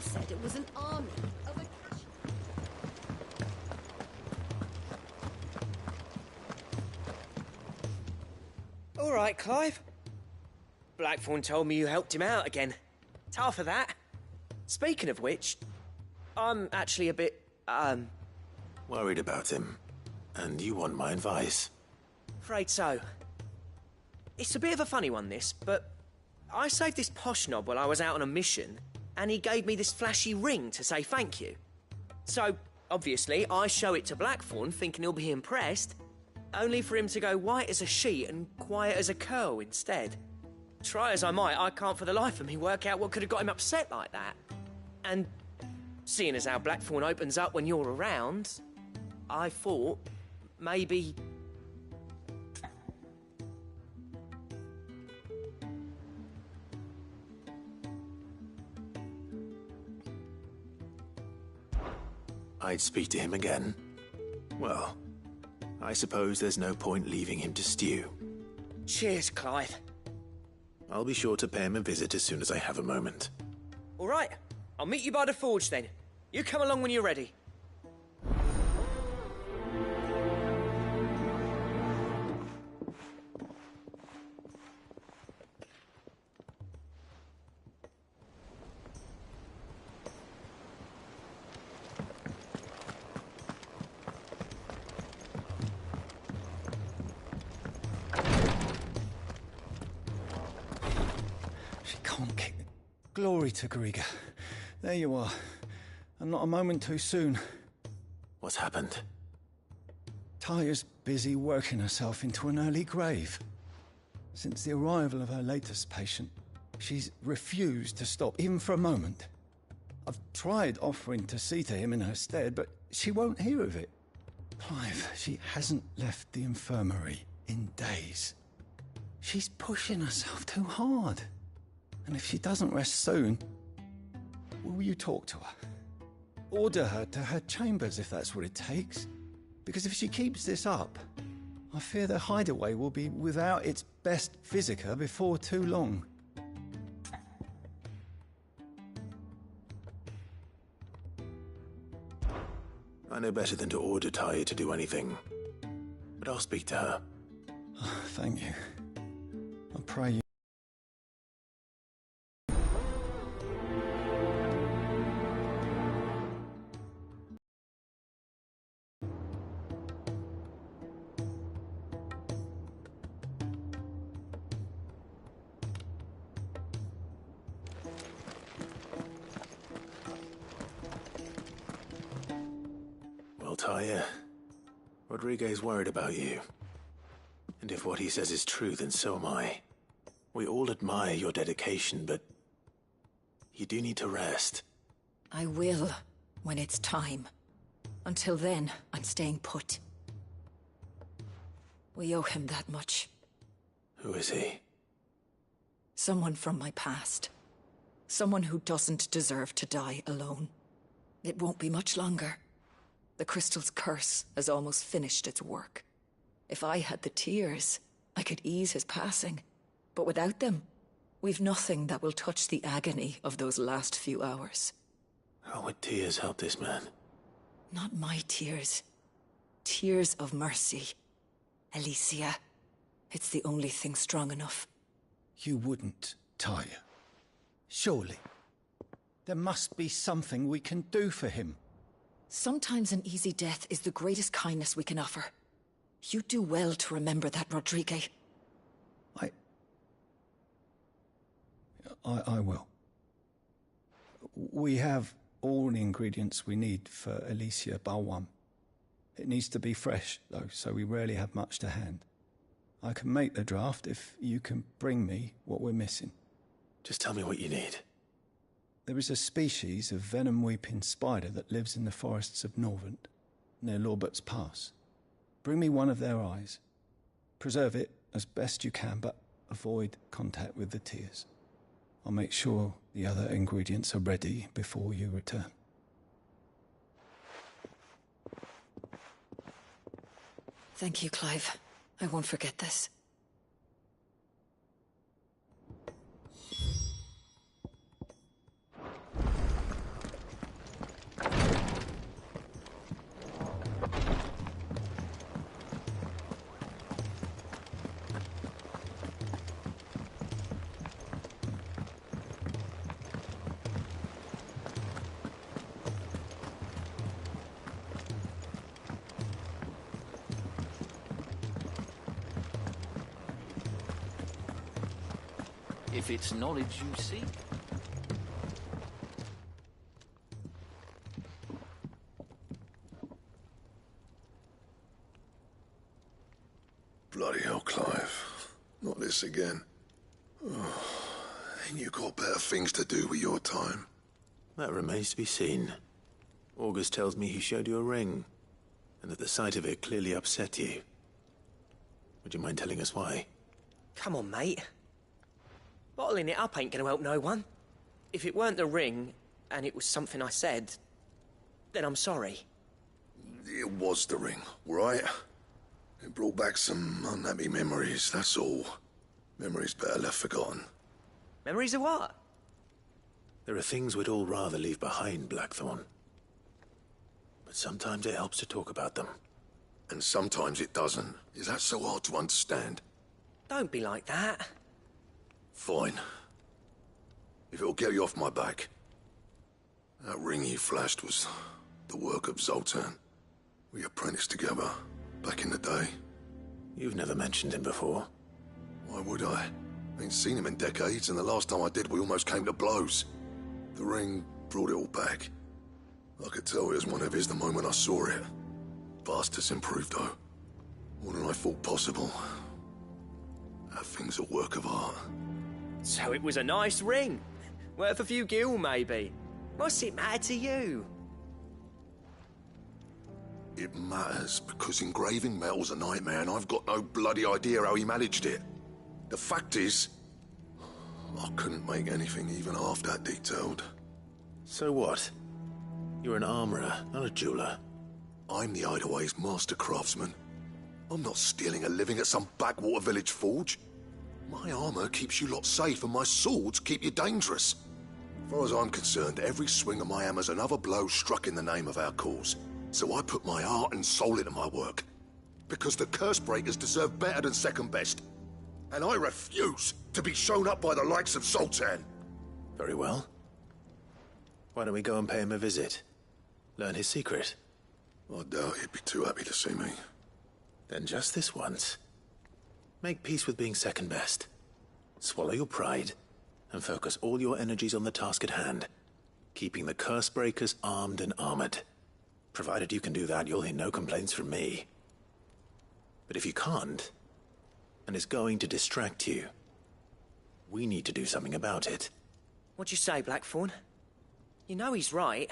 said it was an army of a... All right, Clive. Blackthorn told me you helped him out again. Tough of that. Speaking of which, I'm actually a bit, Worried about him. And you want my advice? afraid so. It's a bit of a funny one, this, but I saved this posh knob while I was out on a mission, and he gave me this flashy ring to say thank you. So, obviously, I show it to Blackthorn, thinking he'll be impressed, only for him to go white as a sheet and quiet as a curl instead. Try as I might, I can't for the life of me work out what could have got him upset like that. And seeing as how Blackthorn opens up when you're around, I thought maybe... I'd speak to him again. Well, I suppose there's no point leaving him to stew. Cheers, Clive. I'll be sure to pay him a visit as soon as I have a moment. All right, I'll meet you by the forge then. You come along when you're ready. Can't kick. Glory to Griga. There you are. And not a moment too soon. What's happened? Taya's busy working herself into an early grave. Since the arrival of her latest patient, she's refused to stop, even for a moment. I've tried offering to see to him in her stead, but she won't hear of it. Clive, she hasn't left the infirmary in days. She's pushing herself too hard. And if she doesn't rest soon, will you talk to her? Order her to her chambers if that's what it takes. Because if she keeps this up, I fear the hideaway will be without its best physica before too long. I know better than to order Taya to do anything. But I'll speak to her. Thank you. I pray you... Well, Taya, Rodriguez worried about you. And if what he says is true, then so am I. We all admire your dedication, but you do need to rest. I will, when it's time. Until then, I'm staying put. We owe him that much. Who is he? Someone from my past. Someone who doesn't deserve to die alone. It won't be much longer. The crystal's curse has almost finished its work. If I had the tears, I could ease his passing. But without them, we've nothing that will touch the agony of those last few hours. How would tears help this man? Not my tears. Tears of mercy. Alicia, it's the only thing strong enough. You wouldn't, Taya. Surely. There must be something we can do for him. Sometimes an easy death is the greatest kindness we can offer. You do well to remember that, Rodrigue. I will. We have all the ingredients we need for Alicia Balwam. It needs to be fresh, though, so we rarely have much to hand. I can make the draft if you can bring me what we're missing. Just tell me what you need. There is a species of venom-weeping spider that lives in the forests of Norvent, near Lorbert's Pass. Bring me one of their eyes. Preserve it as best you can, but avoid contact with the tears. I'll make sure the other ingredients are ready before you return. Thank you, Clive. I won't forget this. if it's knowledge you seek. Bloody hell, Clive. Not this again. Oh, ain't you got better things to do with your time? That remains to be seen. August tells me he showed you a ring, and that the sight of it clearly upset you. Would you mind telling us why? Come on, mate. Bottling it up ain't gonna help no one. If it weren't the ring, and it was something I said, then I'm sorry. It was the ring, right? It brought back some unhappy memories, that's all. Memories better left forgotten. Memories of what? There are things we'd all rather leave behind, Blackthorn. But sometimes it helps to talk about them. And sometimes it doesn't. Is that so hard to understand? Don't be like that. Fine. If it'll get you off my back. That ring you flashed was the work of Zoltan. We apprenticed together, back in the day. You've never mentioned him before. Why would I? Ain't seen him in decades, and the last time I did, we almost came to blows. The ring brought it all back. I could tell it was one of his the moment I saw it. Bastard's improved, though. More than I thought possible. That thing's a work of art. So it was a nice ring. Worth a few gil, maybe. What's it matter to you? It matters because engraving metal's a nightmare, and I've got no bloody idea how he managed it. The fact is, I couldn't make anything even half that detailed. So what? You're an armorer, not a jeweler. I'm the Hideaway's master craftsman. I'm not stealing a living at some backwater village forge. My armor keeps you lot safe, and my swords keep you dangerous. As far as I'm concerned, every swing of my hammer's another blow struck in the name of our cause. So I put my heart and soul into my work. Because the curse breakers deserve better than second best. And I refuse to be shown up by the likes of Zoltan. Very well. Why don't we go and pay him a visit? Learn his secret. I doubt he'd be too happy to see me. Then just this once. Make peace with being second best. Swallow your pride, and focus all your energies on the task at hand. Keeping the curse breakers armed and armored. Provided you can do that, you'll hear no complaints from me. But if you can't, and it's going to distract you, we need to do something about it. What'd you say, Blackthorn? You know he's right.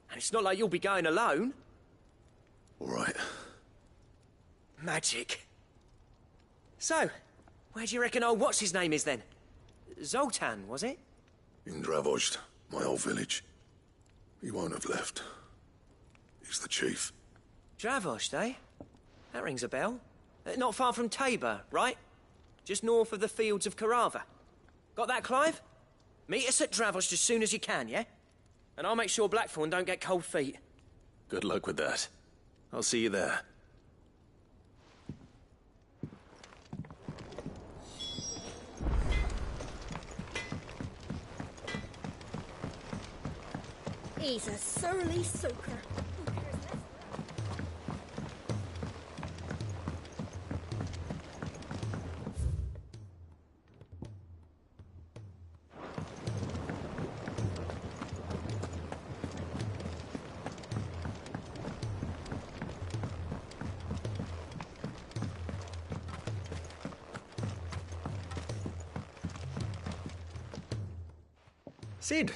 And it's not like you'll be going alone. All right. Magic. So, where do you reckon old what's-his-name is then? Zoltan, was it? In Dravozd, my old village. He won't have left. He's the chief. Dravozd, eh? That rings a bell. Not far from Tabor, right? Just north of the fields of Carava. Got that, Clive? Meet us at Dravozd as soon as you can, yeah? And I'll make sure Blackthorn don't get cold feet. Good luck with that. I'll see you there. He's a surly soaker. Sid,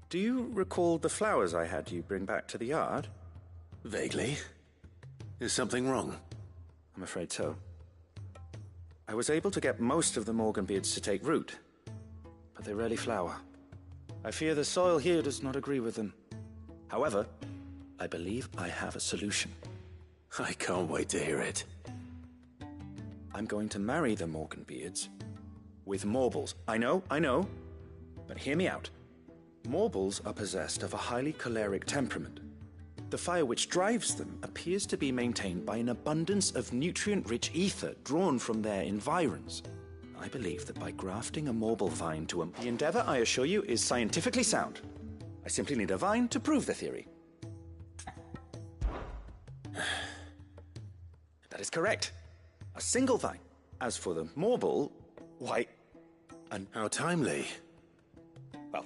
do you recall the flowers I had you bring back to the yard? Vaguely. Is something wrong? I'm afraid so. I was able to get most of the Morganbeards to take root, but they rarely flower. I fear the soil here does not agree with them. However, I believe I have a solution. I can't wait to hear it. I'm going to marry the Morganbeards with Morbles. I know, but hear me out. Morbles are possessed of a highly choleric temperament. The fire which drives them appears to be maintained by an abundance of nutrient-rich ether drawn from their environs. I believe that by grafting a Morble vine to the endeavor, I assure you, is scientifically sound. I simply need a vine to prove the theory. That is correct. A single vine. As for the Morble, why, And How timely. well,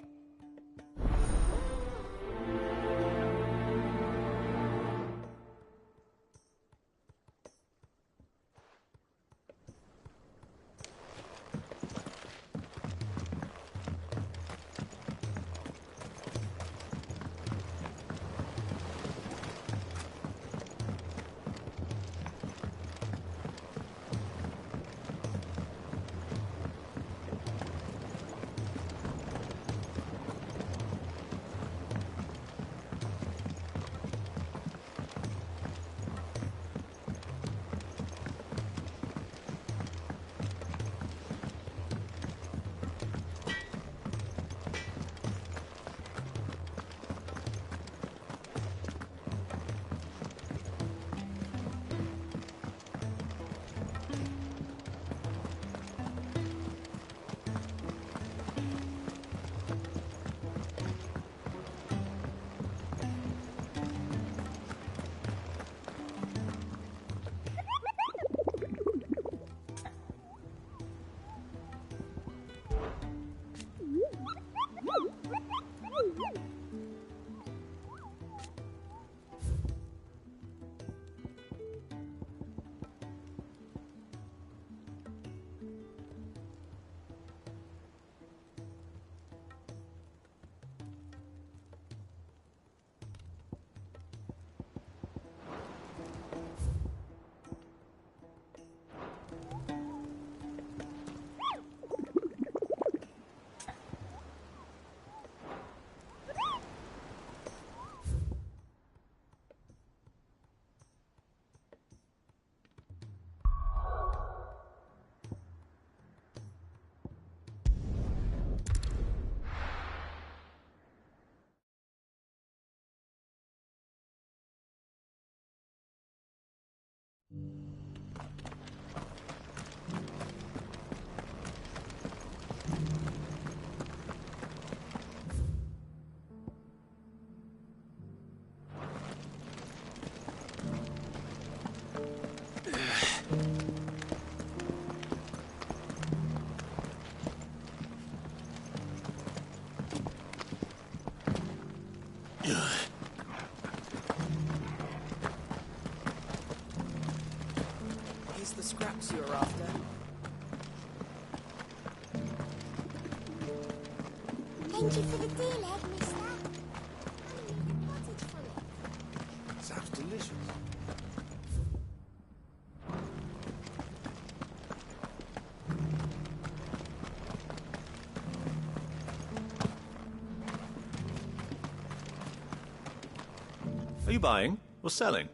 Here's the scraps you were after. Thank you for the deal, Ed, mister. What is from it? Sounds delicious. Are you buying or selling?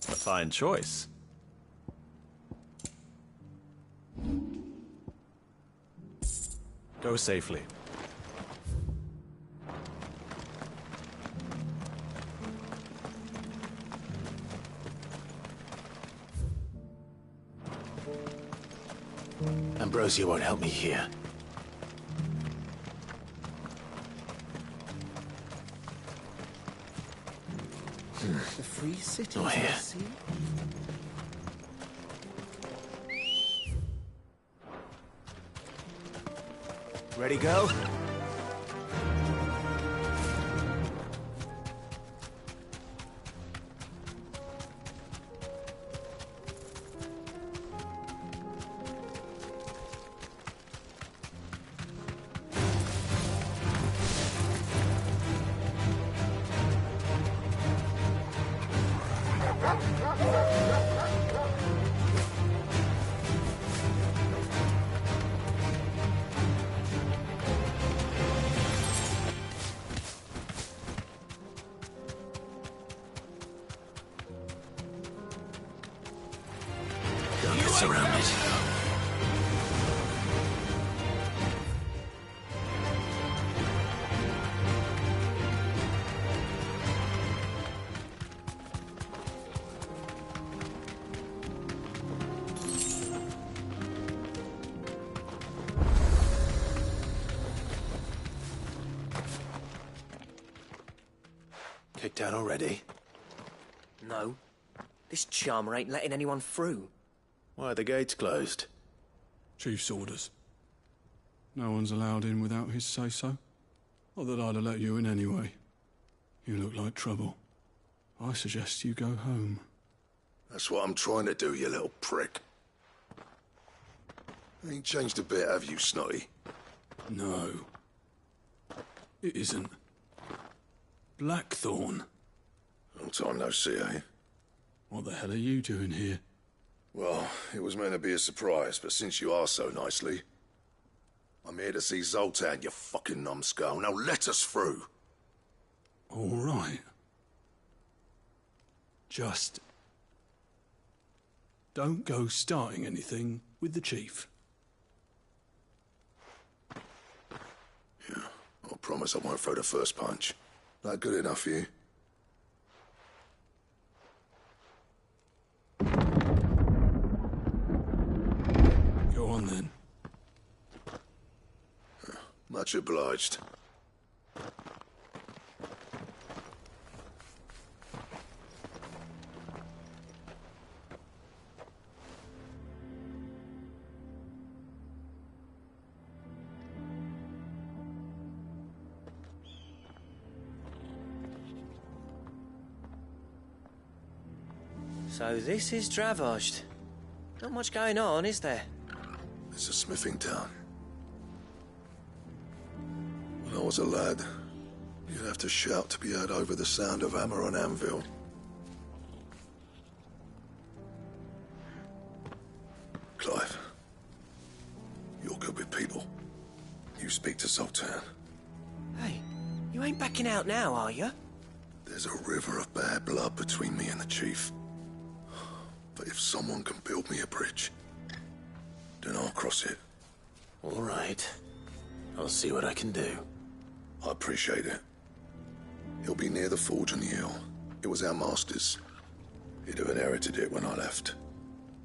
A fine choice. Go safely. Ambrosia won't help me here. The free city. Oh, yeah. See? Ready, go? Don't get surrounded. Kicked out already? No. This charmer ain't letting anyone through. Why are the gates closed? Chief's orders. No one's allowed in without his say-so. Not that I'd have let you in anyway. You look like trouble. I suggest you go home. That's what I'm trying to do, you little prick. Ain't changed a bit, have you, Snotty? No. It isn't. Blackthorn. Long time no see, eh? What the hell are you doing here? Well, it was meant to be a surprise, but since you are so nicely, I'm here to see Zoltan, you fucking numbskull. Now let us through. All right. Just don't go starting anything with the chief. Yeah, I promise I won't throw the first punch. That good enough for you? Go on then. Much obliged. So this is Dravoged. Not much going on, is there? It's a smithing town. When I was a lad, you'd have to shout to be heard over the sound of hammer on anvil. Clive, you're good with people. You speak to Zoltan. Hey, you ain't backing out now, are you? There's a river of bad blood between me and the chief. But if someone can build me a bridge, then I'll cross it. All right. I'll see what I can do. I appreciate it. He'll be near the forge on the hill. It was our master's. He'd have inherited it when I left.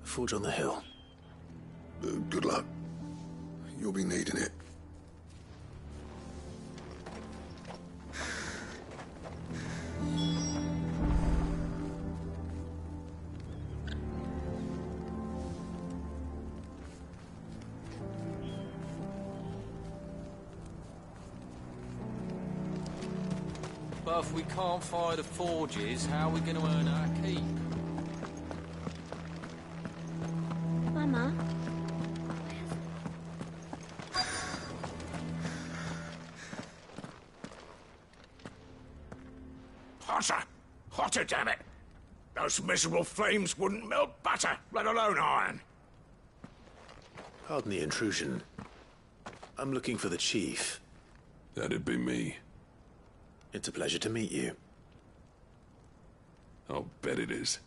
The forge on the hill. Good luck. You'll be needing it. But if we can't fire the forges, how are we going to earn our keep? Mama? Hotter! Hotter, damn it! Those miserable flames wouldn't melt butter, let alone iron. Pardon the intrusion. I'm looking for the chief. That'd be me. It's a pleasure to meet you. I'll bet it is.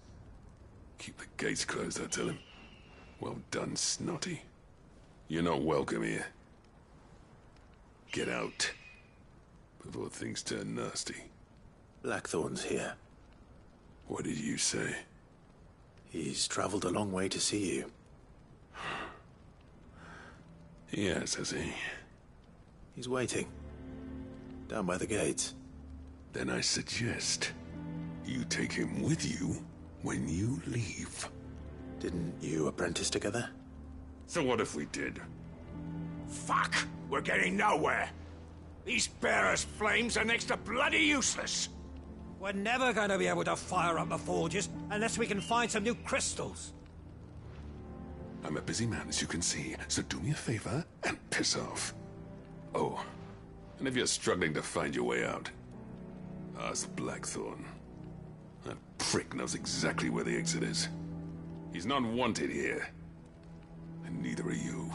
Keep the gates closed, I tell him. Well done, Snotty. You're not welcome here. Get out. Before things turn nasty. Blackthorn's here. What did you say? He's traveled a long way to see you. Yes, has he? He's waiting. Down by the gates. Then I suggest you take him with you when you leave. Didn't you apprentice together? So what if we did? Fuck! We're getting nowhere! These bearers' flames are next to bloody useless! We're never going to be able to fire up the forges unless we can find some new crystals. I'm a busy man, as you can see, so do me a favor and piss off. Oh, and if you're struggling to find your way out, ask Blackthorn. That prick knows exactly where the exit is. He's not wanted here. And neither are you.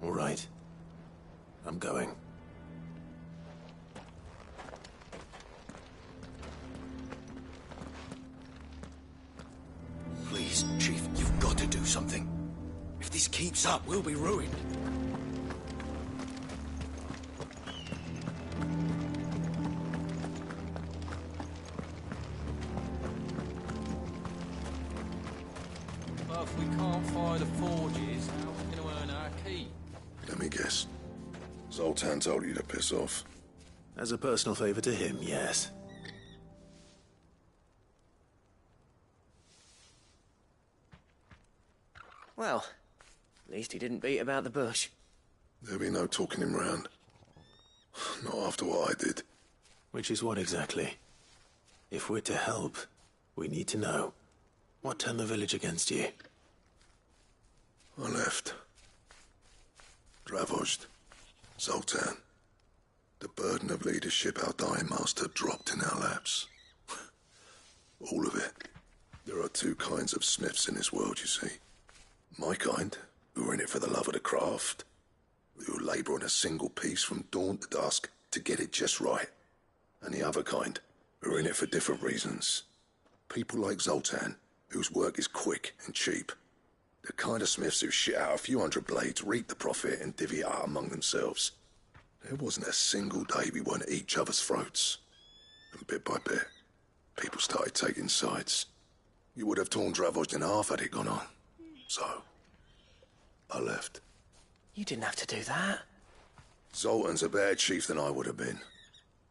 All right. I'm going. Please, Chief, you've got to do something. If this keeps up, we'll be ruined. But if we can't fire the forges, how are we going to earn our keep? Let me guess. Zoltan told you to piss off. As a personal favor to him, yes. Well, At least he didn't beat about the bush. There'll be no talking him round. Not after what I did. Which is what exactly? If we're to help, we need to know. What turned the village against you? I left. Dravozd. Zoltan. The burden of leadership our dying master dropped in our laps. All of it. There are two kinds of smiths in this world, you see. My kind, who are in it for the love of the craft, who labour on a single piece from dawn to dusk to get it just right. And the other kind, who are in it for different reasons. People like Zoltan, whose work is quick and cheap. The kind of smiths who shit out a few hundred blades, reap the profit, and divvy it out among themselves. There wasn't a single day we weren't at each other's throats. And bit by bit, people started taking sides. You would have torn Dravozd in half had it gone on. So, I left. You didn't have to do that. Zoltan's a better chief than I would have been.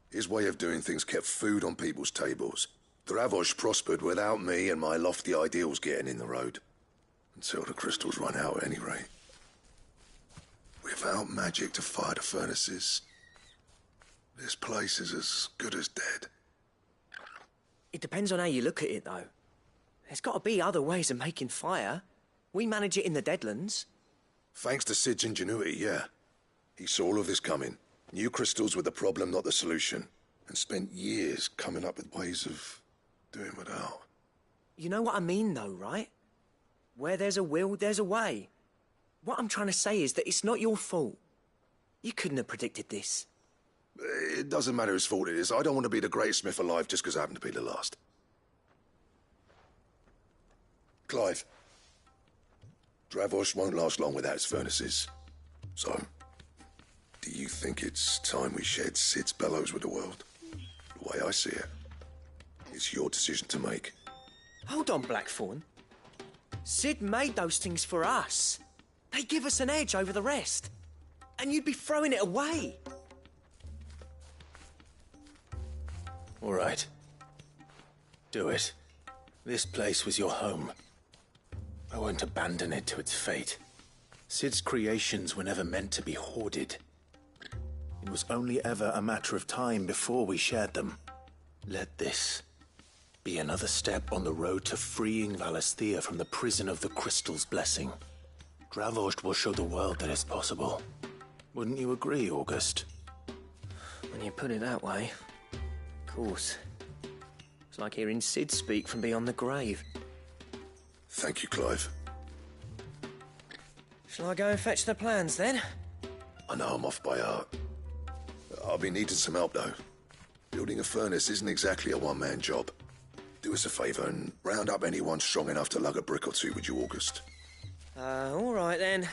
His way of doing things kept food on people's tables. Dravozd prospered without me and my lofty ideals getting in the road. Until the crystals run out at any rate. Without magic to fire the furnaces, this place is as good as dead. It depends on how you look at it, though. There's got to be other ways of making fire. We manage it in the Deadlands. Thanks to Sid's ingenuity, yeah. He saw all of this coming. Knew crystals were the problem, not the solution. And spent years coming up with ways of doing without. You know what I mean, though, right? Where there's a will, there's a way. What I'm trying to say is that it's not your fault. You couldn't have predicted this. It doesn't matter whose fault it is. I don't want to be the greatest smith alive just because I happen to be the last. Clive. Dravozd won't last long without its furnaces. So, do you think it's time we shared Sid's bellows with the world? The way I see it, it's your decision to make. Hold on, Blackthorn. Sid made those things for us. They give us an edge over the rest. And you'd be throwing it away. All right. Do it. This place was your home. I won't abandon it to its fate. Sid's creations were never meant to be hoarded. It was only ever a matter of time before we shared them. Let this be another step on the road to freeing Valisthea from the prison of the Crystal's blessing. Dravozd will show the world that it's possible. Wouldn't you agree, August? When you put it that way, of course. It's like hearing Sid speak from beyond the grave. Thank you, Clive. Shall I go and fetch the plans, then? I know I'm off by heart. I'll be needing some help, though. Building a furnace isn't exactly a one-man job. Do us a favour and round up anyone strong enough to lug a brick or two with you, August. All right, then.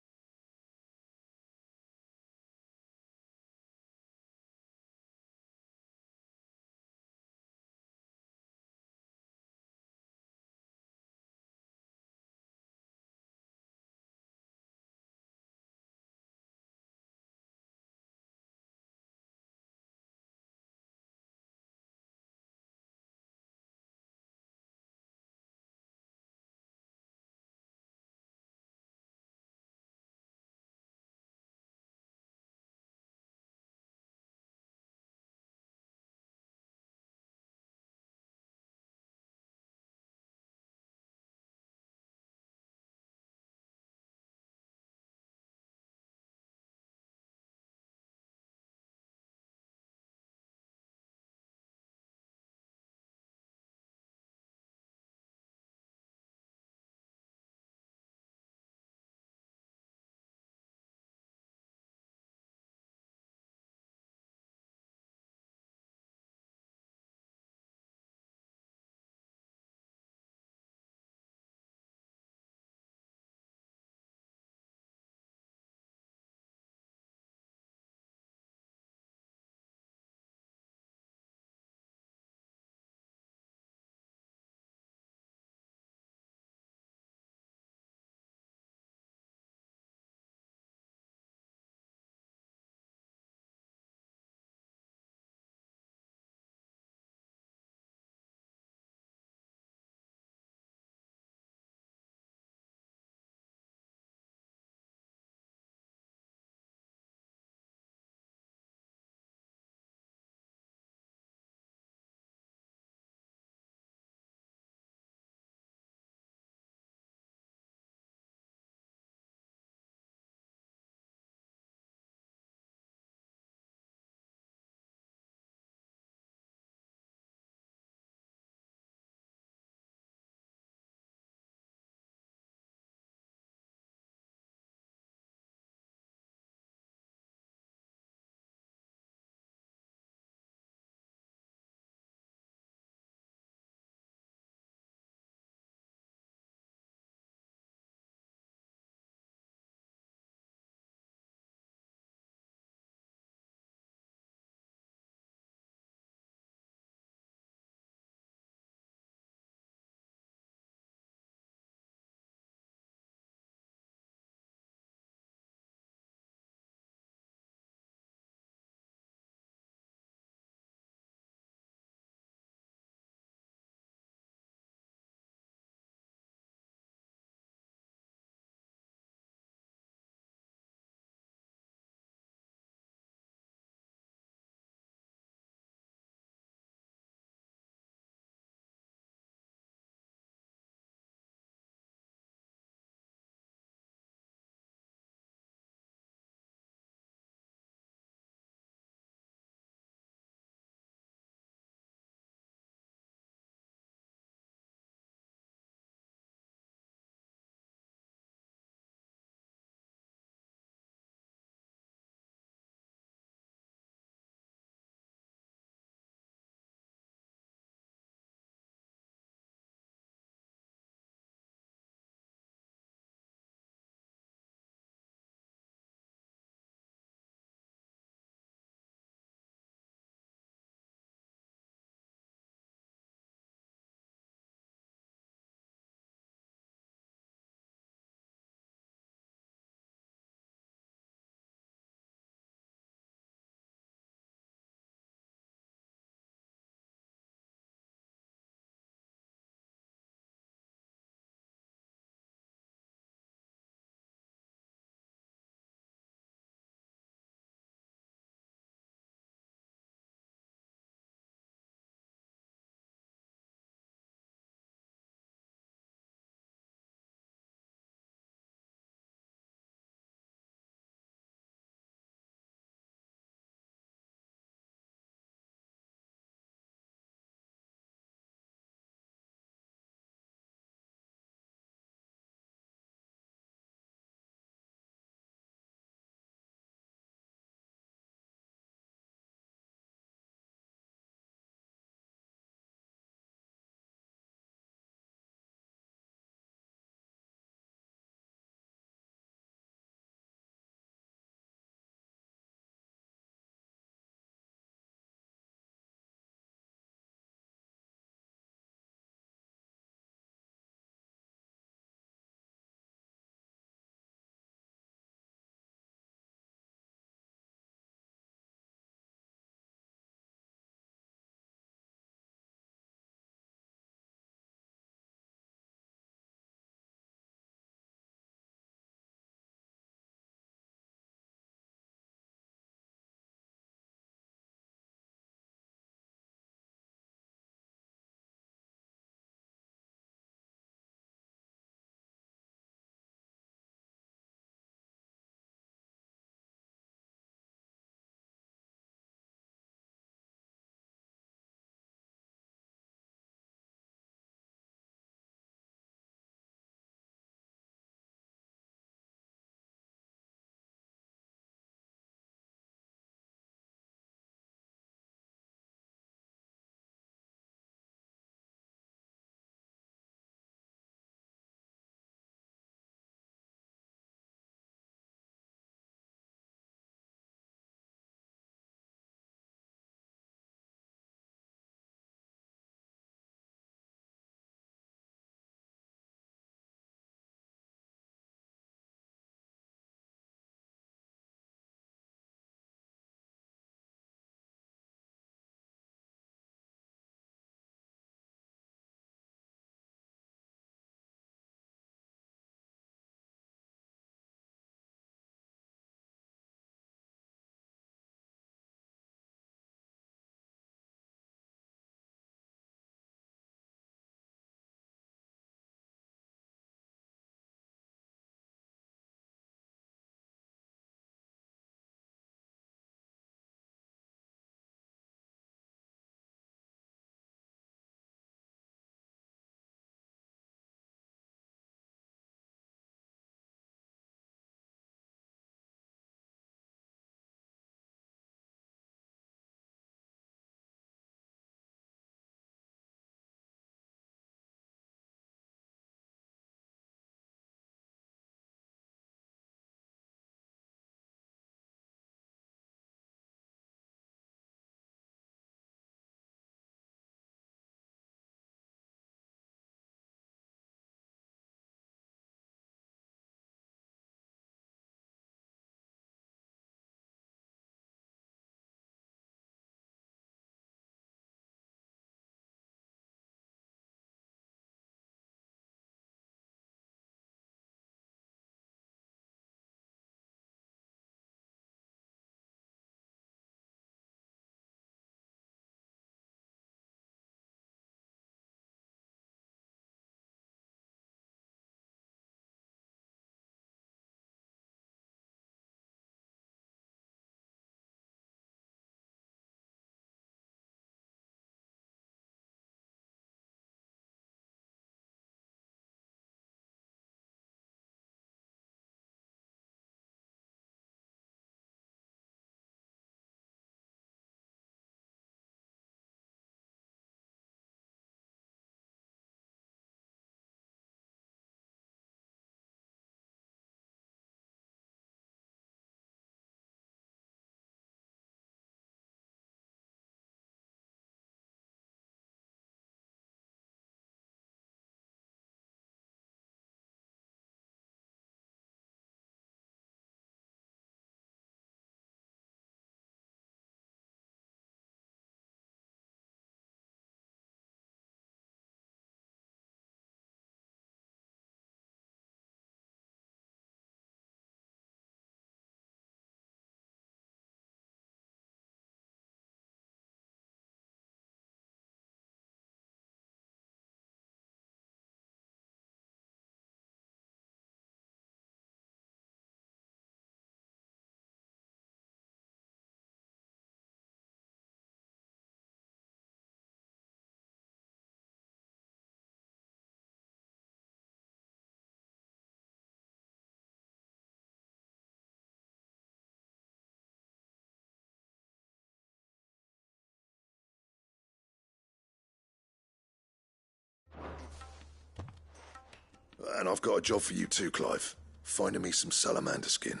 And I've got a job for you too, Clive. Finding me some salamander skin.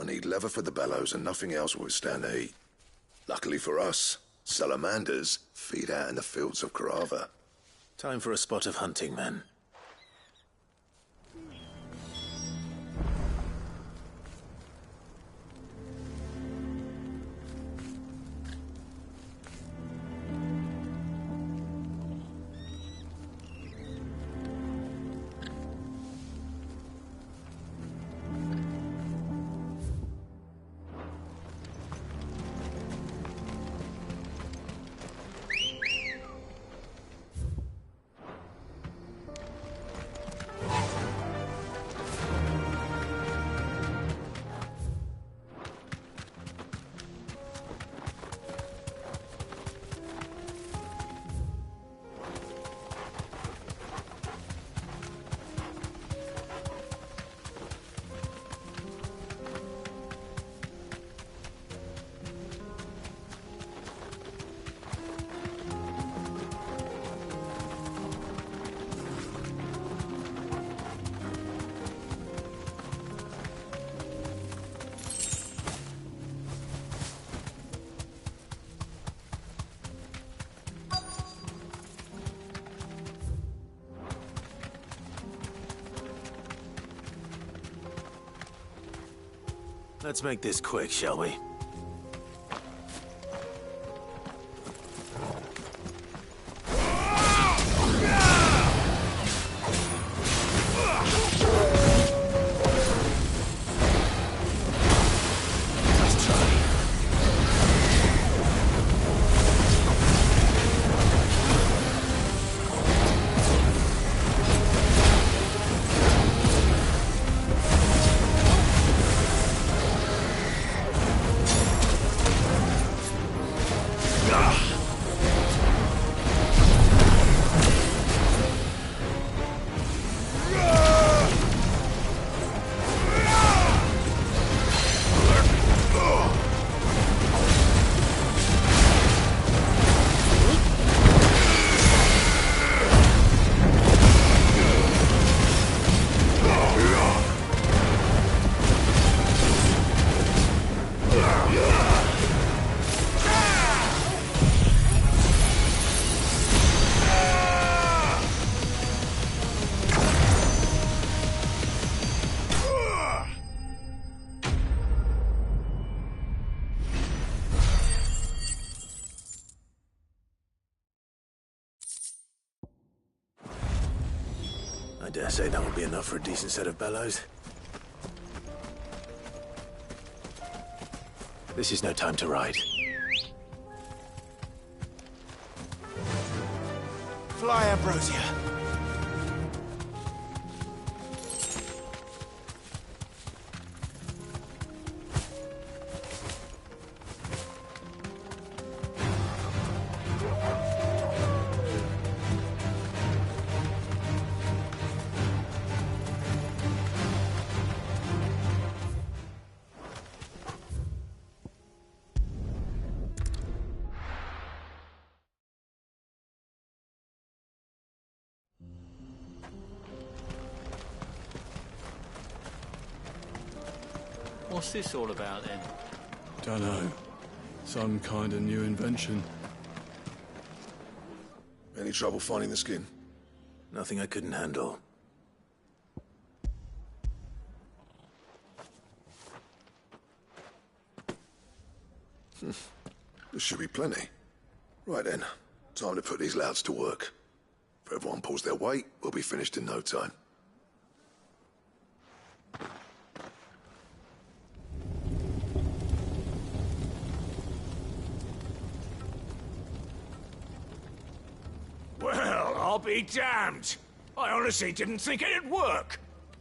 I need leather for the bellows and nothing else will withstand the heat. Luckily for us, salamanders feed out in the fields of Carava. Time for a spot of hunting, then. Let's make this quick, shall we? I dare say that would be enough for a decent set of bellows. This is no time to ride. Fly, Ambrosia. What's this all about, then? Dunno. Some kind of new invention. Any trouble finding the skin? Nothing I couldn't handle. There should be plenty. Right then, time to put these louds to work. If everyone pulls their weight, we'll be finished in no time. Well, I'll be damned. I honestly didn't think it'd work.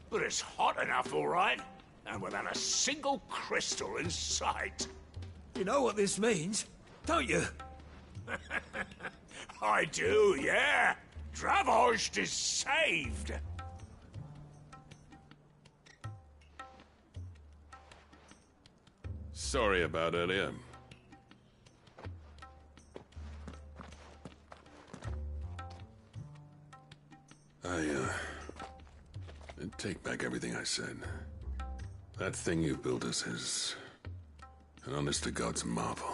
But it's hot enough, all right. And without a single crystal in sight. You know what this means, don't you? I do, yeah. Dravost is saved. Sorry about earlier. take back everything I said. That thing you built us is an honest-to-God's marvel.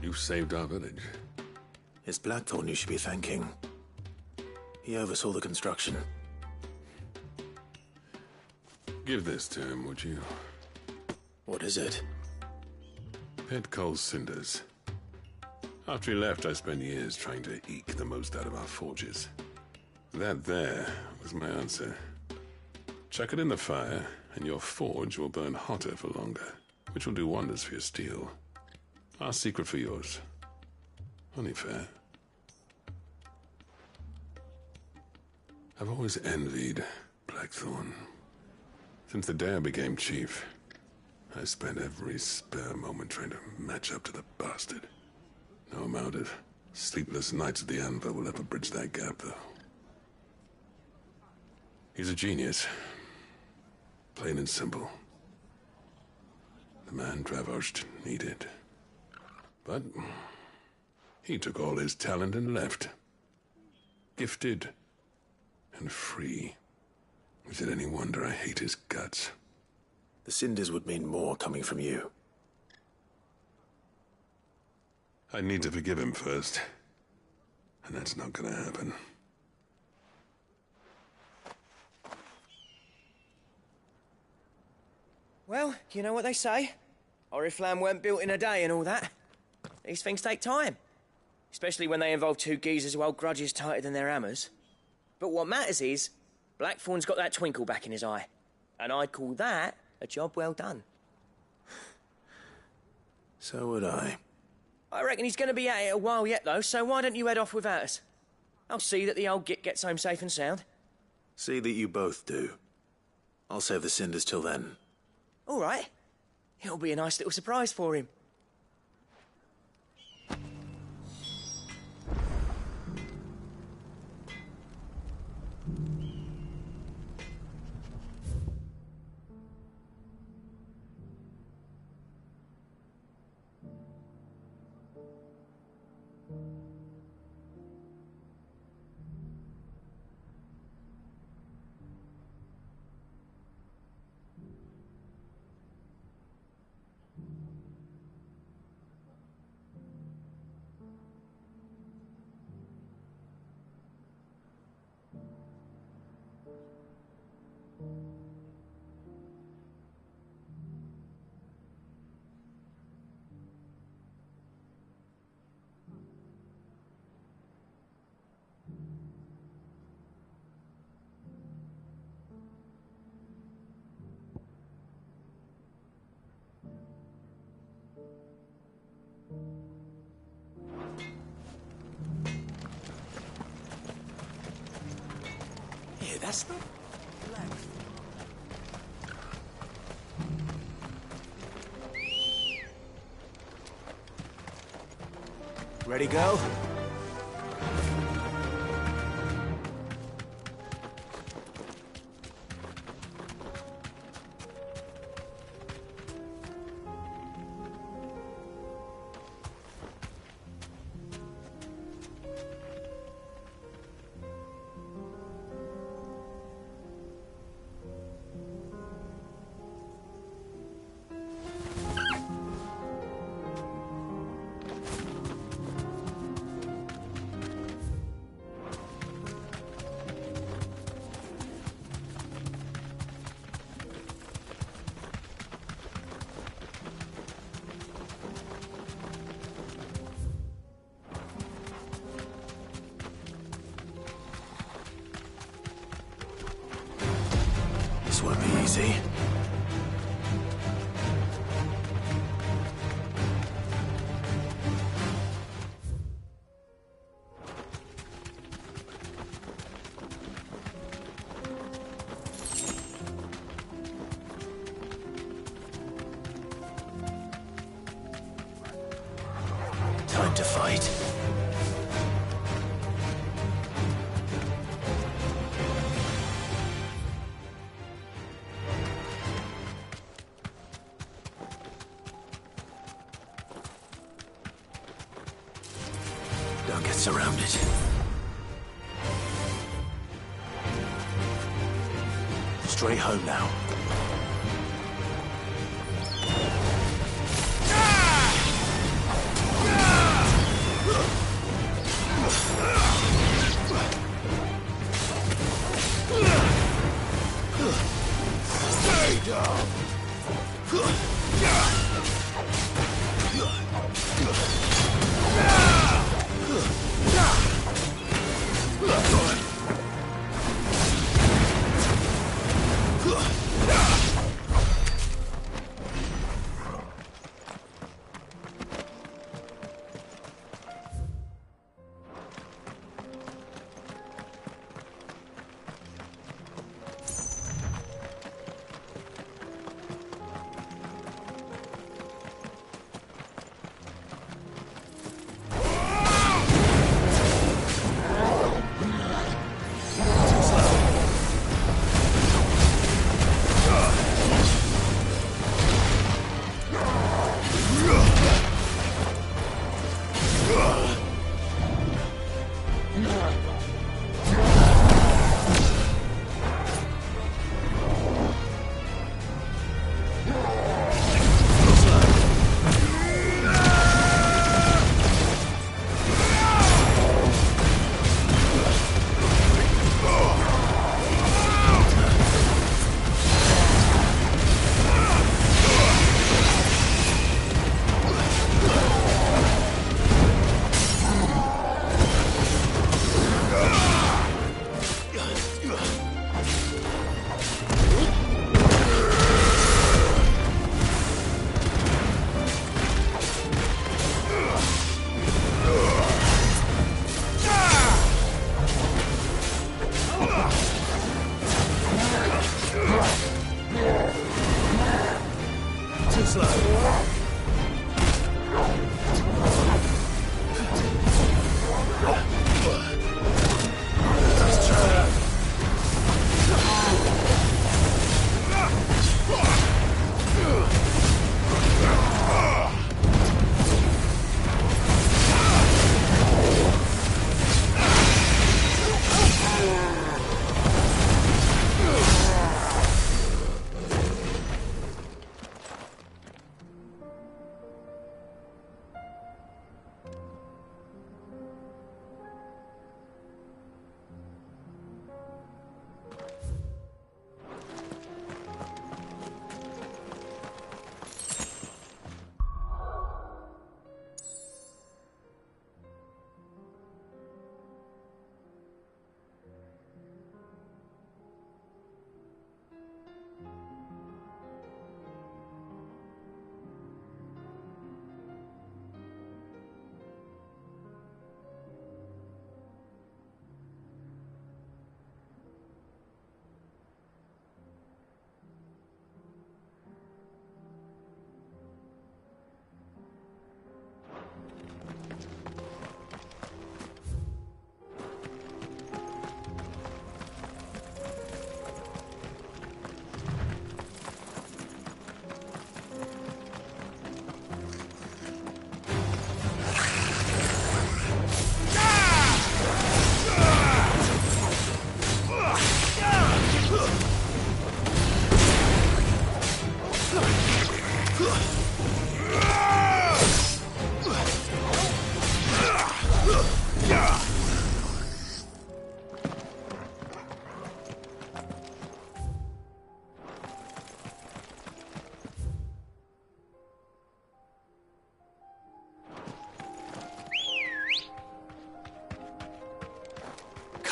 You've saved our village. It's Blackthorn you should be thanking. He oversaw the construction. Give this to him, would you? What is it? Pet Cole's cinders. After he left, I spent years trying to eke the most out of our forges. That there was my answer. Chuck it in the fire, and your forge will burn hotter for longer, which will do wonders for your steel. Our secret for yours. Only fair. I've always envied Blackthorn. Since the day I became chief, I spent every spare moment trying to match up to the bastard. No amount of sleepless nights at the anvil will ever bridge that gap, though. He's a genius. Plain and simple. The man Dravost needed. But he took all his talent and left. Gifted and free. Is it any wonder I hate his guts? The cinders would mean more coming from you. I need to forgive him first. And that's not gonna happen. Well, you know what they say. Oriflamme weren't built in a day and all that. These things take time. Especially when they involve two geezers who hold grudges tighter than their hammers. But what matters is, Blackthorn's got that twinkle back in his eye. And I'd call that a job well done. So would I. I reckon he's going to be at it a while yet, though, so why don't you head off without us? I'll see that the old git gets home safe and sound. See that you both do. I'll save the cinders till then. All right. It'll be a nice little surprise for him. Yeah, that's not black. Ready, go? This won't be easy. Time to fight. Don't get surrounded. straight home now. Stay down!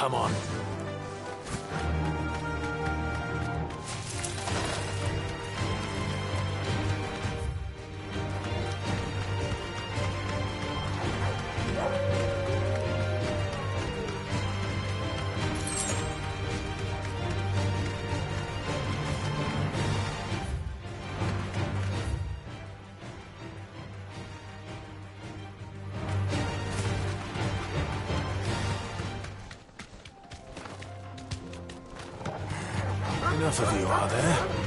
Come on. Enough of you, are there?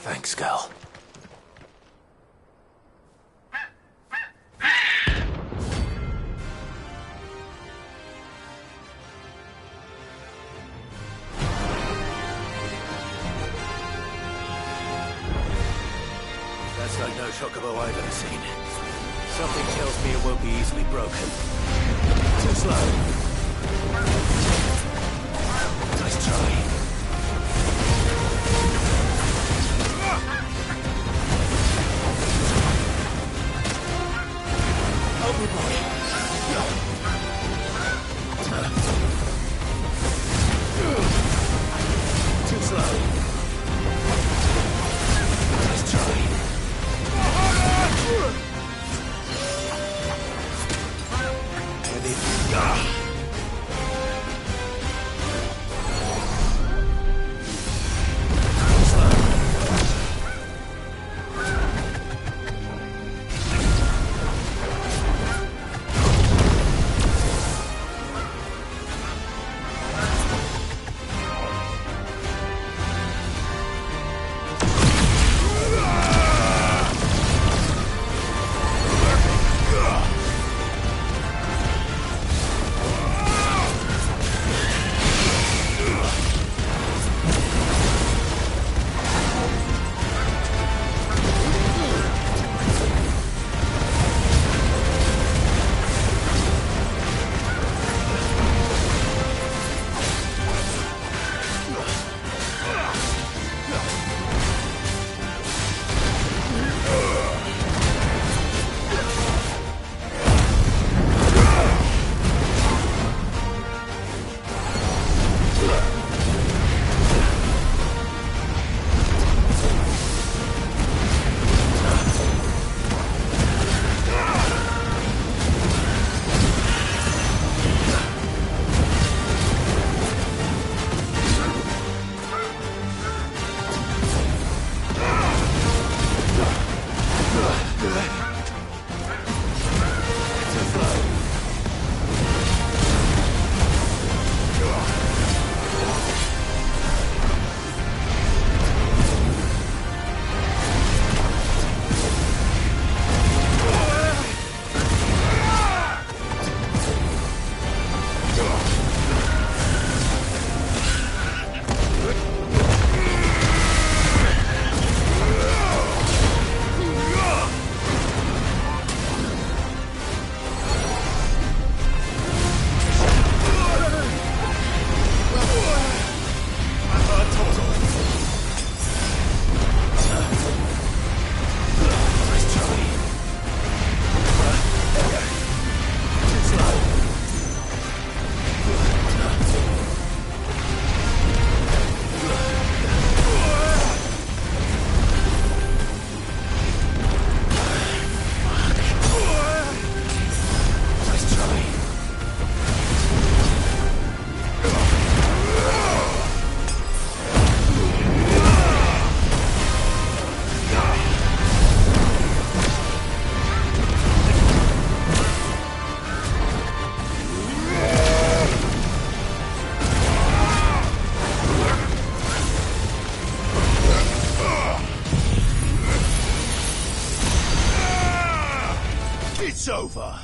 Thanks, girl. That's like no chocobo I've ever seen. Something tells me it won't be easily broken. Too slow. Nice try. Too slow. Nice try. It's over.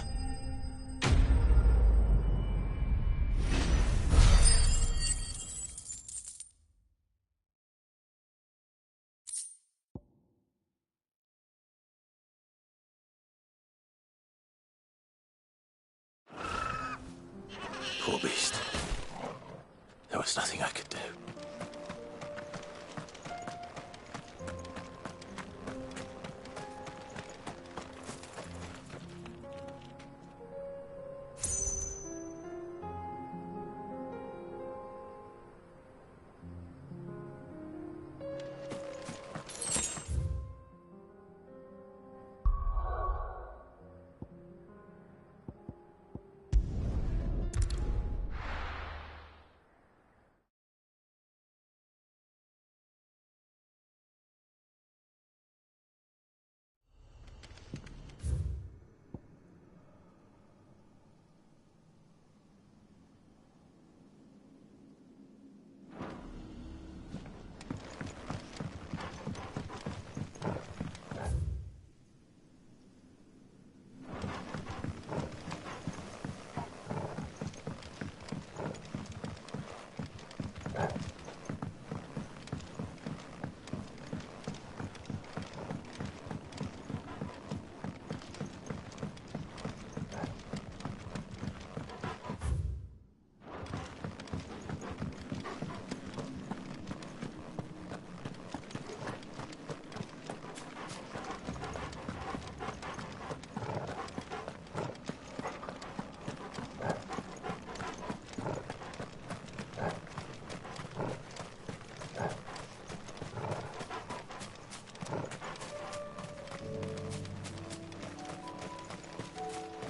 Poor beast. There was nothing I could do.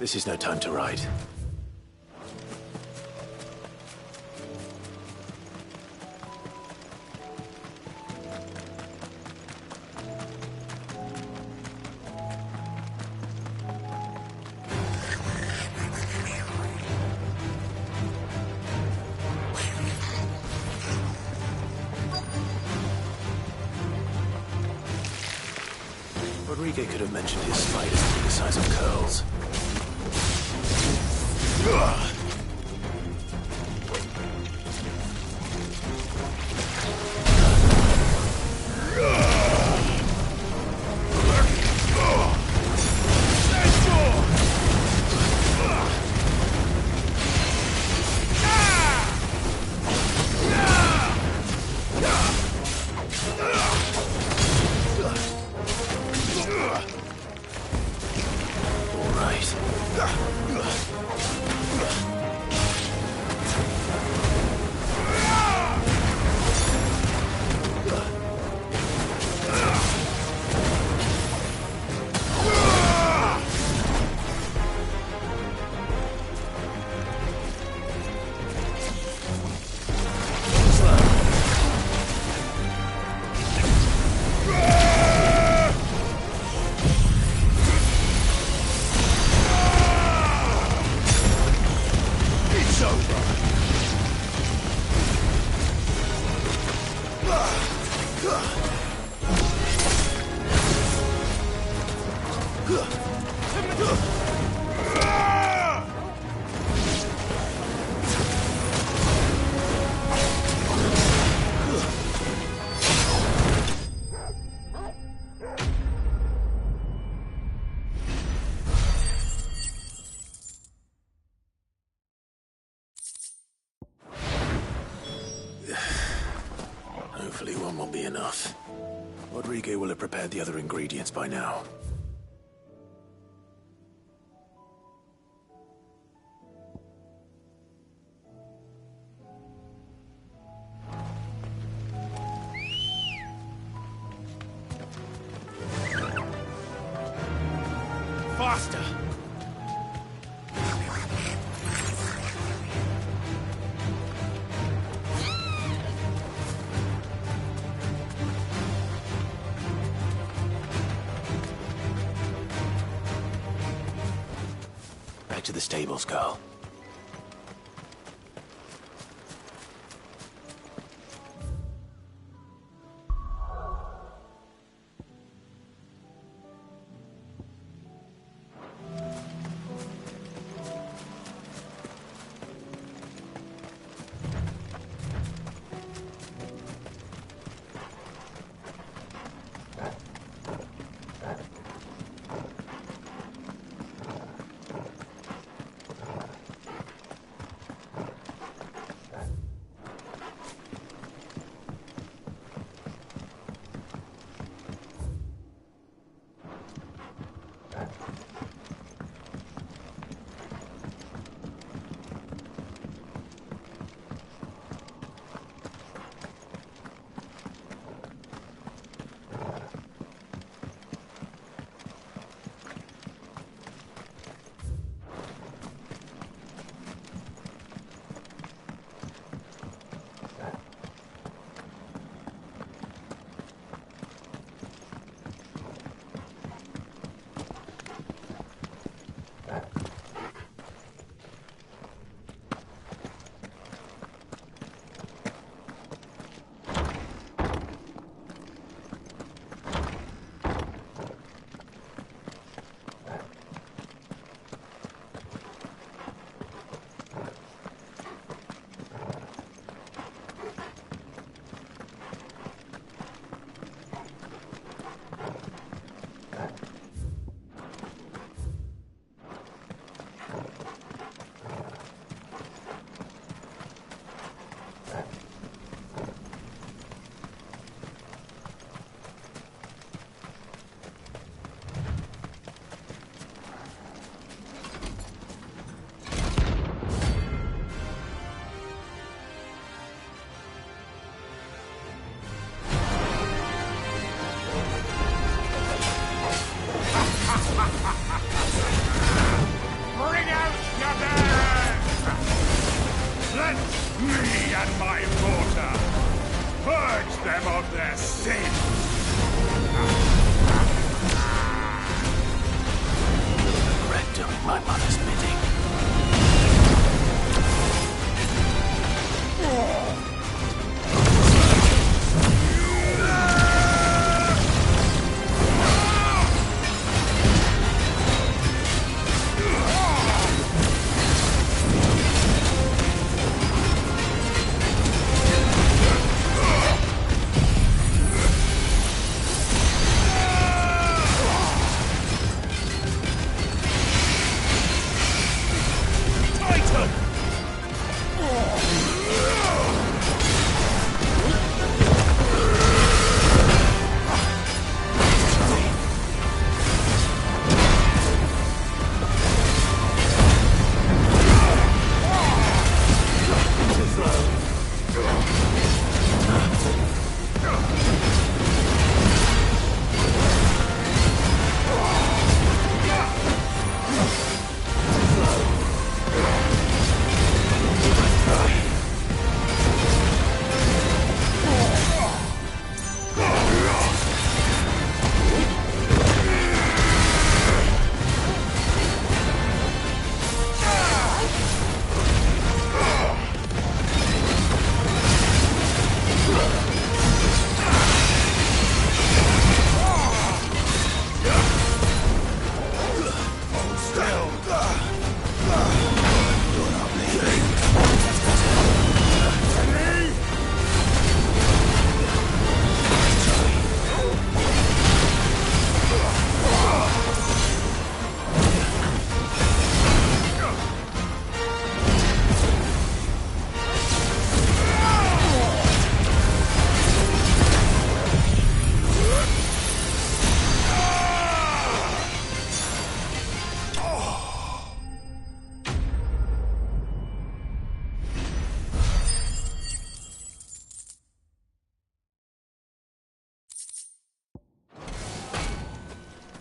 This is no time to write. Rodriguez could have mentioned his spiders to be the size of curls. Hopefully one will be enough. Rodriguez will have prepared the other ingredients by now. Faster! Back to the stables, girl. and my daughter. Purge them of their sin. Regret doing my mother's bidding.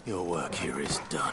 Your work here is done.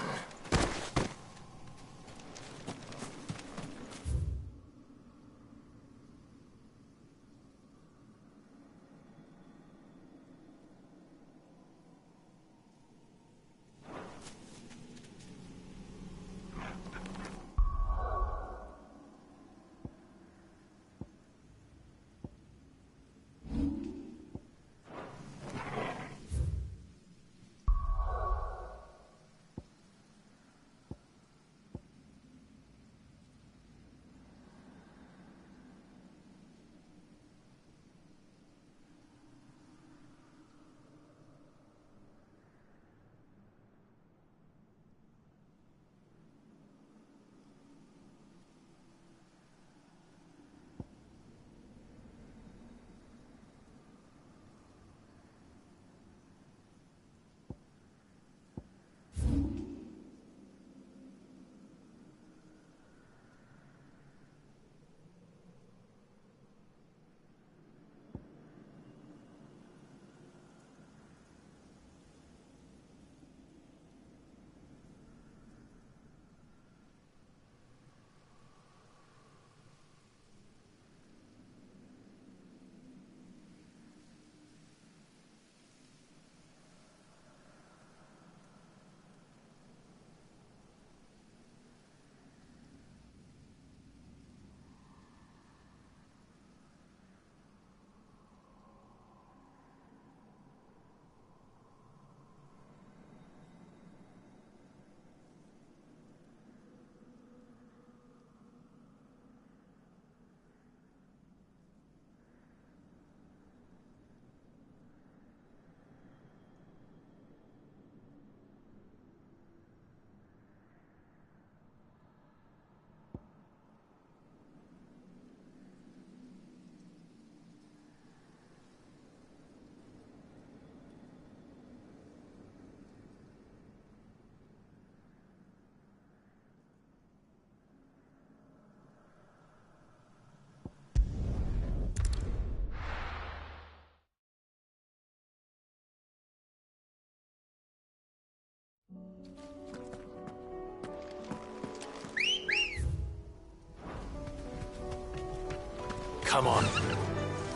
Come on.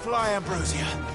Fly, Ambrosia.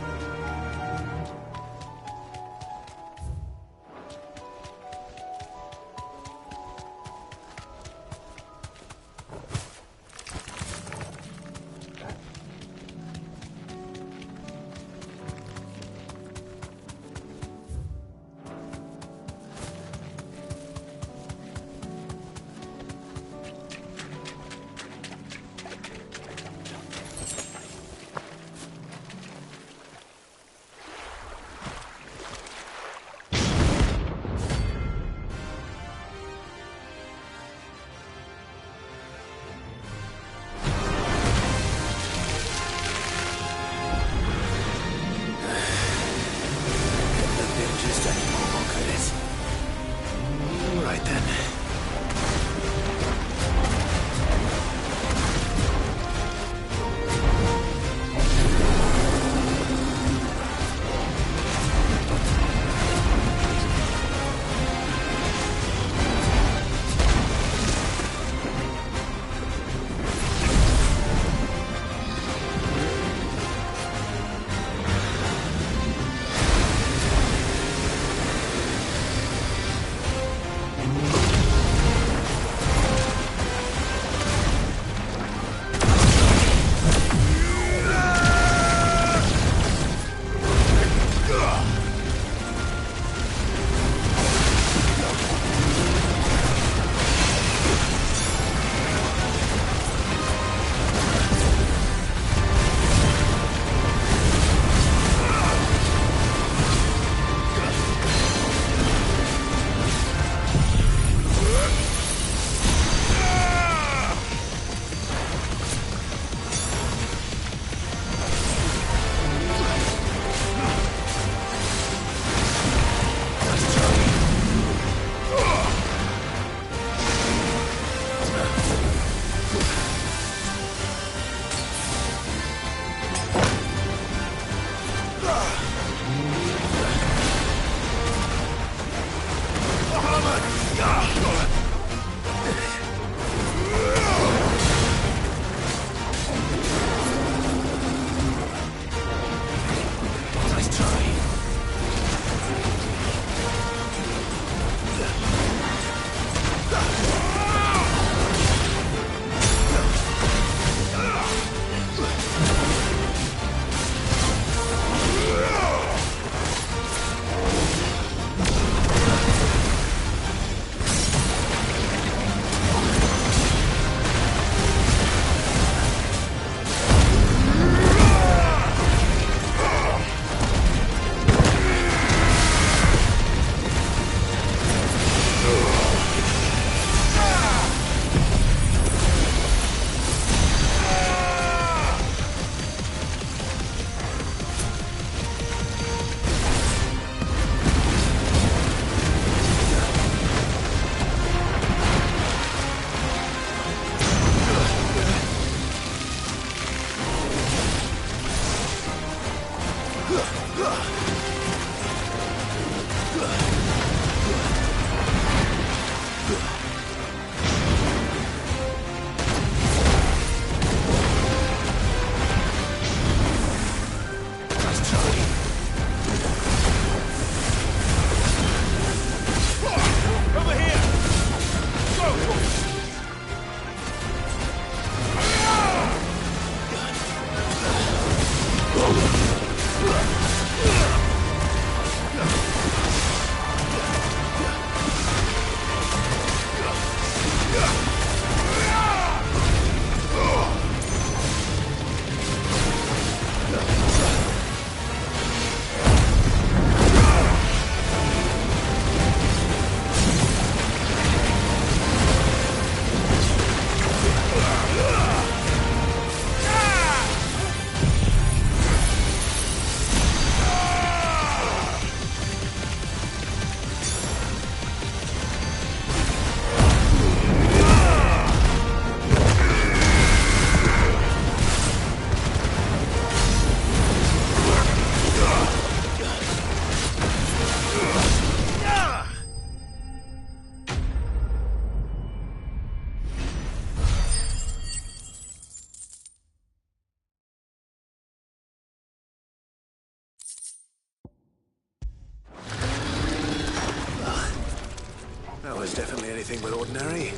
That was definitely anything but ordinary.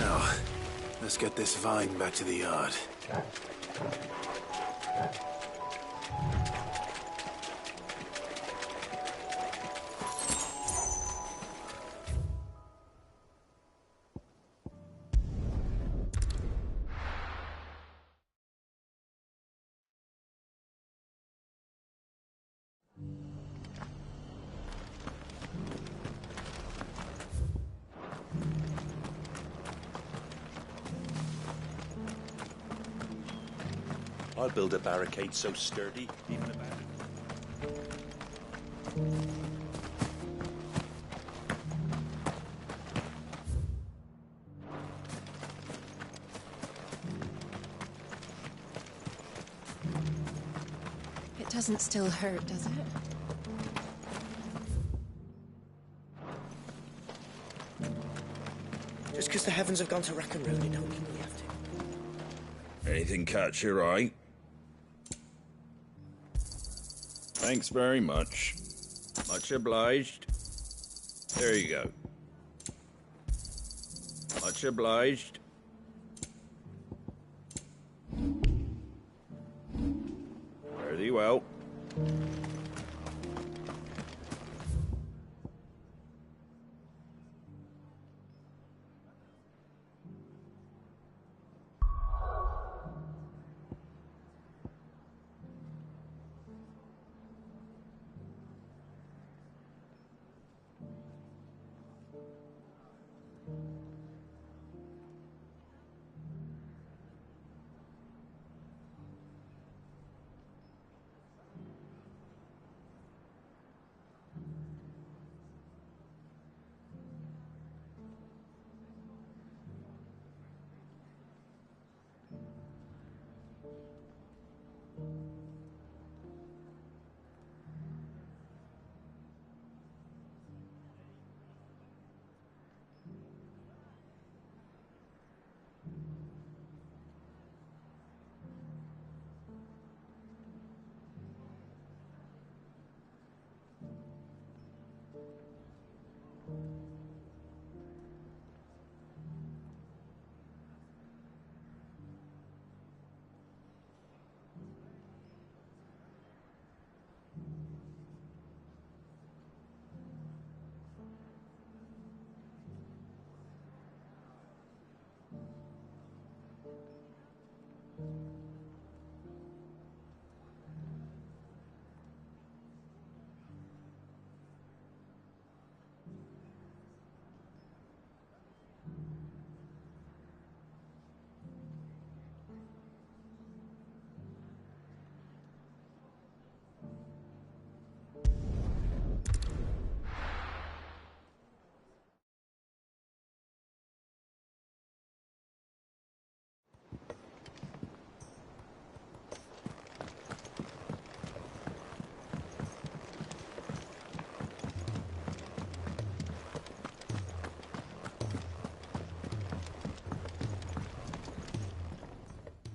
Now, let's get this vine back to the yard. I'll build a barricade so sturdy, even a barricade. It doesn't still hurt, does it? Just because the heavens have gone to rack and ruin, it don't mean we have to. Anything catch your eye? Thanks very much. Much obliged. There you go. Much obliged. Fare thee well.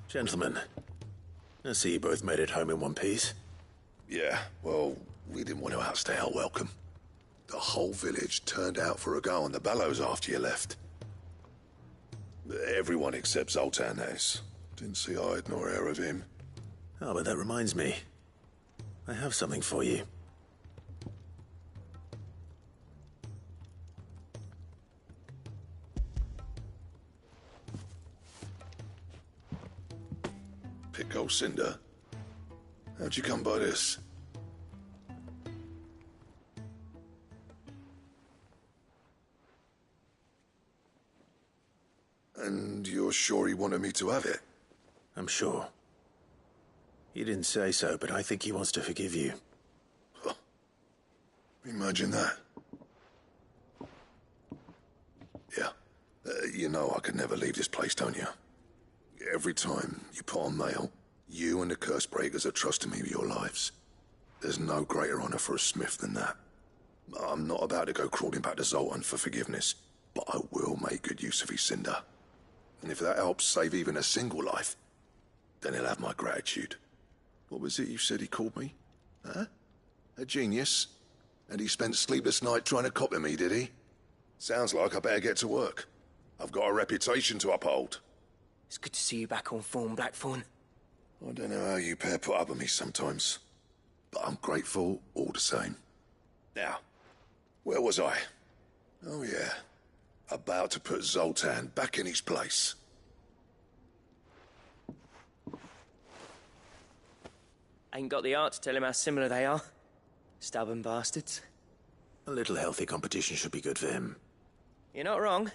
Gentlemen, I see you both made it home in one piece. Yeah, well, we didn't want to outstay our welcome. The whole village turned out for a go on the bellows after you left. Everyone except Zoltan, that is. Didn't see hide nor hair of him. Oh, but that reminds me. I have something for you. Pico Cinder. How'd you come by this? And you're sure he wanted me to have it? I'm sure. He didn't say so, but I think he wants to forgive you. Huh. Imagine that. Yeah. You know I could never leave this place, don't you? Every time you put on mail, you and the curse breakers are trusting me with your lives. There's no greater honor for a smith than that. I'm not about to go crawling back to Zoltan for forgiveness, but I will make good use of his cinder. And if that helps save even a single life, then he'll have my gratitude. What was it you said he called me? Huh? A genius? And he spent sleepless night trying to copy me, did he? Sounds like I better get to work. I've got a reputation to uphold. It's good to see you back on form, Blackthorn. I don't know how you pair put up with me sometimes, but I'm grateful all the same. Now, where was I? Oh yeah, about to put Zoltan back in his place. Ain't got the art to tell him how similar they are. Stubborn bastards. A little healthy competition should be good for him. You're not wrong.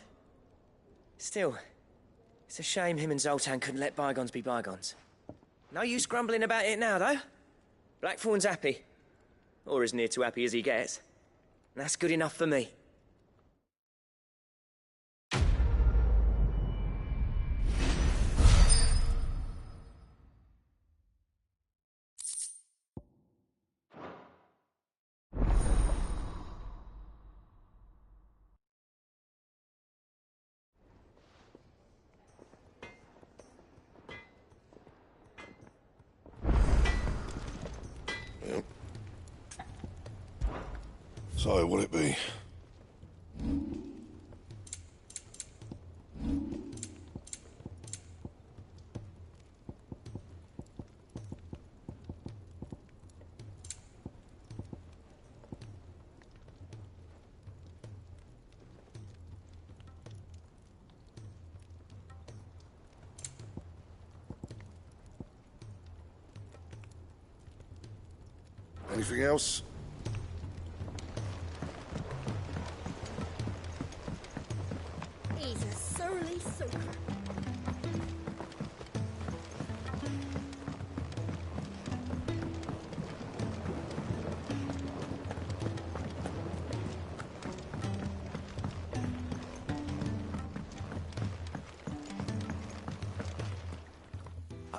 Still, it's a shame him and Zoltan couldn't let bygones be bygones. No use grumbling about it now, though. Blackthorn's happy. Or as near to happy as he gets. And that's good enough for me. So, what'll it be? Anything else? He's a surly soaker.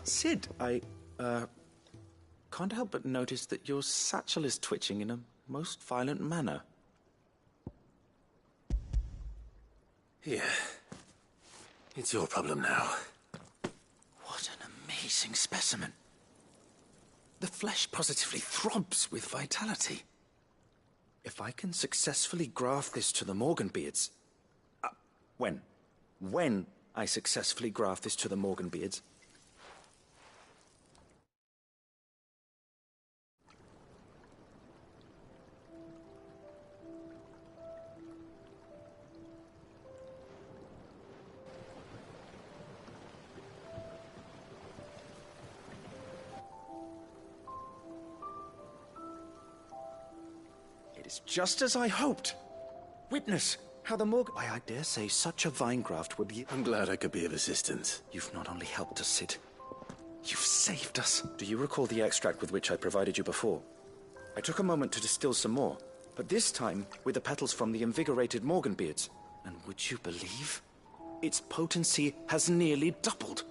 Sid, I can't help but notice that your satchel is twitching in a most violent manner. Here. It's your problem now. What an amazing specimen. The flesh positively throbs with vitality. If I can successfully graft this to the Morganbeards... When I successfully graft this to the Morganbeards... It's just as I hoped. Witness how the Why, I dare say such a vine graft would be... I'm glad I could be of assistance. You've not only helped us, Sid. You've saved us. Do you recall the extract with which I provided you before? I took a moment to distill some more, but this time with the petals from the invigorated Morganbeards. And would you believe? Its potency has nearly doubled.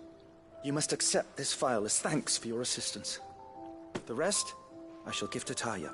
You must accept this vial as thanks for your assistance. The rest, I shall give to Taya.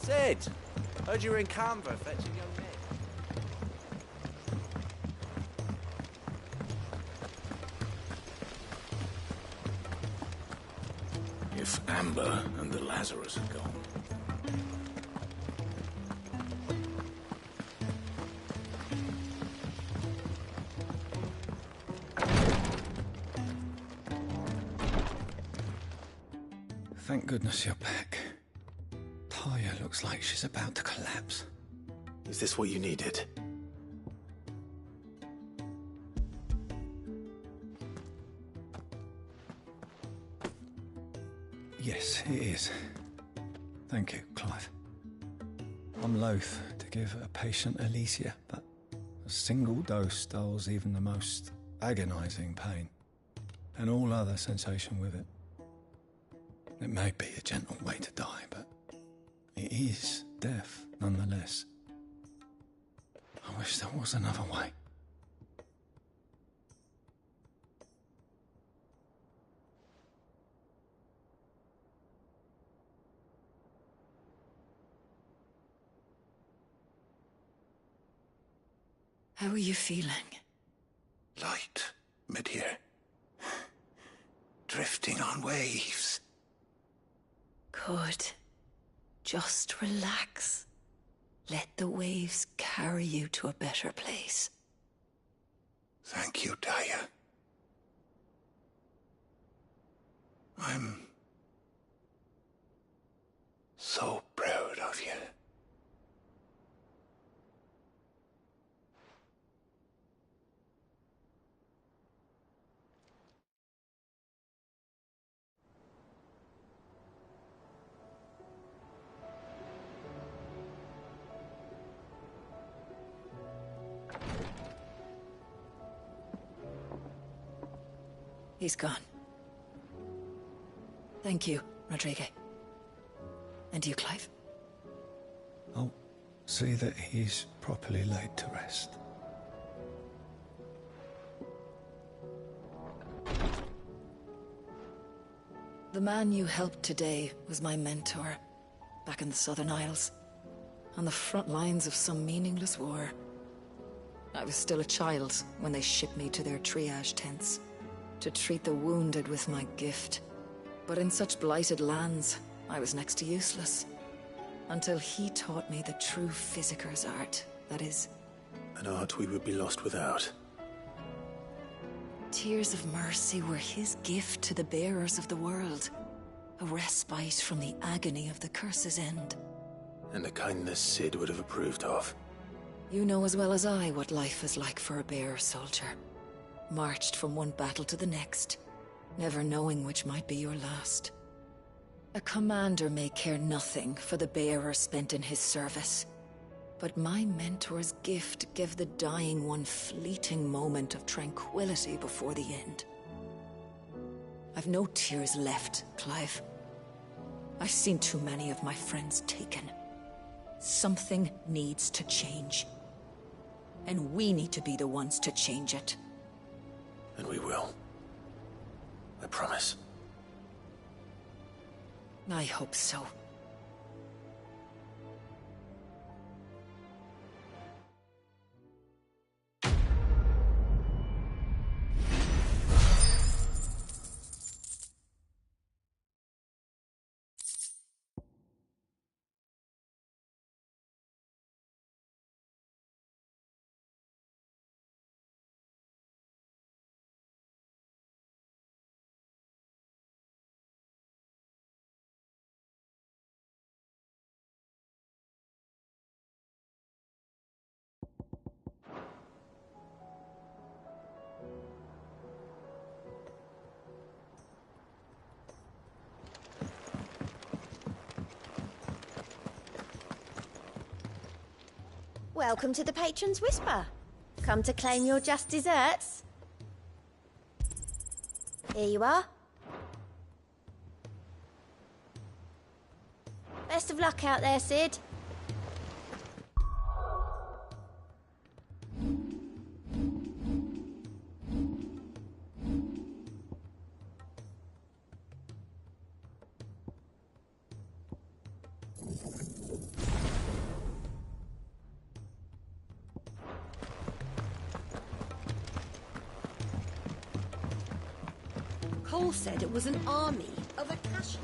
Sid! Heard you were in Canberra fetching young men. If Amber and the Lazarus had gone. thank goodness you're back. Taya looks like she's about to collapse. Is this what you needed? Yes, it is. Thank you, Clive. I'm loath to give a patient Alicia, but a single dose dulls even the most agonizing pain, and all other sensation with it. It may be a gentle way to die, but it is death nonetheless. I wish there was another way. How are you feeling? Light, mid-here. Drifting on waves. Good. Just relax. Let the waves carry you to a better place. Thank you, Taya. I'm so proud of you. He's gone. Thank you, Rodrigue. And you, Clive? I'll see that he's properly laid to rest. The man you helped today was my mentor, back in the Southern Isles, on the front lines of some meaningless war. I was still a child when they shipped me to their triage tents, to treat the wounded with my gift. But in such blighted lands, I was next to useless. Until he taught me the true physicker's art, that is... An art we would be lost without. Tears of mercy were his gift to the bearers of the world. A respite from the agony of the curse's end. And a kindness Sid would have approved of. You know as well as I what life is like for a bearer soldier. Marched from one battle to the next, never knowing which might be your last. A commander may care nothing for the bearer spent in his service, but my mentor's gift gave the dying one fleeting moment of tranquility before the end. I've no tears left, Clive. I've seen too many of my friends taken. Something needs to change. And we need to be the ones to change it. And we will. I promise. I hope so. Welcome to the Patron's Whisper. Come to claim your just desserts? Here you are. Best of luck out there, Sid. Cole said it was an army of Acacia.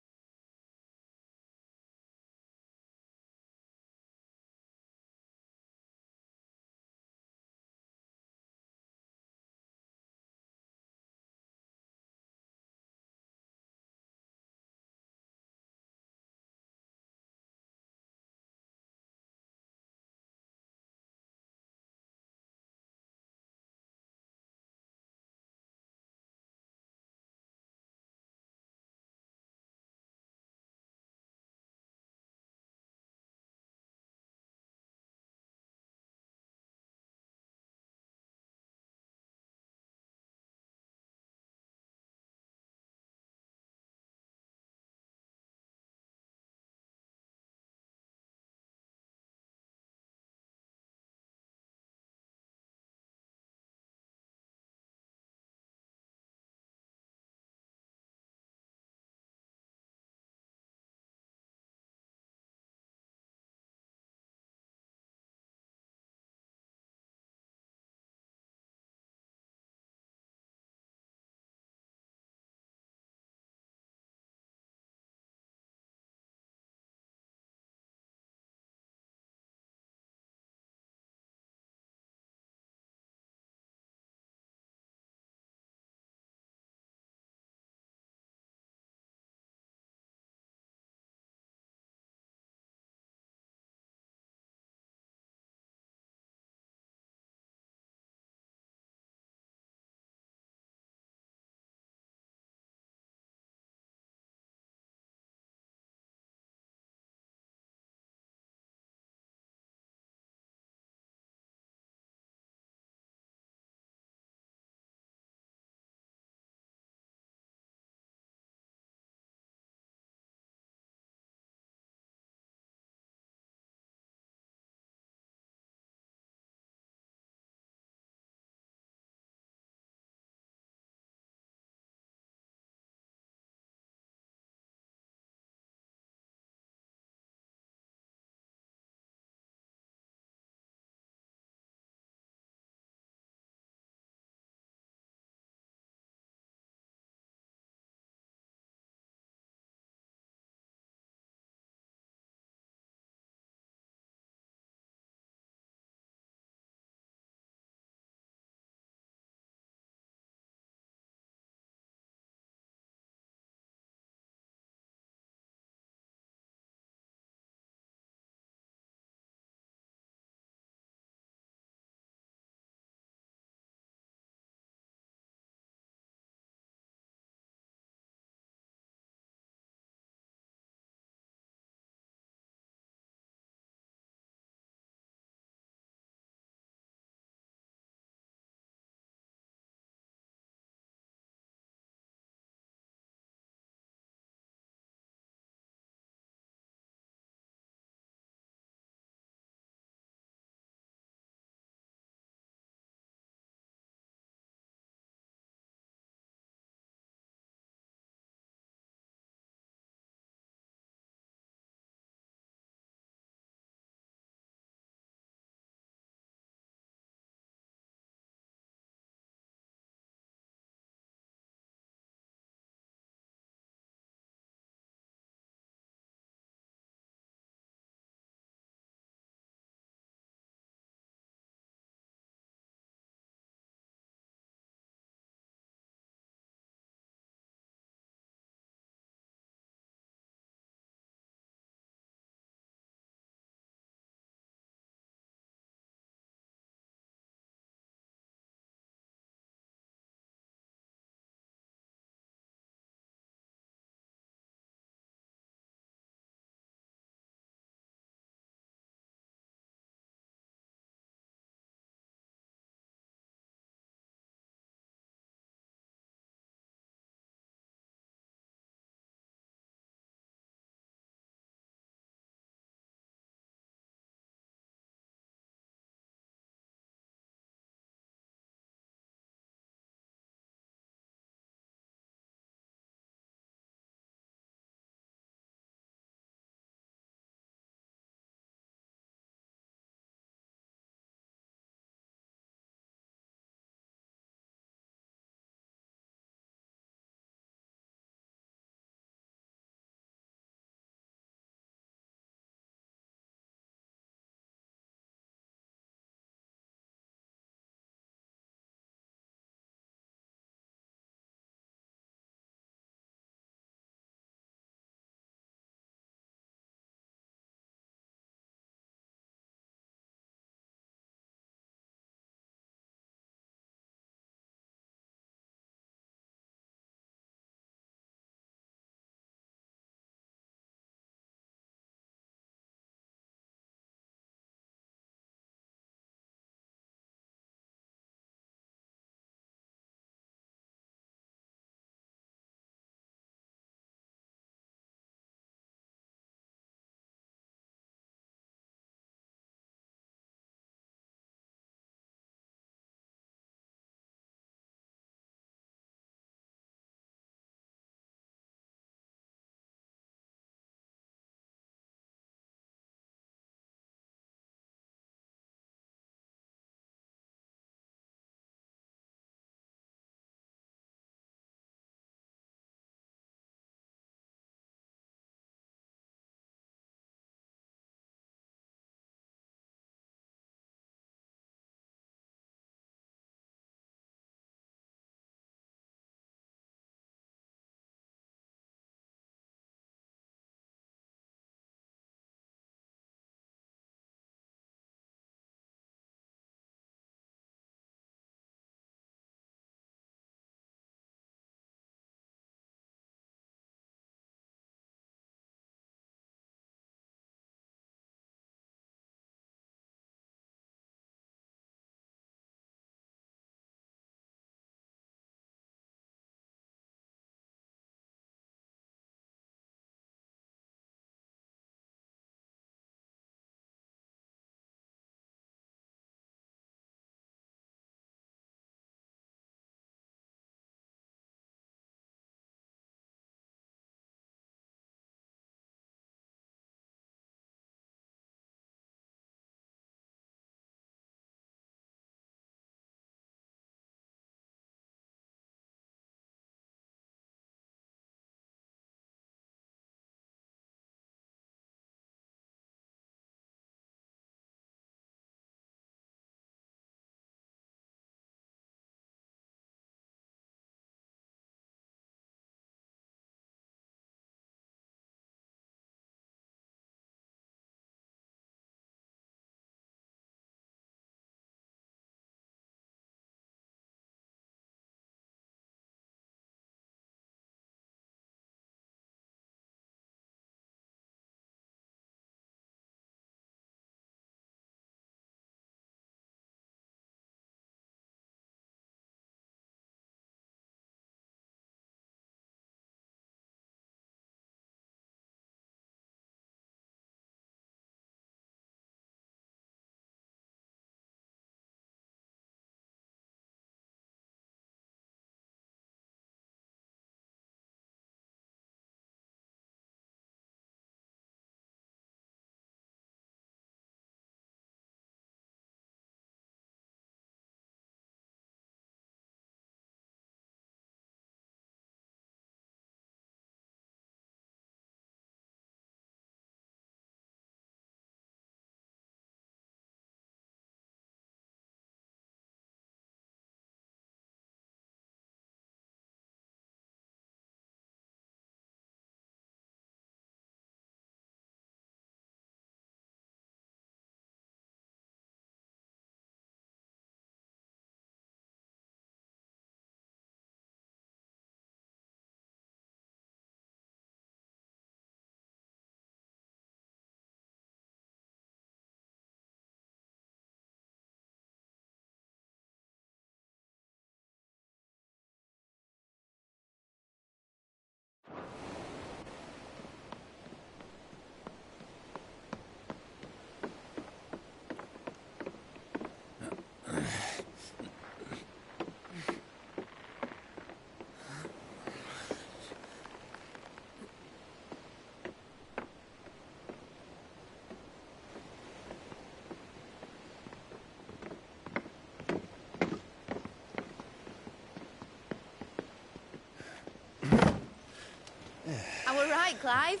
all right, Clive.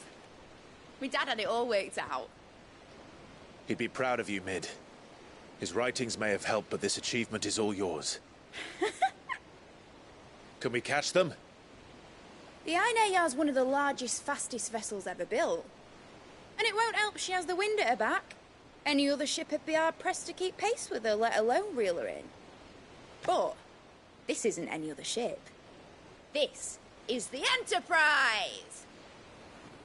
My dad had it all worked out. He'd be proud of you, Mid. His writings may have helped, but this achievement is all yours. Can we catch them? The Aina is one of the largest, fastest vessels ever built. And it won't help she has the wind at her back. Any other ship would be hard-pressed to keep pace with her, let alone reel her in. But this isn't any other ship. This is the Enterprise!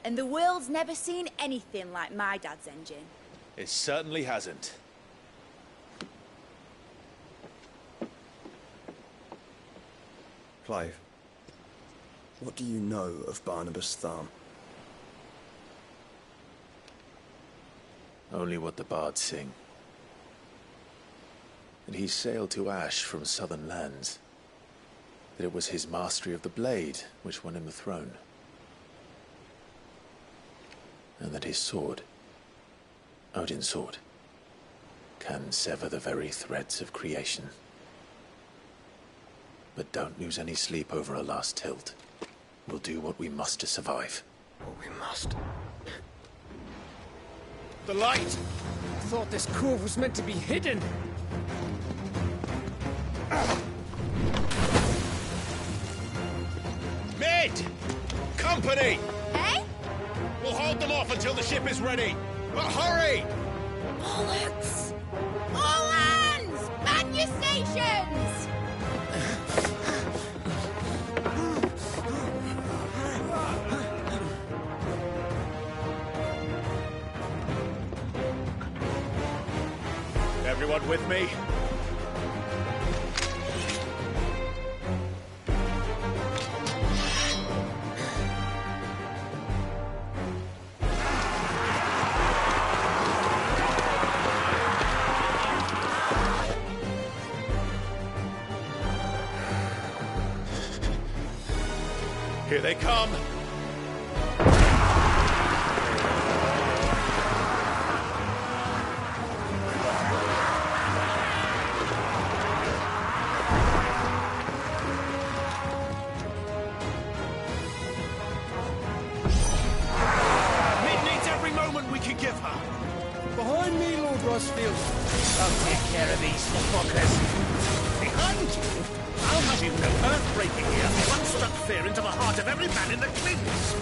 And the world's never seen anything like my dad's engine. It certainly hasn't. Clive, what do you know of Barnabas Tharm? Only what the bards sing. And he sailed to Ash from southern lands. That it was his mastery of the blade which won him the throne. And that his sword, Odin's sword, can sever the very threads of creation. But don't lose any sleep over a last tilt. We'll do what we must to survive. What we must. The light! I thought this cove was meant to be hidden. Mid! Company! Eh? We'll hold them off until the ship is ready. But hurry! Bollocks! All hands! Man your stations! Everyone with me? Here they come! Behind me, Lord Rosfield. I'll take care of these fuckers. Behind you? I'll have you know earth-breaking here once struck fear into the heart of every man in the Clints.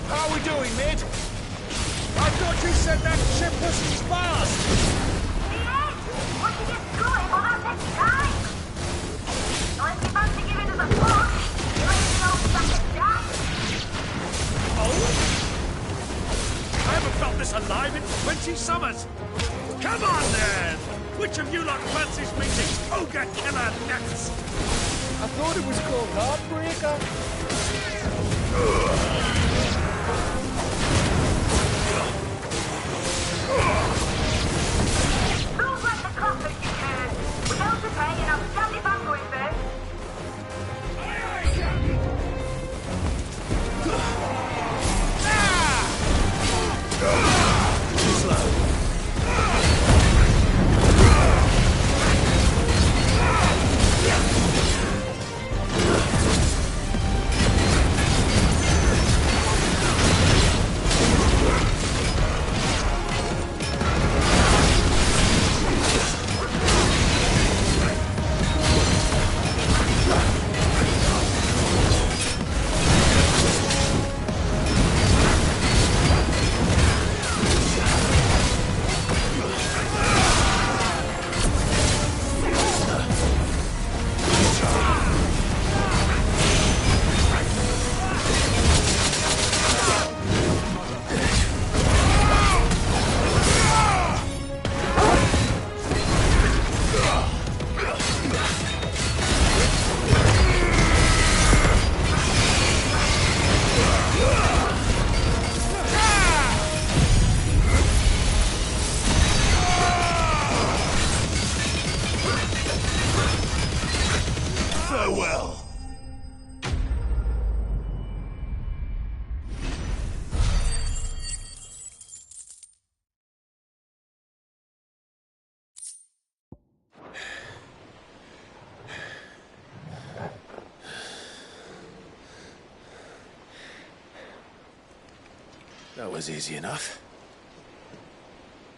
How are we doing, Mid? I thought you said that ship was fast! What did you do for that next time? Unless you fancy giving us a push, you ain't no second chance. Oh? I haven't felt this alive in 20 summers. Come on, then! Which of you lot fancies meeting Ogre Killer next? I thought it was called Heartbreaker. Move like the coffin, you can. Without the pay, and I'll stand if I'm going first. Too slow. That was easy enough.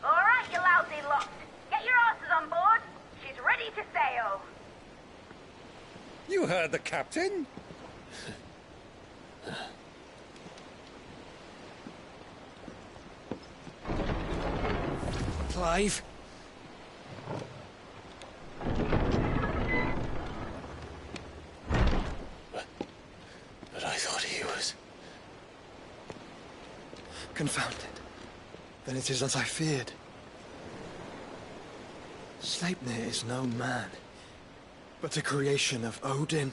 All right, you lousy lot. Get your asses on board. She's ready to sail. You heard the captain. Clive? But I thought he was... Confounded. Then it is as I feared. Sleipnir is no man, but a creation of Odin.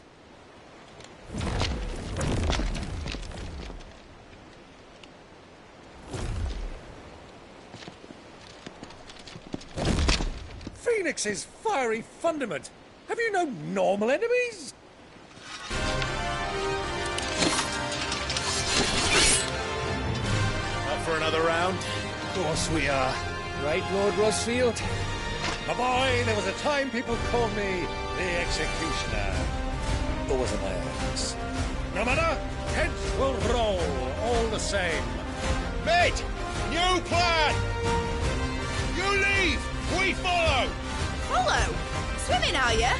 Phoenix's fiery fundament. Have you no normal enemies? Up for another round? Of course we are. Right, Lord Rosfield? My boy, there was a time people called me the Executioner. Or was it my ex? No matter, heads will roll all the same. Mate! New plan! You leave! We follow! Follow? Swimming, are you?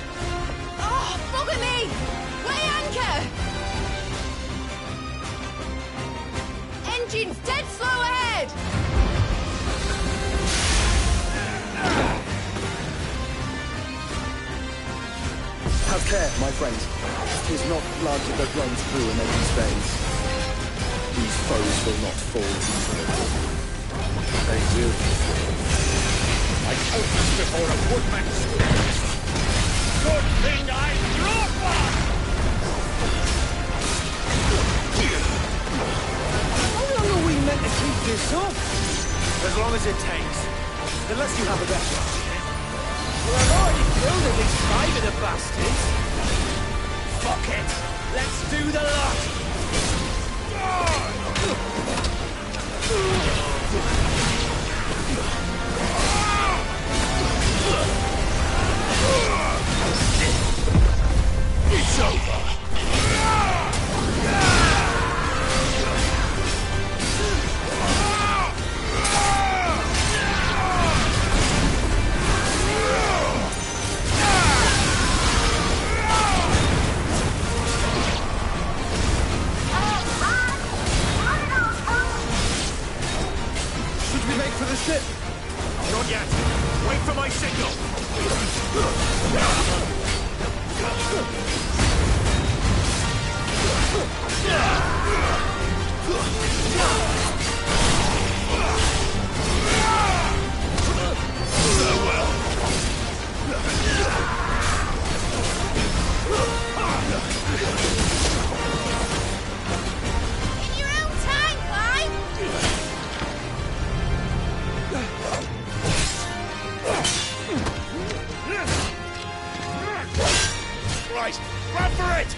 Oh, bugger me! Weigh anchor! Engine's dead slow ahead! Have care, my friends. 'Tis not blood that runs through an enemy's veins. These foes will not fall easily. They will. Like oats before a woodman's stools. Good thing I brought one! How long are we meant to keep this up? As long as it takes. Unless you have a better idea. Well, I've already killed at least 5 of the bastards. Fuck it! Let's do the lot! It's over! Should we make for the ship? Not yet. Wait for my signal. In your own time, Clive! Right, run for it!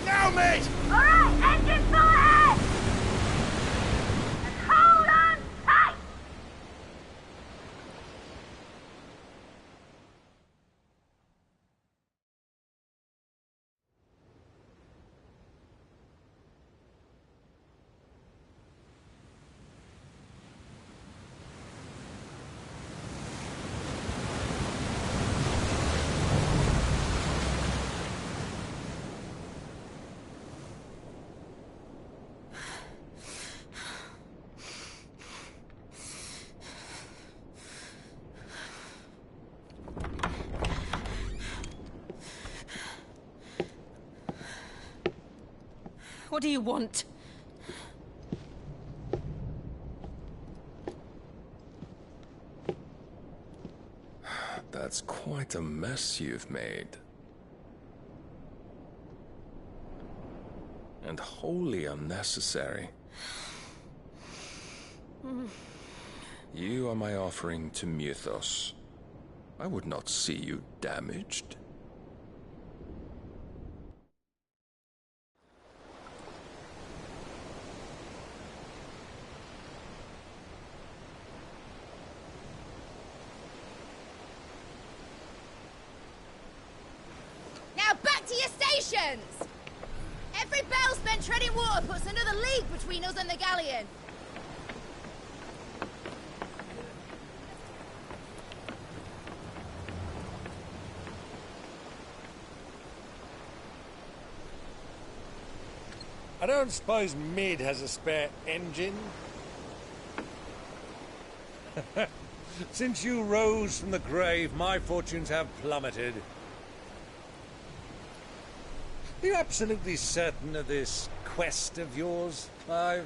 Now, mate! All right, engine full ahead! And hold on tight! What do you want? That's quite a mess you've made. And wholly unnecessary. You are my offering to Mythos. I would not see you damaged. Now back to your stations! Every barrel spent treading water puts another league between us and the galleon. I don't suppose Mid has a spare engine? Since you rose from the grave, my fortunes have plummeted. Are you absolutely certain of this quest of yours, Clive?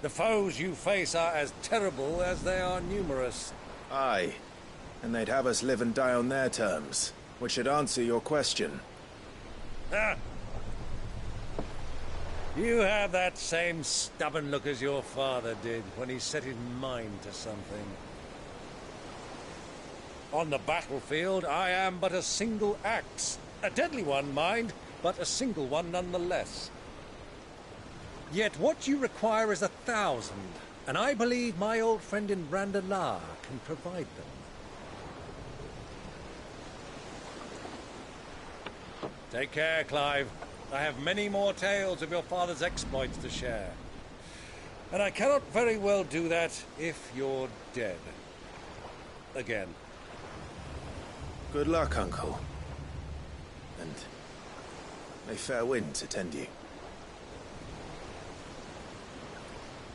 The foes you face are as terrible as they are numerous. Aye. And they'd have us live and die on their terms, which should answer your question. Ah! You have that same stubborn look as your father did when he set his mind to something. On the battlefield, I am but a single axe. A deadly one, mind, but a single one nonetheless. Yet what you require is 1,000, and I believe my old friend in Randalar can provide them. Take care, Clive. I have many more tales of your father's exploits to share. And I cannot very well do that if you're dead. Again. Good luck, Uncle. And may fair winds attend you.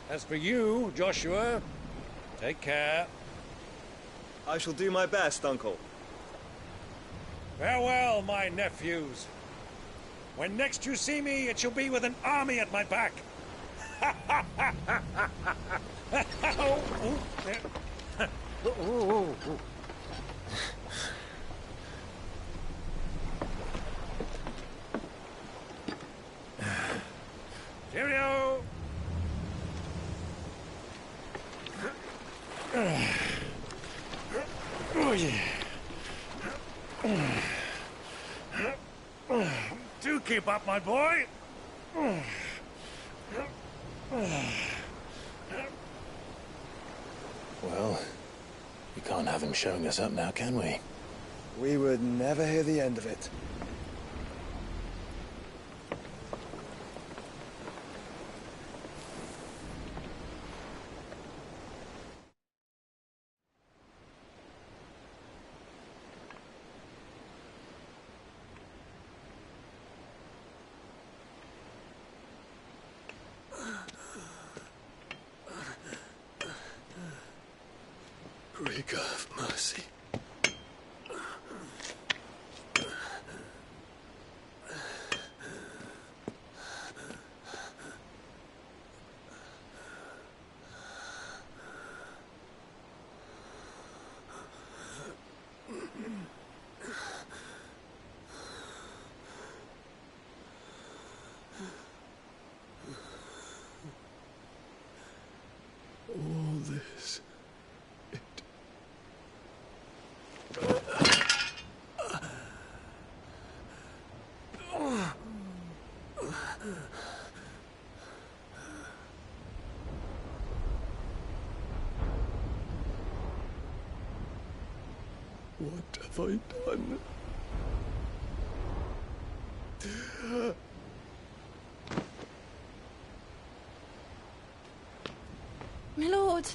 As for you, Joshua, take care. I shall do my best, Uncle. Farewell, my nephews. When next you see me, it shall be with an army at my back. Cheerio! Oh, yeah. Do keep up, my boy. Well, we can't have him showing us up now, can we? We would never hear the end of it. Brig of mercy. All this. What have I done? My lord.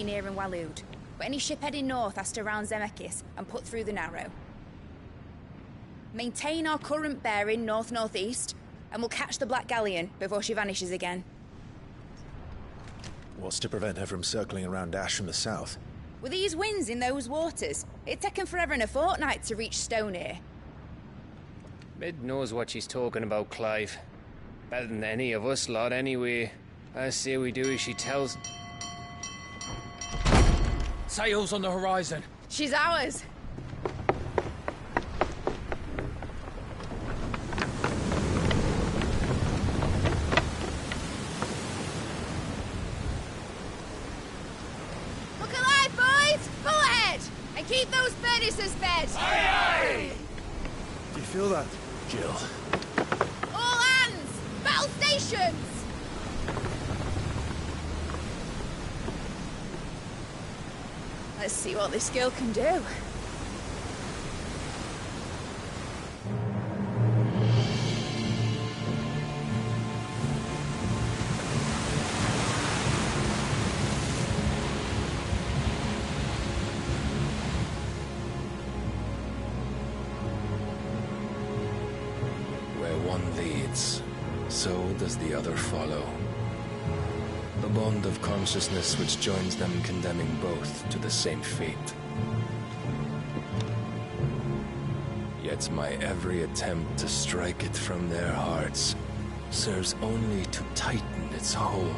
nearing Waloed, but any ship heading north has to round Zemeckis and put through the Narrow. Maintain our current bearing north-northeast, and we'll catch the Black Galleon before she vanishes again. What's to prevent her from circling around Ash from the south? With these winds in those waters, it'd taken forever and a fortnight to reach Stonehere. Mid knows what she's talking about, Clive. Better than any of us lot, anyway. I say we do as she tells. Sails on the horizon. She's ours. Look alive, boys! Pull ahead! And keep those furnaces fed! Aye, aye! Do you feel that, Jill? All hands! Battle stations! Let's see what this girl can do. Where one leads, so does the other follow. The bond of consciousness which joins them condemning both to the same fate. Yet my every attempt to strike it from their hearts serves only to tighten its hold.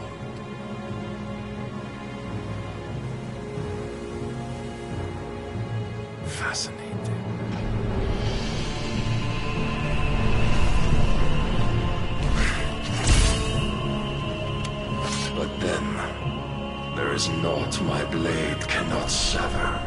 Fascinating. But then, there is naught my blade cannot sever.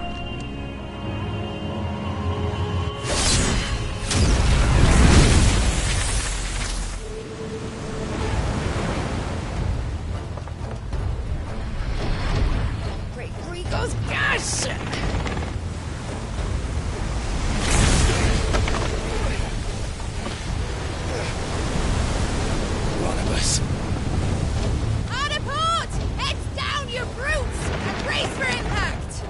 Great Grigos, gosh! One of us. Hard a port! Heads down, you brutes! And brace for impact!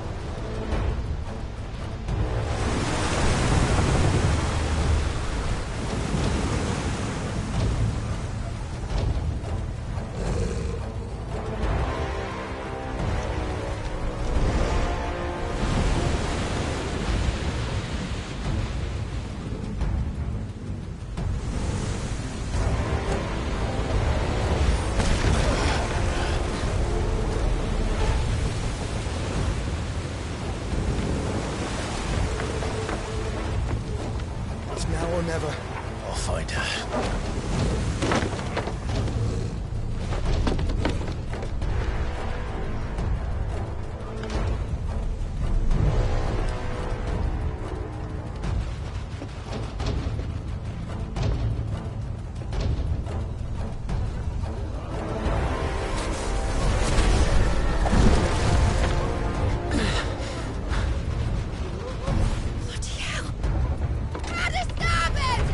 It's now or never. I'll find her. Bloody hell! Out of starboard!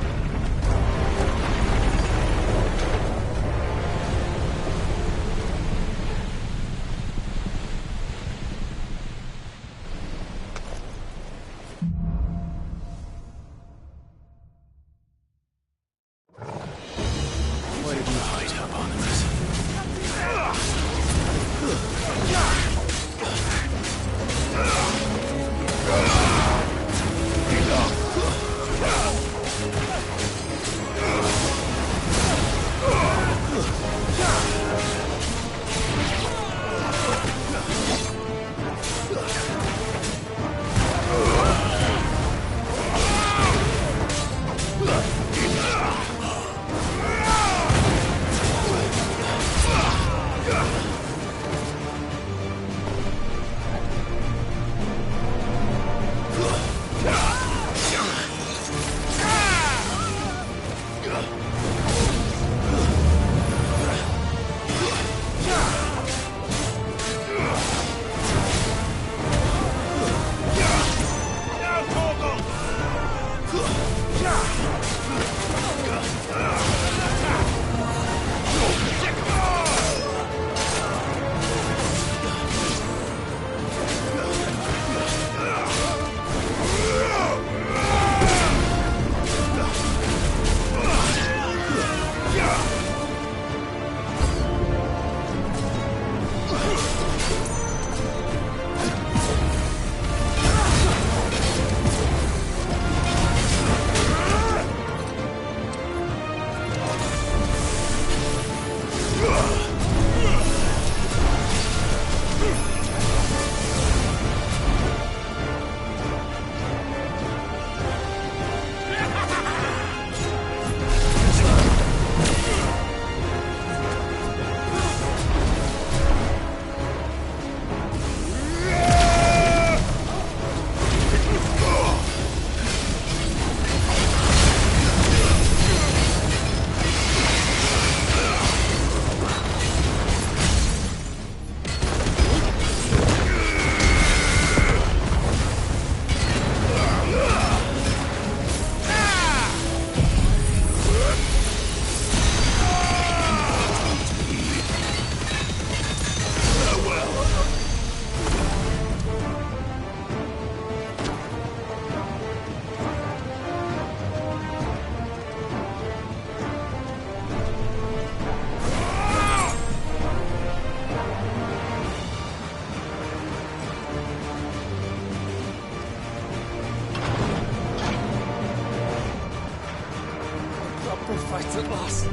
We'll fight at last.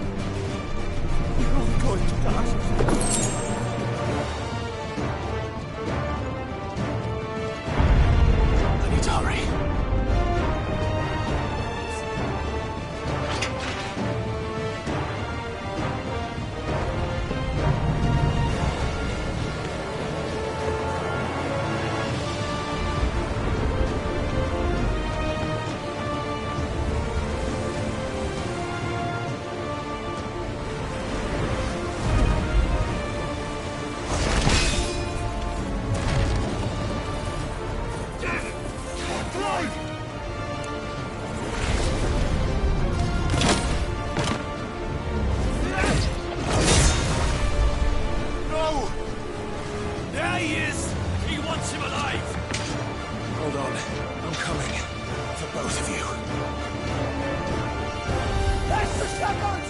We're all going to die. I need to hurry. No! There he is! He wants him alive! Hold on. I'm coming. For both of you. That's the shotguns!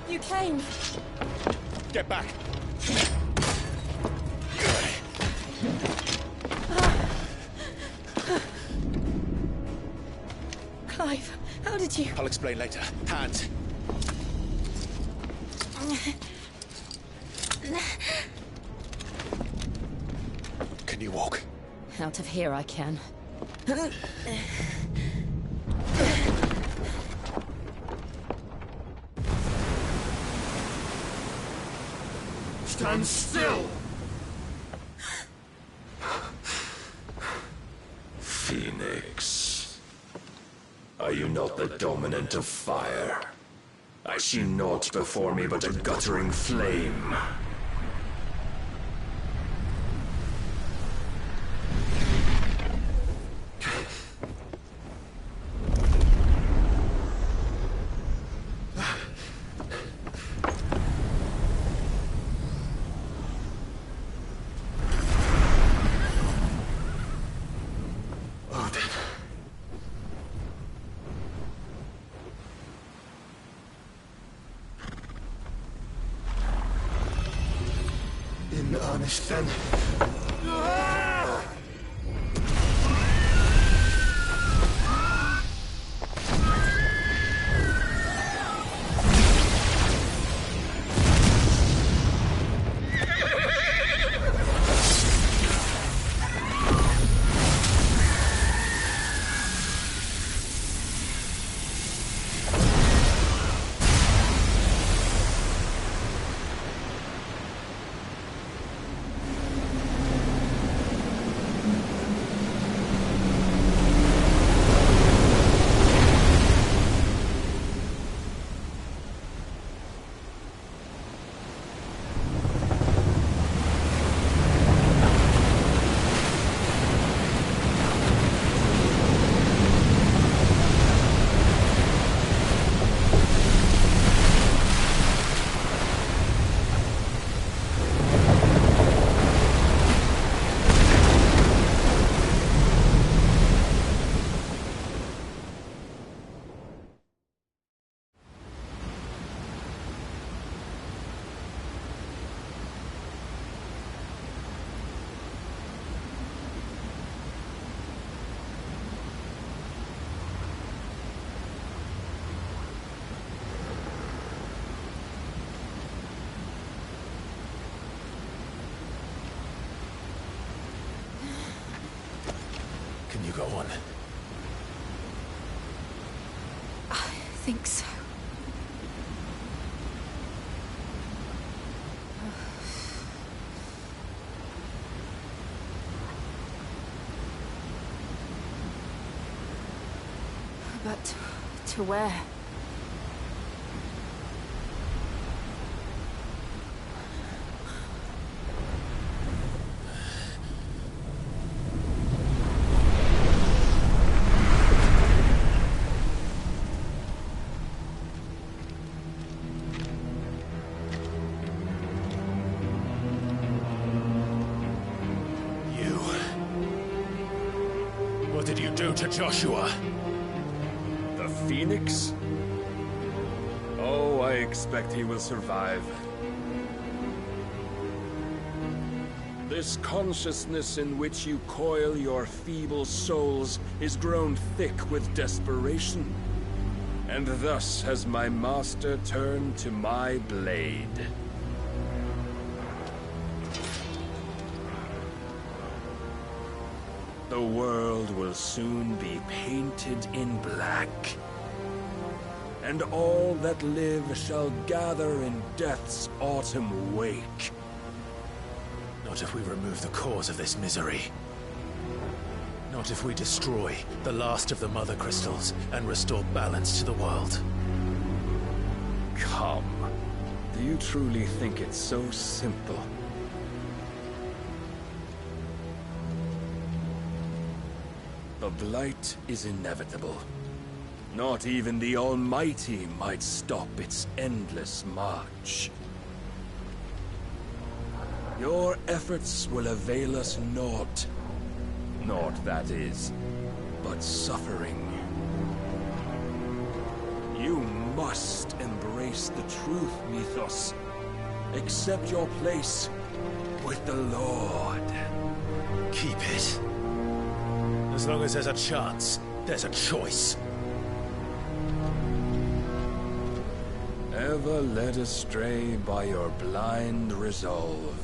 You came. Get back! Clive, how did you... I'll explain later. Hands. Can you walk? Out of here I can. Stand still! Phoenix. Are you not the dominant of fire? I see naught before me but a guttering flame. In earnest, then. Can you go on? I think so. But to where? What did you do to Joshua? The Phoenix? Oh, I expect he will survive. This consciousness in which you coil your feeble souls is grown thick with desperation. And thus has my master turned to my blade. The world will soon be painted in black. And all that live shall gather in death's autumn wake. Not if we remove the cause of this misery. Not if we destroy the last of the Mother Crystals and restore balance to the world. Come. Do you truly think it's so simple? The blight is inevitable. Not even the Almighty might stop its endless march. Your efforts will avail us naught. Naught, that is, but suffering. You must embrace the truth, Mythos. Accept your place with the Lord. Keep it. As long as there's a chance, there's a choice. Ever led astray by your blind resolve.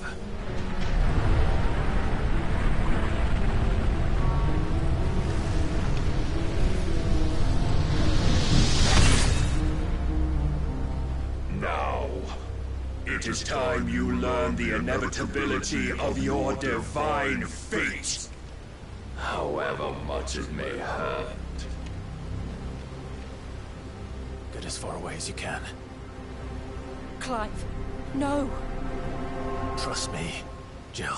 Now, it is time you learn the inevitability of your divine fate. However much it may hurt. Get as far away as you can. Clive, no. Trust me, Jill.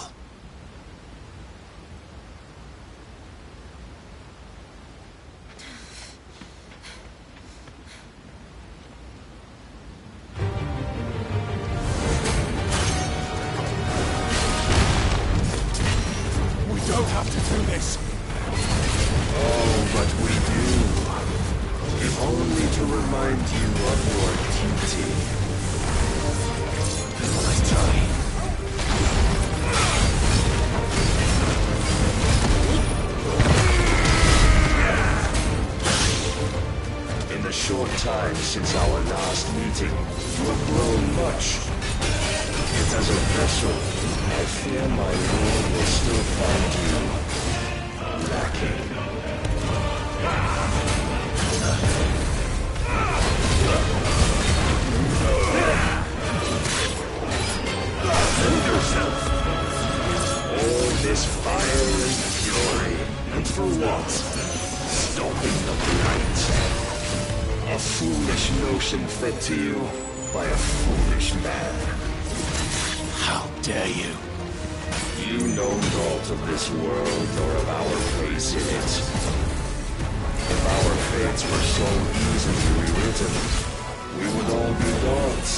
We don't have to do this. Oh, but we do. If only to remind you of your duty. Let's try. In the short time since our last meeting, you have grown much. Yet as a vessel, I fear my Lord will still find you lacking. Defend yourself! All this fire and fury, and for what? Stopping the blight. A foolish notion fed to you by a foolish man. How dare you? You know naught of this world or of our place in it. If our fates were so easily rewritten, we would all be gods.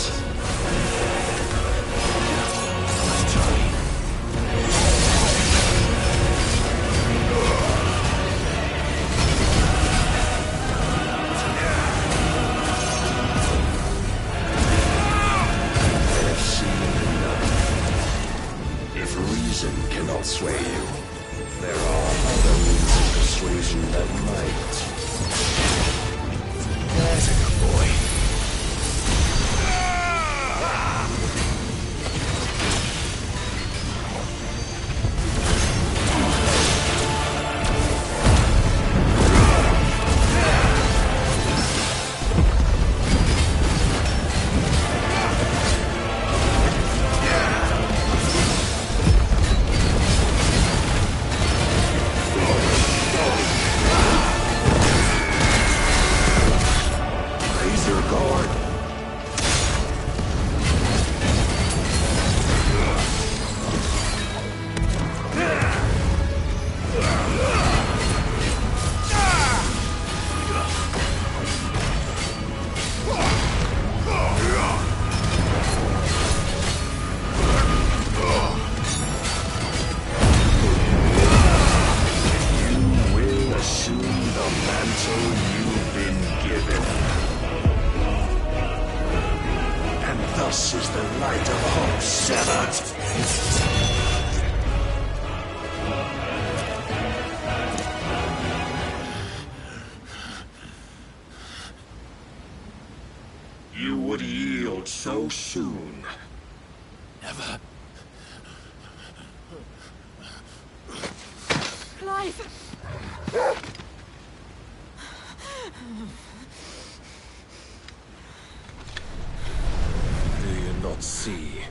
Let's try. If reason cannot sway you, there are other means of persuasion that might. There's a good boy. Thus is the light of hope severed. You would yield so soon. Never. Clive! Do you not see?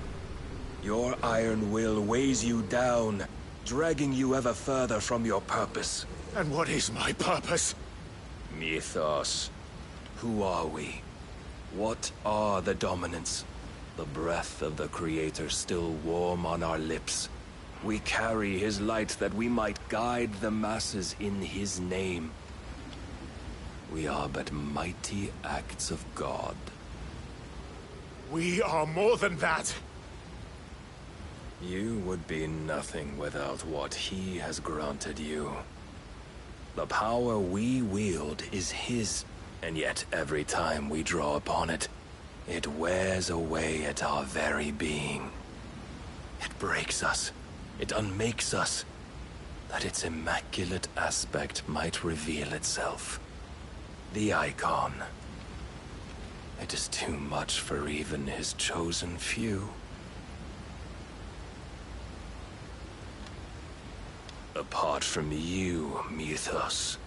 Your iron will weighs you down, dragging you ever further from your purpose. And what is my purpose? Mythos. Who are we? What are the dominants? The breath of the Creator still warm on our lips. We carry his light that we might guide the masses in his name. We are but mighty acts of God. We are more than that. You would be nothing without what he has granted you. The power we wield is his, And yet every time we draw upon it, it wears away at our very being. It breaks us. It unmakes us, that its immaculate aspect might reveal itself. The icon. It is too much for even his chosen few. Apart from you, Mythos.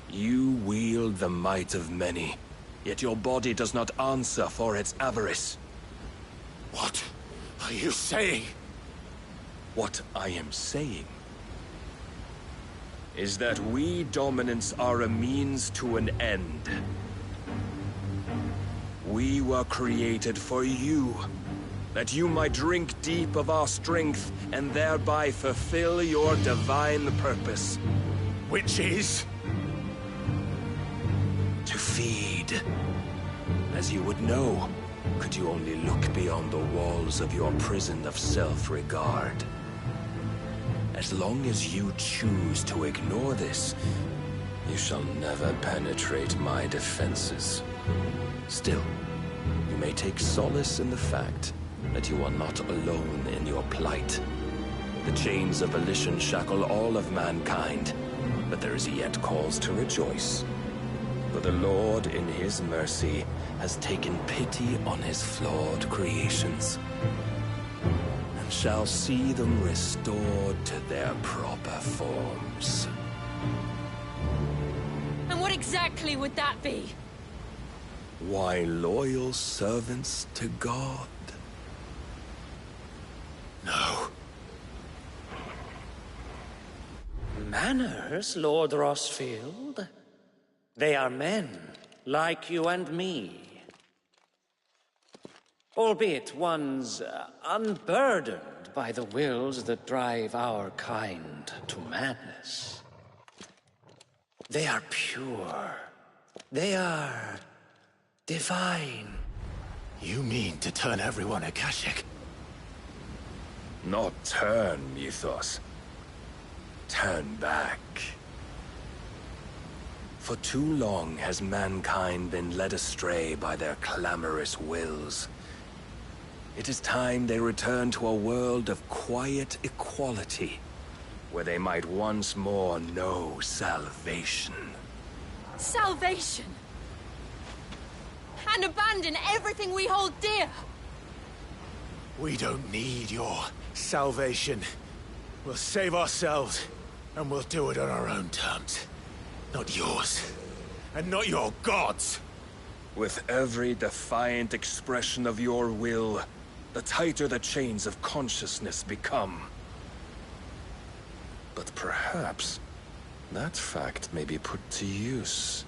You wield the might of many, yet your body does not answer for its avarice. What are you saying? What I am saying is that we dominants are a means to an end. We were created for you, that you might drink deep of our strength and thereby fulfill your divine purpose. Which is? To feed. As you would know, could you only look beyond the walls of your prison of self-regard. As long as you choose to ignore this, you shall never penetrate my defenses. Still, you may take solace in the fact that you are not alone in your plight. The chains of volition shackle all of mankind, but there is yet cause to rejoice. For the Lord, in his mercy, has taken pity on his flawed creations, and shall see them restored to their proper forms. And what exactly would that be? Why, loyal servants to God. No. Manners, Lord Rossfield? They are men, like you and me. Albeit ones unburdened by the wills that drive our kind to madness. They are pure. They are divine. You mean to turn everyone Akashic? Not turn, Mythos. Turn back. For too long has mankind been led astray by their clamorous wills. It is time they return to a world of quiet equality, where they might once more know salvation. Salvation? And abandon everything we hold dear? We don't need your salvation. We'll save ourselves, and we'll do it on our own terms. Not yours. And not your gods! With every defiant expression of your will, the tighter the chains of consciousness become. But perhaps that fact may be put to use.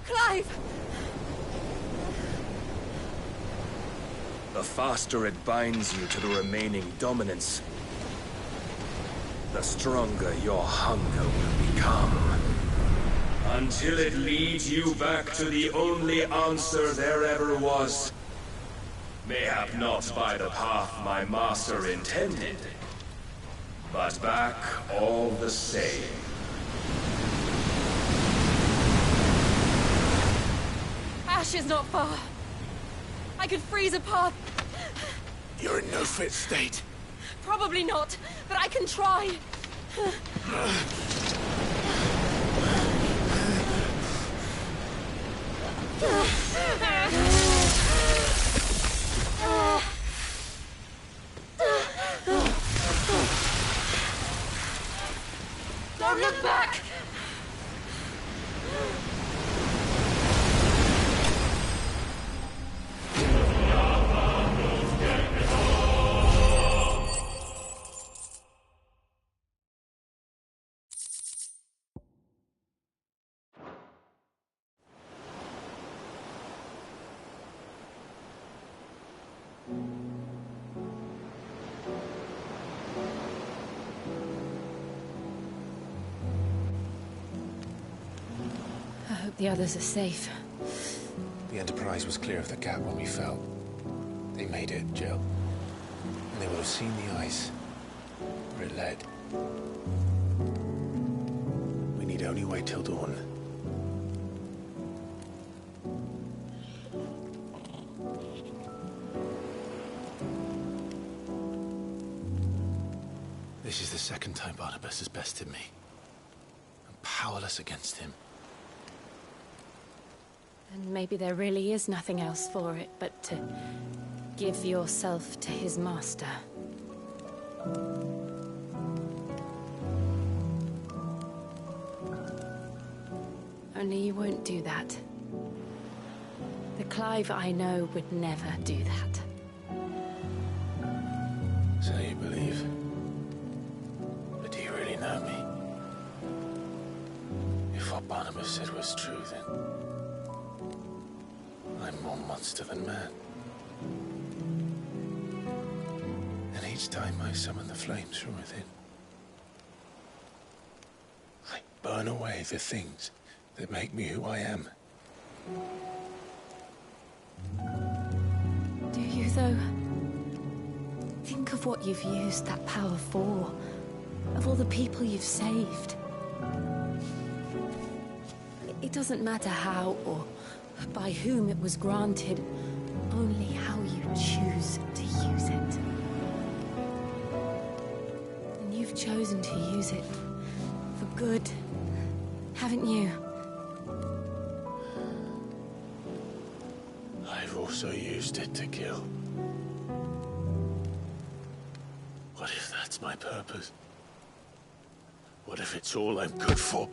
Clive! The faster it binds you to the remaining dominance, the stronger your hunger will become. Until it leads you back to the only answer there ever was. Mayhap not by the path my master intended, but back all the same. Ash is not far. I could freeze a path. You're in no fit state. Probably not, but I can try. Don't look back! I hope the others are safe. The Enterprise was clear of the gap when we fell. They made it, Jill. and they would have seen the ice where it led. We need only wait till dawn. This is the second time Barnabas has bested me. I'm powerless against him. And maybe there really is nothing else for it but to give yourself to his master. Only you won't do that. The Clive I know would never do that. So you believe? But do you really know me? If what Barnabas said was true, then I'm more monster than man. And each time I summon the flames from within, I burn away the things that make me who I am. Do you, though? Think of what you've used that power for. Of all the people you've saved. It doesn't matter how or by whom it was granted, only how you choose to use it. And you've chosen to use it for good, haven't you? I've also used it to kill. What if that's my purpose? What if it's all I'm good for?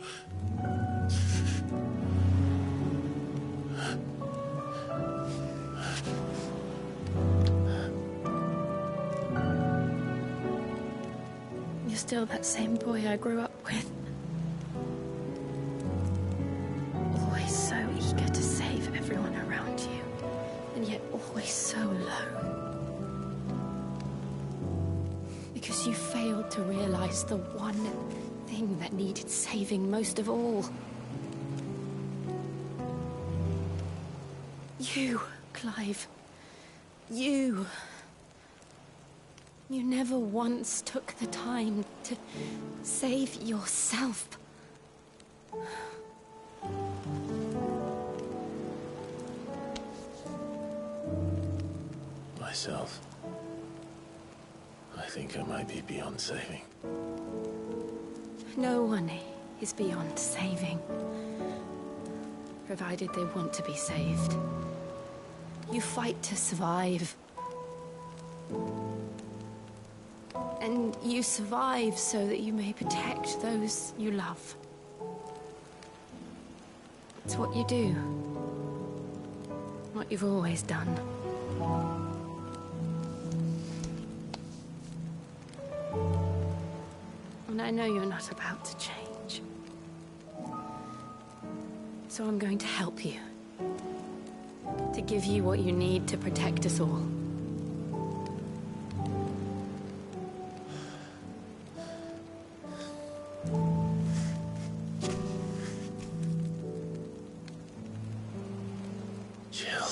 You're still that same boy I grew up with. Always so eager to save everyone around you, and yet always so low. Because you failed to realize the one thing that needed saving most of all. You, Clive. You. You never once took the time to save yourself. Myself. I think I might be beyond saving. No one is beyond saving, provided they want to be saved. You fight to survive. And you survive so that you may protect those you love. It's what you do. What you've always done. And I know you're not about to change. So I'm going to help you. To give you what you need to protect us all. Jill.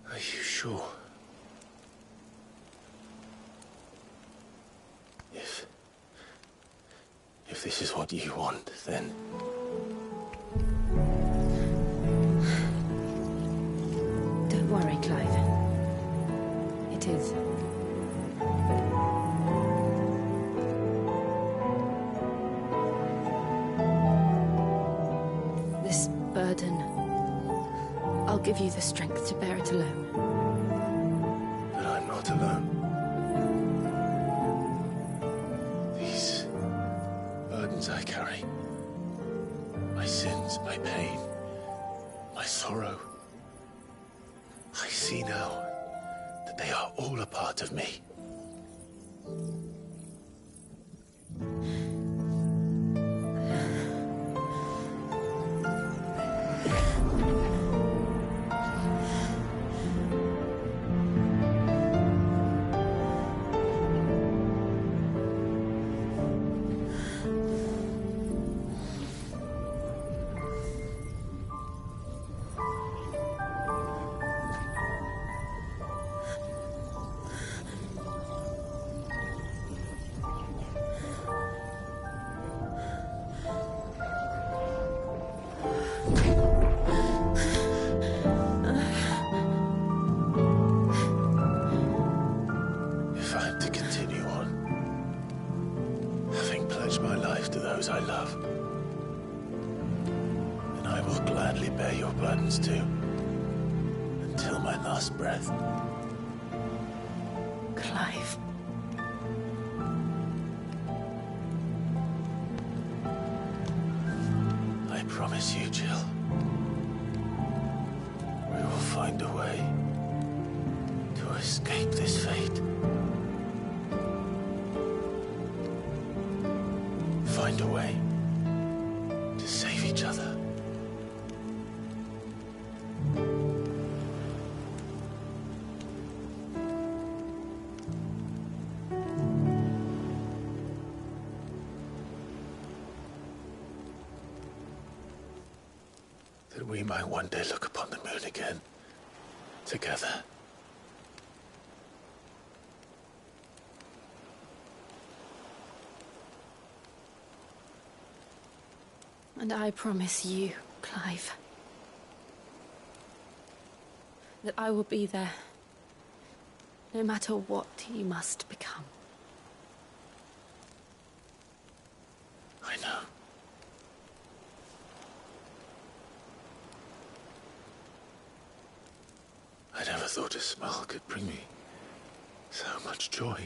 Are you sure? If this is what you want, then... Don't worry, Clive. It is. This burden, I'll give you the strength to bear it alone. But I'm not alone. These burdens I carry, my sins, my pain, my sorrow, I see now that they are all a part of me. those I love. And I will gladly bear your burdens too, until my last breath. Clive. I promise you, Jill. We will find a way to escape this fate. Find a way to save each other. That we might one day look upon the moon again, together. And I promise you, Clive, that I will be there, no matter what you must become. I know. I never thought a smile could bring me so much joy.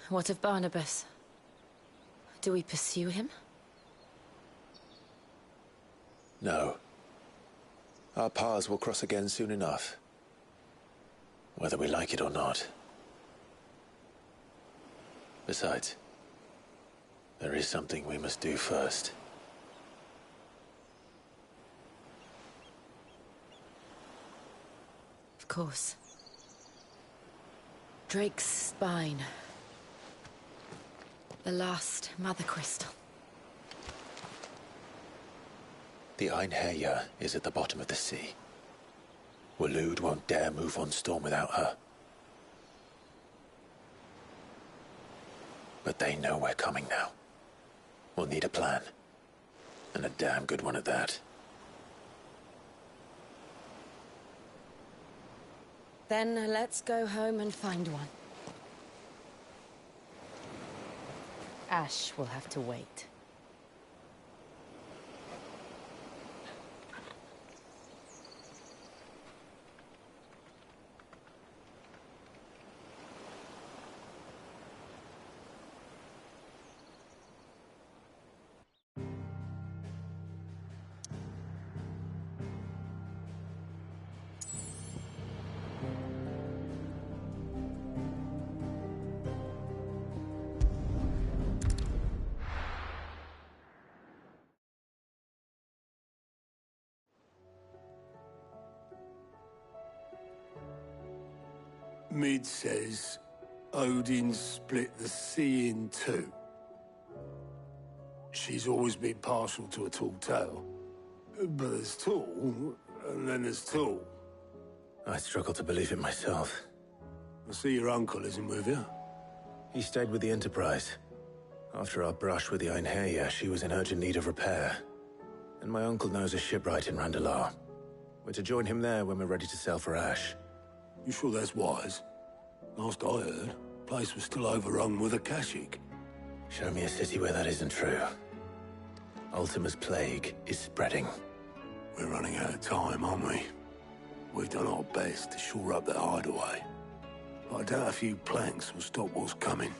What of Barnabas? Do we pursue him? No. Our paths will cross again soon enough. Whether we like it or not. Besides, there is something we must do first. Of course. Drake's spine. The last Mother Crystal. The Einherjar is at the bottom of the sea. Waloed won't dare move on Storm without her. But they know we're coming now. We'll need a plan. And a damn good one at that. Then let's go home and find one. Ash will have to wait. Mid says Odin split the sea in two. She's always been partial to a tall tale. But there's tall, and then there's tall. I struggle to believe it myself. I see your uncle isn't with you. He stayed with the Enterprise. After our brush with the Einherja, she was in urgent need of repair. And my uncle knows a shipwright in Randalar. We're to join him there when we're ready to sail for Ash. You sure that's wise? Last I heard, the place was still overrun with Akashic. Show me a city where that isn't true. Ultima's plague is spreading. We're running out of time, aren't we? We've done our best to shore up that hideaway. But I doubt a few planks will stop what's coming.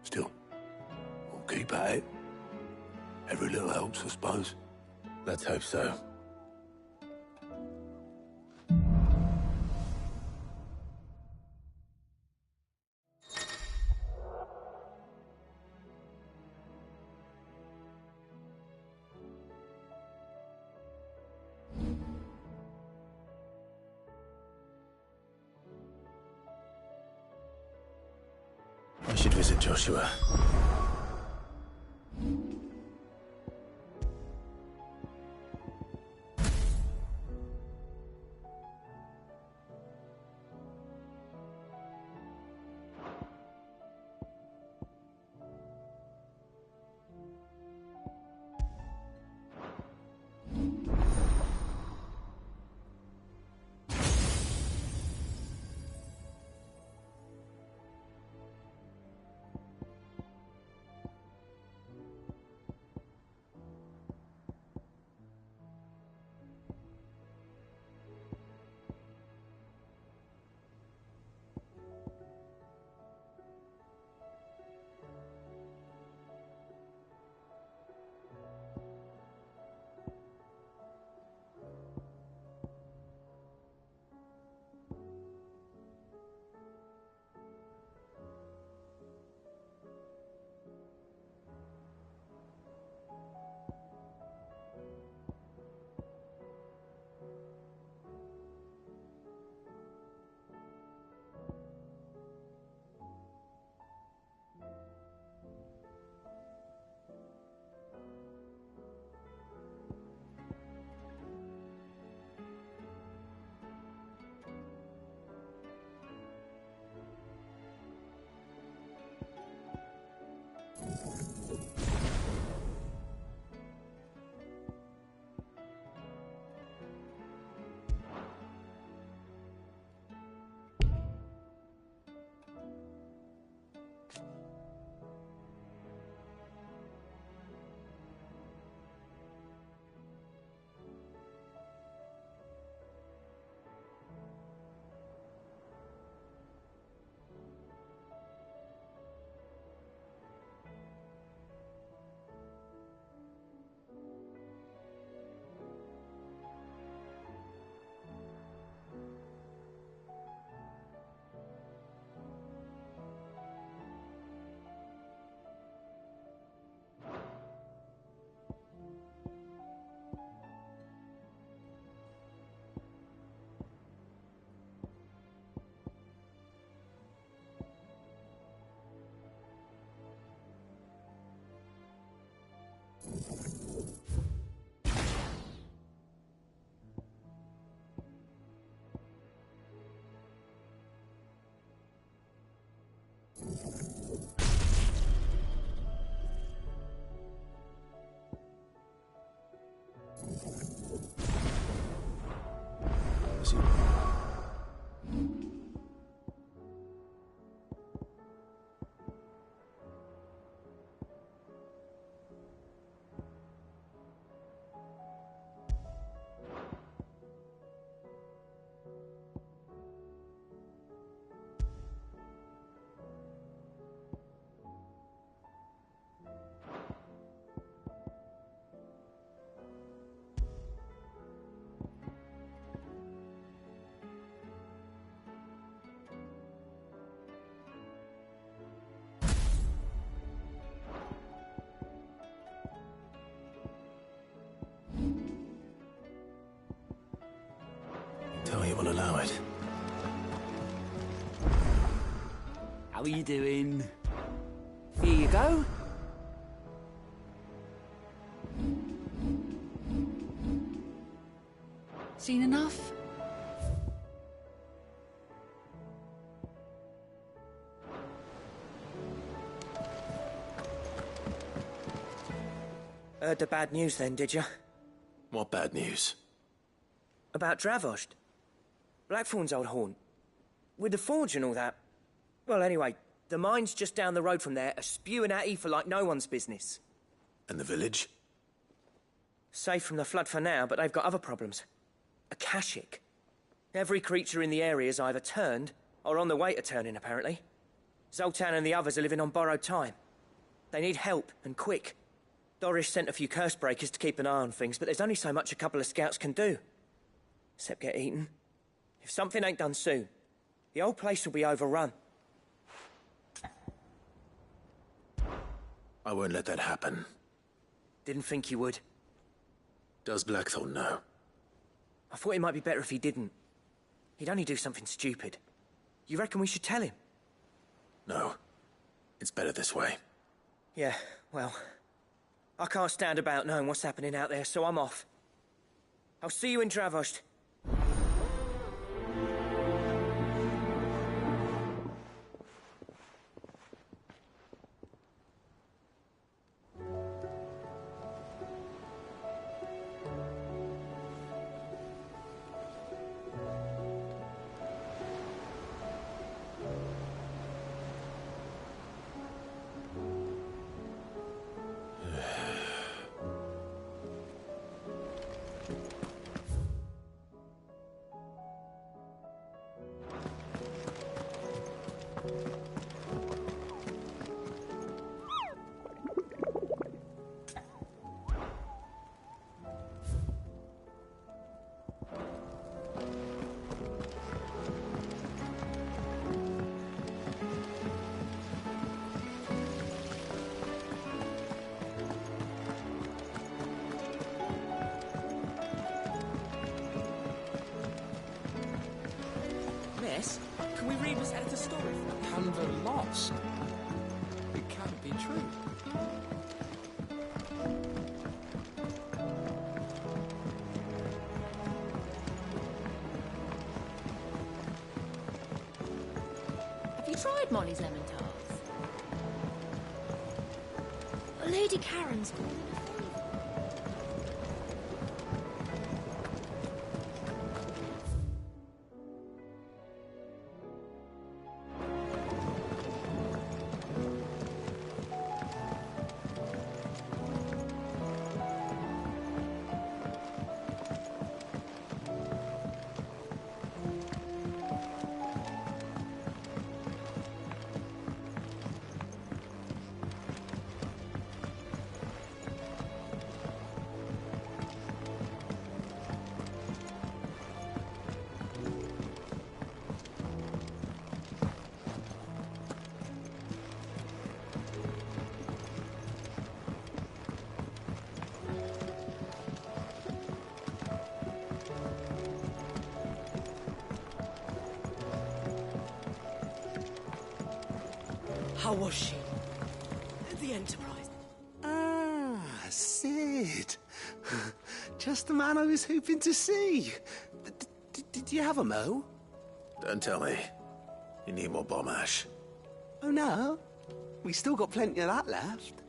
Still, we'll keep at it. Every little helps, I suppose. Let's hope so. I should visit Joshua. Talia will allow it. How are you doing? Here you go. Seen enough? Heard the bad news then, did you? What bad news? About Dravost. Blackthorn's old haunt. With the forge and all that. Well, anyway, the mines just down the road from there are spewing at ether like no one's business. And the village? Safe from the flood for now, but they've got other problems. Akashic. Every creature in the area is either turned, or on the way to turning, apparently. Zoltan and the others are living on borrowed time. They need help, and quick. Doris sent a few curse breakers to keep an eye on things, but there's only so much a couple of scouts can do. Except get eaten. If something ain't done soon, the old place will be overrun. I won't let that happen. Didn't think you would. Does Blackthorn know? I thought it might be better if he didn't. He'd only do something stupid. You reckon we should tell him? No. It's better this way. Yeah, well, I can't stand about knowing what's happening out there, so I'm off. I'll see you in Dravost. Miss, can we read Miss Editor's story? Canva lost. It can't be true. Have you tried Molly's lemon tarts? Lady Karen's calling a favour. How was she? The Enterprise. Ah, Sid. Just the man I was hoping to see. Did you have a mo? Don't tell me. You need more bomb ash. Oh no, we still got plenty of that left.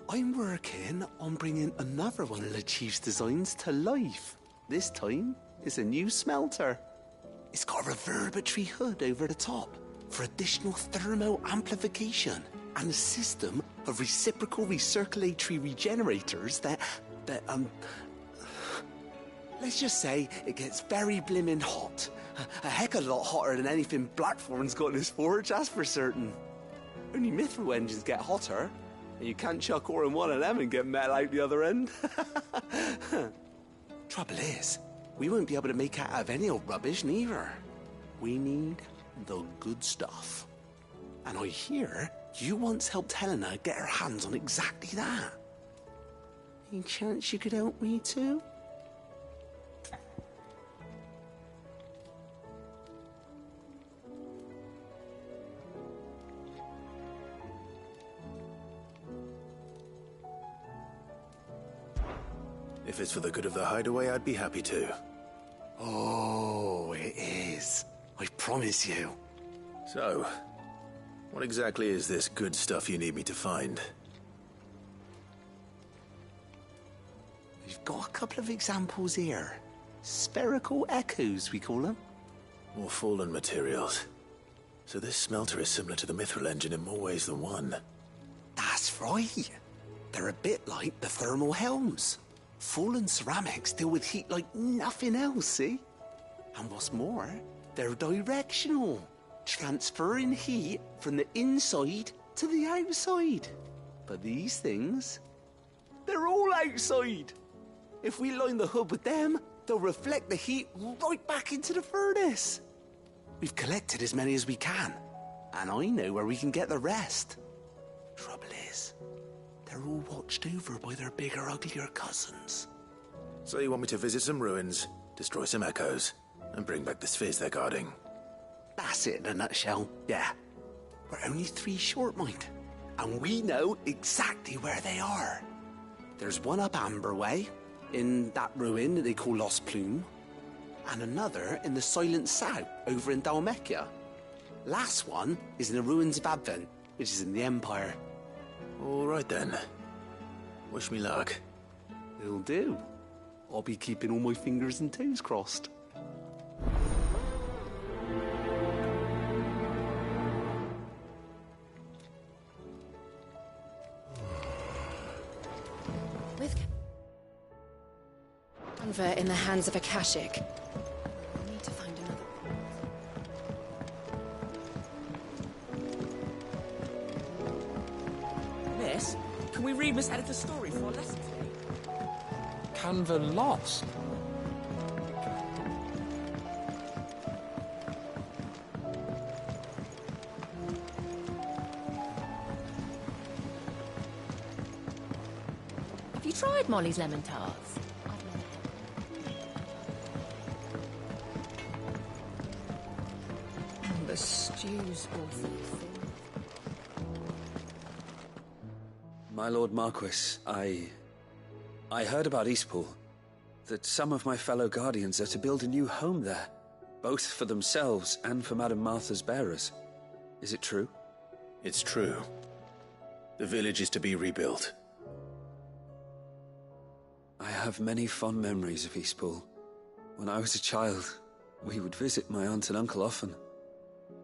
I'm working on bringing another one of the Chief's designs to life. This time, it's a new smelter. It's got a reverberatory hood over the top for additional thermal amplification and a system of reciprocal recirculatory regenerators that let's just say it gets very blimmin' hot. A heck of a lot hotter than anything Blackthorn's got in his forge, that's for certain. Only mithril engines get hotter, and you can't chuck ore in one of them and get metal out the other end. Trouble is, we won't be able to make out of any old rubbish neither. We need the good stuff. And I hear you once helped Helena get her hands on exactly that. Any chance you could help me too? If it's for the good of the hideaway, I'd be happy to. Oh, it is. I promise you. So, what exactly is this good stuff you need me to find? I've got a couple of examples here. Spherical echoes, we call them. More fallen materials. So this smelter is similar to the mithril engine in more ways than one. That's right. They're a bit like the thermal helms. Fallen ceramics deal with heat like nothing else, see? And what's more, they're directional, transferring heat from the inside to the outside. But these things, they're all outside. If we line the hood with them, they'll reflect the heat right back into the furnace. We've collected as many as we can, and I know where we can get the rest. Trouble is, they're all watched over by their bigger, uglier cousins. So you want me to visit some ruins, destroy some echoes, and bring back the spheres they're guarding? That's it in a nutshell, yeah. We're only 3 short, mind, and we know exactly where they are. There's one up Amber Way, in that ruin that they call Lost Plume, and another in the Silent South, over in Dalmekia. Last one is in the ruins of Advent, which is in the Empire. All right then. Wish me luck. It'll do. I'll be keeping all my fingers and toes crossed. With convert in the hands of Akashic. I need to find another. Miss, can we read Miss Editor's story for our lesson today? Canva lost. Have you tried Molly's lemon tarts? The stew's awfully thin. My Lord Marquis, I heard about Eastpool. That some of my fellow Guardians are to build a new home there, both for themselves and for Madame Martha's bearers. Is it true? It's true. The village is to be rebuilt. I have many fond memories of Eastpool. When I was a child, we would visit my aunt and uncle often.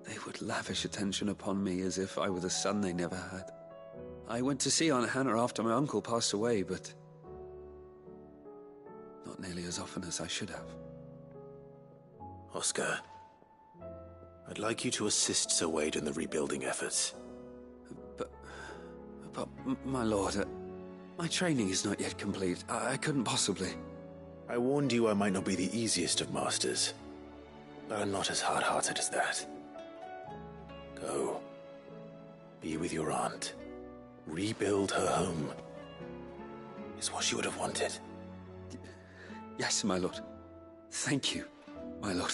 They would lavish attention upon me as if I were the son they never had. I went to see Aunt Hannah after my uncle passed away, but not nearly as often as I should have. Oscar, I'd like you to assist Sir Wade in the rebuilding efforts. But my lord, my training is not yet complete. I couldn't possibly. I warned you I might not be the easiest of masters, but I'm not as hard-hearted as that. Go. Be with your aunt. Rebuild her home. Is what she would have wanted. Yes, my lord. Thank you, my lord.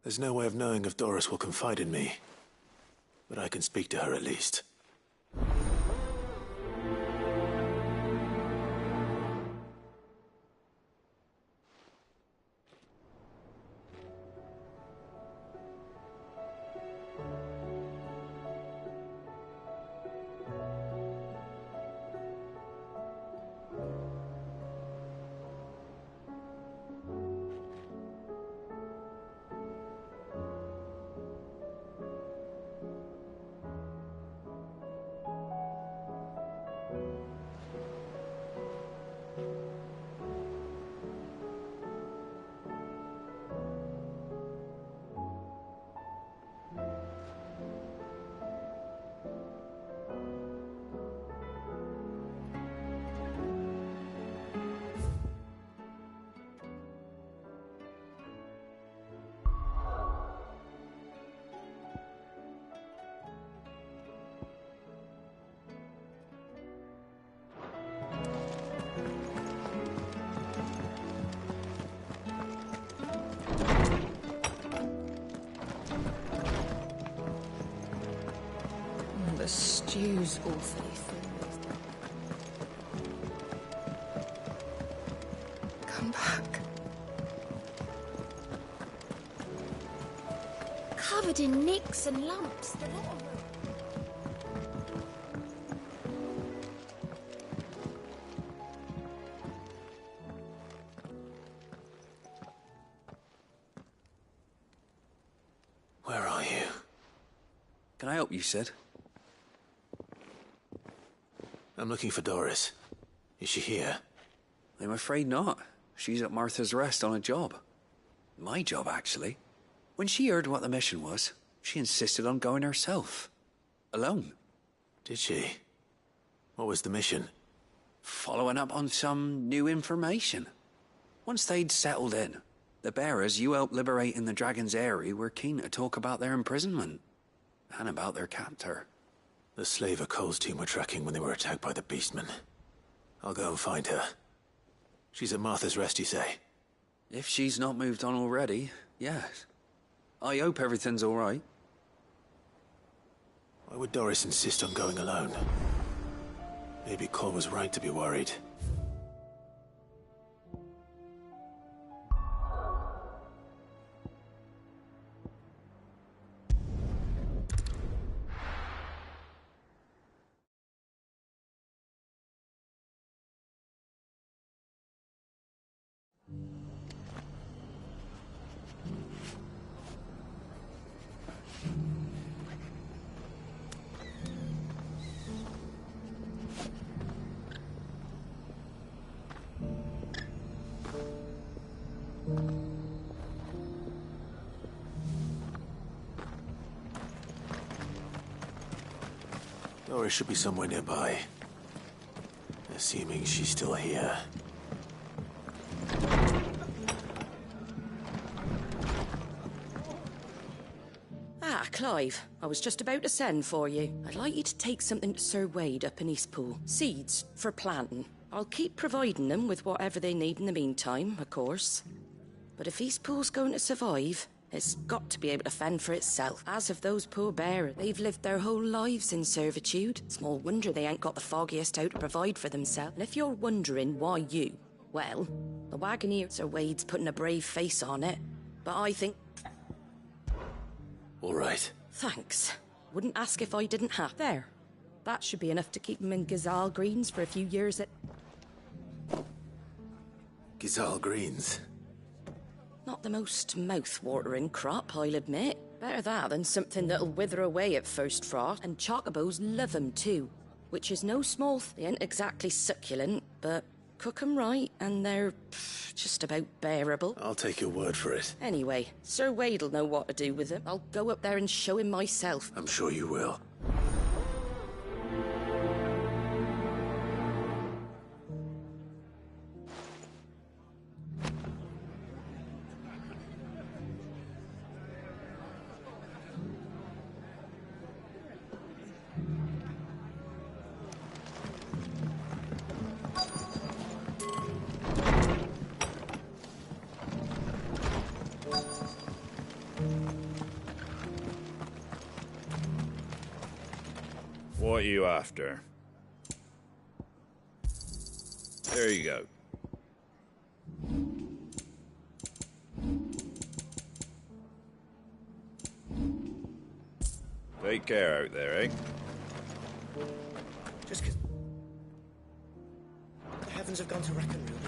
There's no way of knowing if Doris will confide in me, but I can speak to her at least. the stew's awfully thin. Come back. Covered in nicks and lumps, the lot of them. Where are you? Can I help you, Sid? I'm looking for Doris. Is she here? I'm afraid not. She's at Martha's Rest on a job. My job, actually. When she heard what the mission was, she insisted on going herself. Alone. Did she? What was the mission? Following up on some new information. Once they'd settled in, the bearers you helped liberate in the Dragon's Eyrie were keen to talk about their imprisonment. And about their captor. The slaver Cole's team were tracking when they were attacked by the Beastmen. I'll go and find her. She's at Martha's Rest, you say? If she's not moved on already, yes. I hope everything's all right. Why would Doris insist on going alone? Maybe Cole was right to be worried. Doris should be somewhere nearby. Assuming she's still here. Ah, Clive. I was just about to send for you. I'd like you to take something to Sir Wade up in Eastpool. Seeds for planting. I'll keep providing them with whatever they need in the meantime, of course. But if Eastpool's going to survive, it's got to be able to fend for itself. As of those poor bearers, they've lived their whole lives in servitude. Small wonder they ain't got the foggiest how to provide for themselves. And if you're wondering why you, well, the Wagoneer, Sir Wade's putting a brave face on it. But I think... All right. Thanks. Wouldn't ask if I didn't have. There. That should be enough to keep them in Gazal Greens for a few years at... Gazal Greens? Not the most mouth-watering crop, I'll admit. Better that than something that'll wither away at first frost. And chocobos love 'em too. Which is no small They ain't exactly succulent, but cook 'em right and they're just about bearable. I'll take your word for it. Anyway, Sir Wade'll know what to do with them. I'll go up there and show him myself. I'm sure you will. What are you after? There you go. Take care out there, eh? Just 'cause the heavens have gone to wreck and ruin.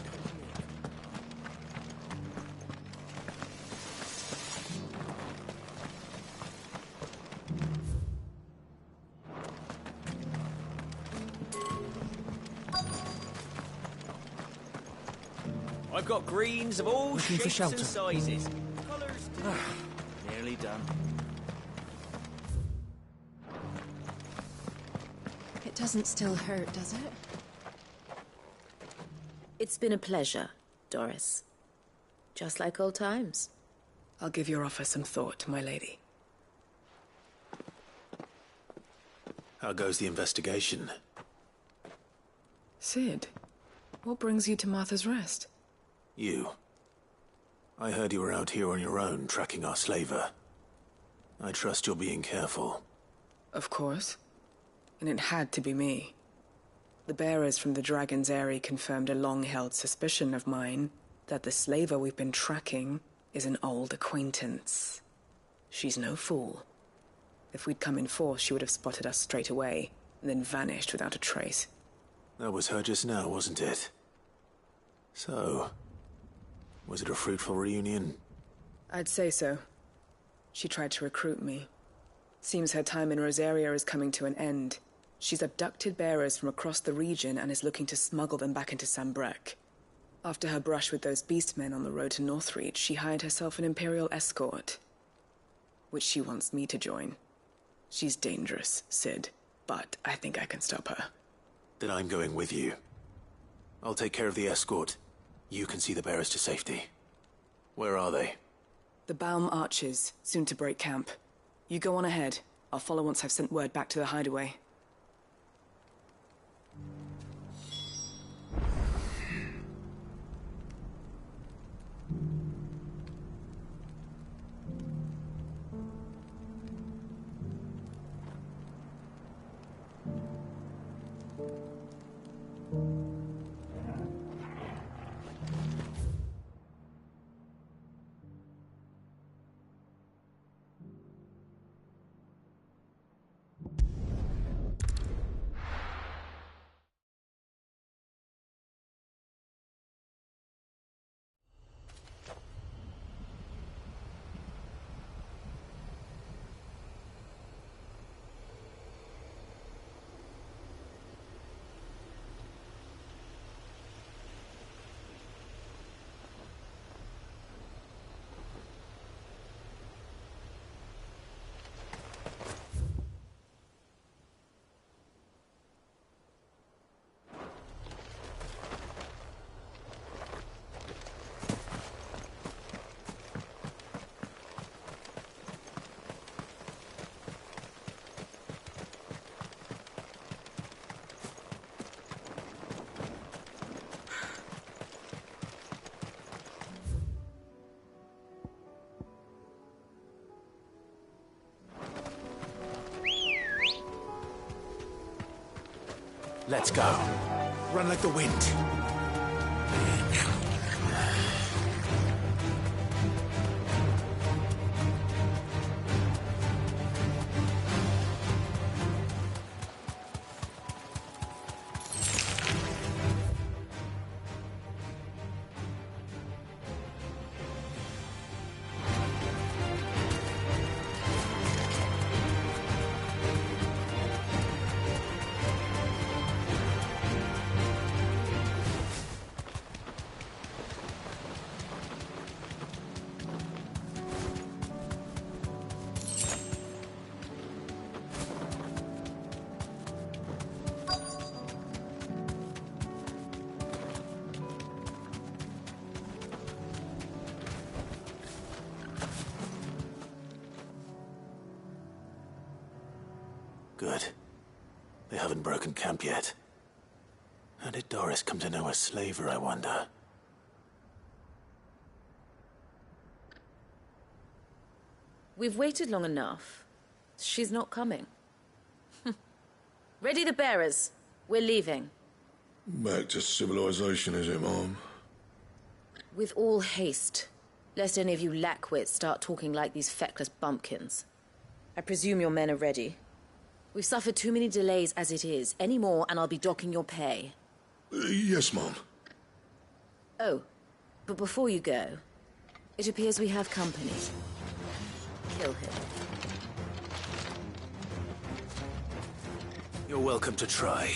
I've got greens of all Looking for shapes shelter. and sizes. Colours too. Nearly done. It doesn't still hurt, does it? It's been a pleasure, Doris. Just like old times. I'll give your offer some thought, my lady. How goes the investigation? Sid, what brings you to Martha's Rest? You. I heard you were out here on your own, tracking our slaver. I trust you're being careful. Of course. and it had to be me. The bearers from the Dragon's Eyrie confirmed a long-held suspicion of mine that the slaver we've been tracking is an old acquaintance. She's no fool. If we'd come in force, she would have spotted us straight away, and then vanished without a trace. That was her just now, wasn't it? So, was it a fruitful reunion? I'd say so. She tried to recruit me. Seems her time in Rosaria is coming to an end. She's abducted bearers from across the region and is looking to smuggle them back into Sambrec. After her brush with those beastmen on the road to Northreach, she hired herself an Imperial escort, which she wants me to join. She's dangerous, Sid, but I think I can stop her. Then I'm going with you. I'll take care of the escort. You can see the bearers to safety. Where are they? The Baum Archers, soon to break camp. You go on ahead. I'll follow once I've sent word back to the hideaway. Let's go. Run like the wind. Good. They haven't broken camp yet. How did Doris come to know a slaver, I wonder? We've waited long enough. She's not coming. Ready the bearers. We're leaving. Back to civilization, is it, Mom? With all haste. Lest any of you lackwits start talking like these feckless bumpkins. I presume your men are ready. We've suffered too many delays as it is. Any more and I'll be docking your pay. Yes, Mom. Oh, but before you go, it appears we have company. Kill him. You're welcome to try.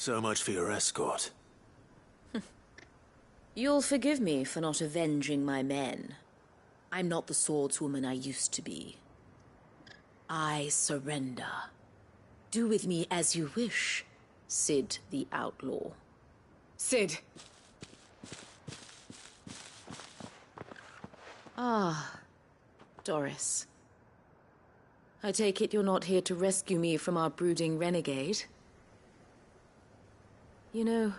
So much for your escort. You'll forgive me for not avenging my men. I'm not the swordswoman I used to be. I surrender. Do with me as you wish, Sid the Outlaw. Sid! Ah, Doris. I take it you're not here to rescue me from our brooding renegade? You know,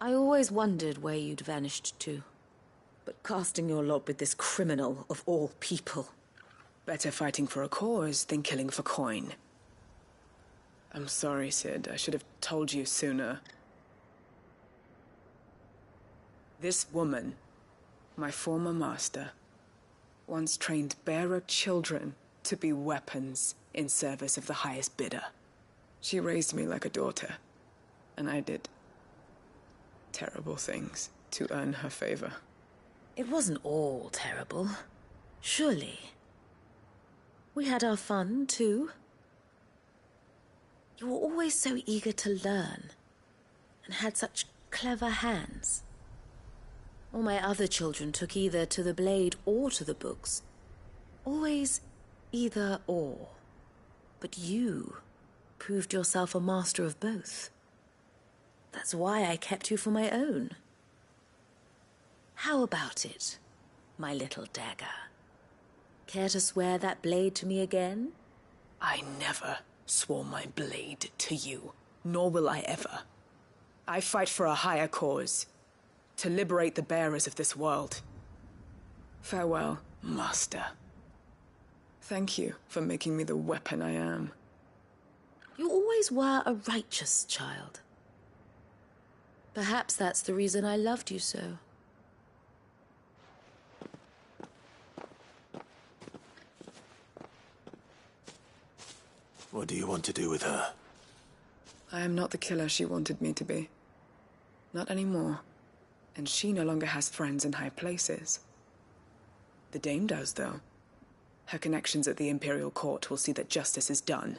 I always wondered where you'd vanished to. But casting your lot with this criminal of all people... Better fighting for a cause than killing for coin. I'm sorry, Sid. I should have told you sooner. This woman, my former master, once trained bearer children to be weapons in service of the highest bidder. She raised me like a daughter, and I did terrible things to earn her favor. It wasn't all terrible, surely. We had our fun, too. You were always so eager to learn, and had such clever hands. All my other children took either to the blade or to the books. Always either or. But you proved yourself a master of both. That's why I kept you for my own. How about it, my little dagger? Care to swear that blade to me again? I never swore my blade to you, nor will I ever. I fight for a higher cause, to liberate the bearers of this world. Farewell, Master. Thank you for making me the weapon I am. You always were a righteous child. Perhaps that's the reason I loved you so. What do you want to do with her? I am not the killer she wanted me to be. Not anymore. And she no longer has friends in high places. The Dame does, though. Her connections at the Imperial Court will see that justice is done.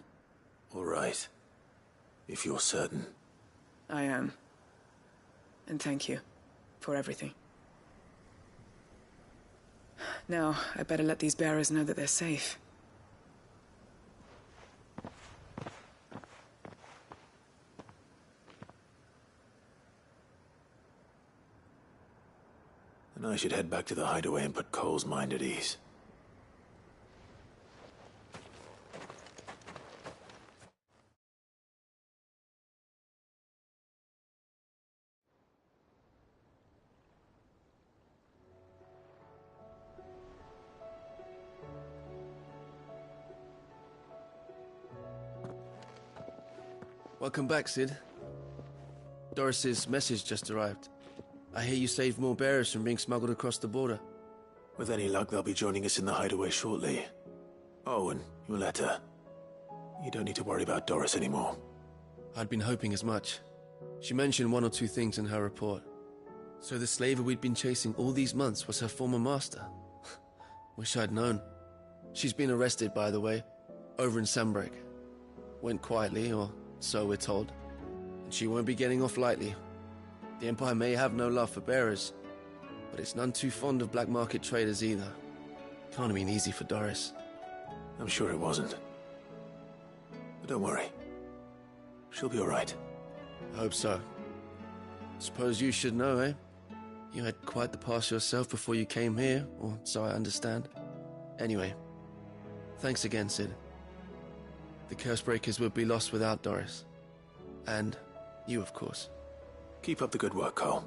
All right. If you're certain. I am. And thank you for everything. Now, I better let these bearers know that they're safe. And I should head back to the hideaway and put Cole's mind at ease. Welcome back, Sid. Doris's message just arrived. I hear you saved more bearers from being smuggled across the border. With any luck, they'll be joining us in the hideaway shortly. Oh, and your letter. You don't need to worry about Doris anymore. I'd been hoping as much. She mentioned one or two things in her report. So the slaver we'd been chasing all these months was her former master. Wish I'd known. She's been arrested, by the way, over in Sandbreak. Went quietly, or so we're told. And she won't be getting off lightly. The Empire may have no love for bearers, but it's none too fond of black market traders either. Can't have been easy for Doris. I'm sure it wasn't. But don't worry. She'll be all right. I hope so. Suppose you should know, eh? You had quite the past yourself before you came here, or so I understand. Anyway, thanks again, Sid. The Cursebreakers would be lost without Doris. And you, of course. Keep up the good work, Cole.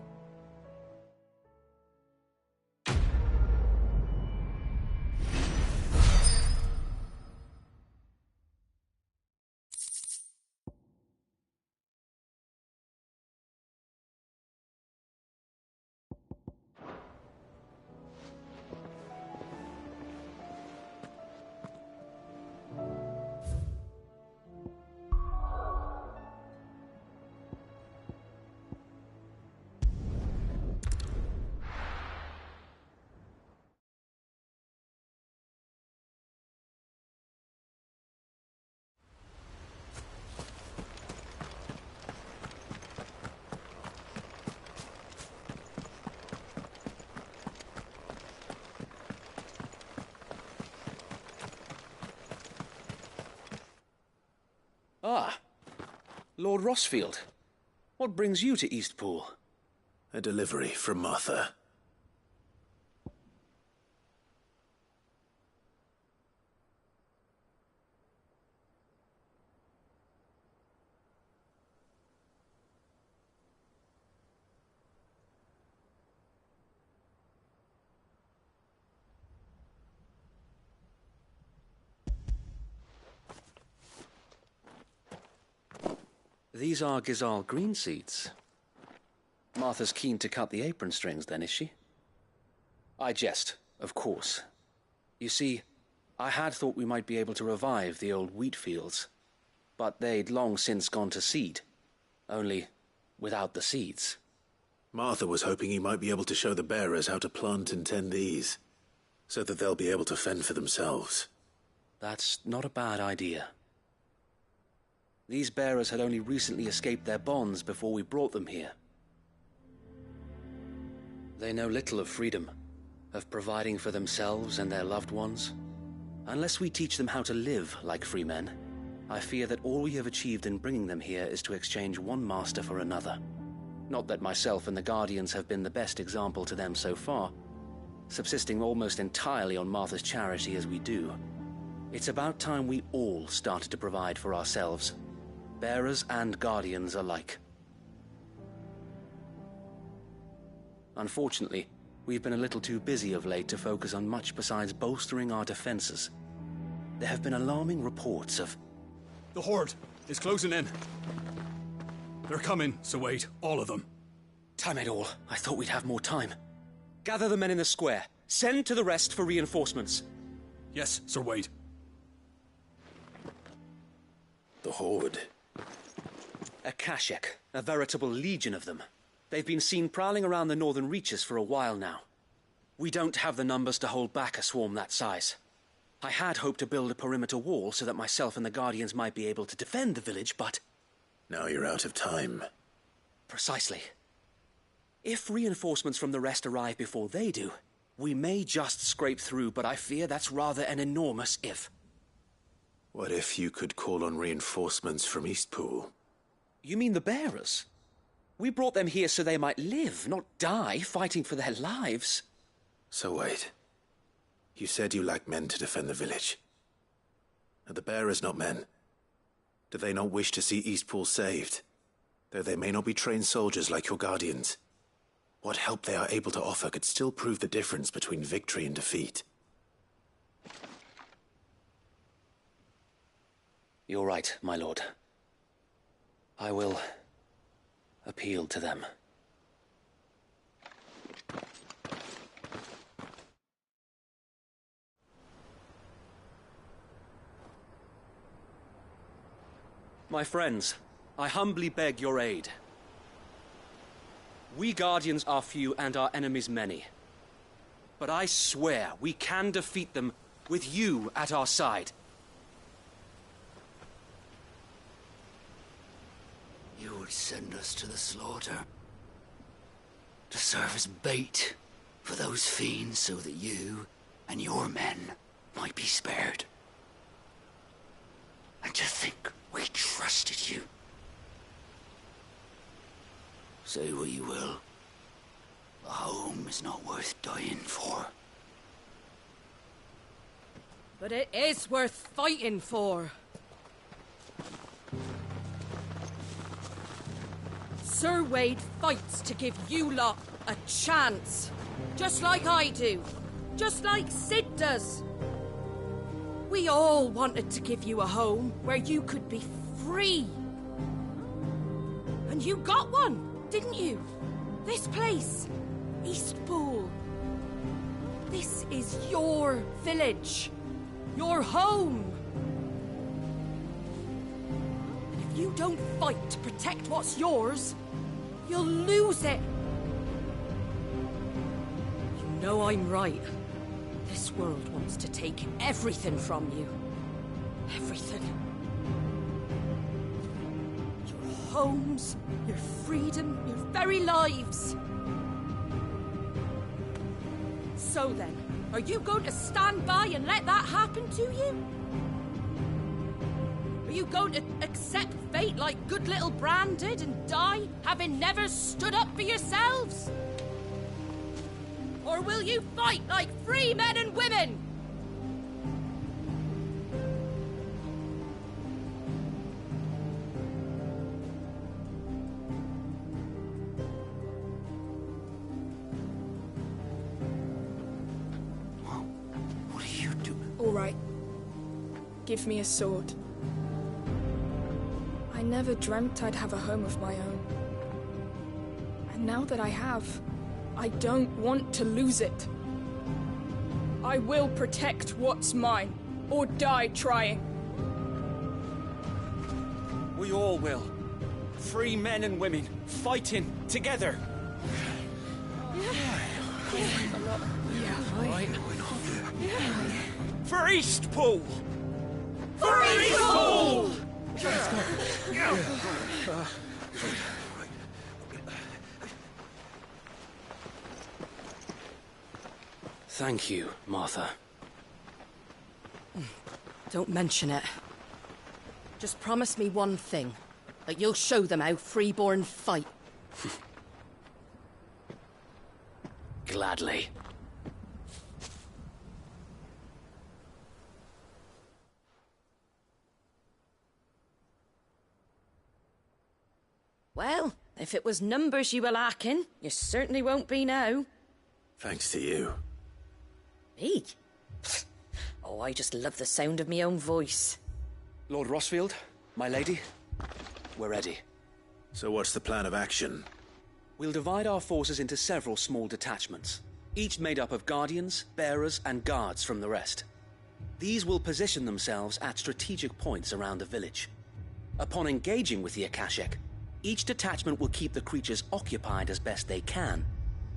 Ah, Lord Rossfield. What brings you to Eastpool? A delivery from Martha. These are Gizal green seeds. Martha's keen to cut the apron strings, then, is she? I jest, of course. You see, I had thought we might be able to revive the old wheat fields, but they'd long since gone to seed, only without the seeds. Martha was hoping he might be able to show the bearers how to plant and tend these, so that they'll be able to fend for themselves. That's not a bad idea. These bearers had only recently escaped their bonds before we brought them here. They know little of freedom, of providing for themselves and their loved ones. Unless we teach them how to live like free men, I fear that all we have achieved in bringing them here is to exchange one master for another. Not that myself and the Guardians have been the best example to them so far, subsisting almost entirely on Martha's charity as we do. It's about time we all started to provide for ourselves, bearers and Guardians alike. Unfortunately, we've been a little too busy of late to focus on much besides bolstering our defenses. There have been alarming reports of... The Horde is closing in. They're coming, so wait, all of them. Time it all. I thought we'd have more time. Gather the men in the square. Send to the rest for reinforcements. Yes, Sir Wade. The Horde. A Kashek, a veritable legion of them. They've been seen prowling around the northern reaches for a while now. We don't have the numbers to hold back a swarm that size. I had hoped to build a perimeter wall so that myself and the Guardians might be able to defend the village, but... Now you're out of time. Precisely. If reinforcements from the rest arrive before they do, we may just scrape through, but I fear that's rather an enormous if. What if you could call on reinforcements from Eastpool? You mean the bearers? We brought them here so they might live, not die, fighting for their lives. So wait. You said you lack men to defend the village. Are the bearers not men? Do they not wish to see Eastpool saved? Though they may not be trained soldiers like your Guardians, what help they are able to offer could still prove the difference between victory and defeat. You're right, my lord. I will appeal to them. My friends, I humbly beg your aid. We Guardians are few and our enemies many. But I swear we can defeat them with you at our side. You would send us to the slaughter, to serve as bait for those fiends so that you and your men might be spared. And to think we trusted you. Say what you will, a home is not worth dying for. But it is worth fighting for. Sir Wade fights to give you lot a chance. Just like I do. Just like Sid does. We all wanted to give you a home where you could be free. And you got one, didn't you? This place, Eastpool. This is your village. Your home. And if you don't fight to protect what's yours, you'll lose it. You know I'm right. This world wants to take everything from you. Everything. Your homes, your freedom, your very lives. So then, are you going to stand by and let that happen to you? Are you going to accept fate like good little Bran did and die, having never stood up for yourselves? Or will you fight like free men and women? What are you doing? All right. Give me a sword. I never dreamt I'd have a home of my own. And now that I have, I don't want to lose it. I will protect what's mine, or die trying. We all will. Free men and women, fighting together. For Eastpool! For Eastpool! Thank you, Martha. Don't mention it. Just promise me one thing. That you'll show them how freeborn fight. Gladly. Well, if it was numbers you were lacking, you certainly won't be now. Thanks to you. Me? Oh, I just love the sound of my own voice. Lord Rossfield, my lady, we're ready. So what's the plan of action? We'll divide our forces into several small detachments, each made up of guardians, bearers, and guards from the rest. These will position themselves at strategic points around the village. Upon engaging with the Akashic, each detachment will keep the creatures occupied as best they can,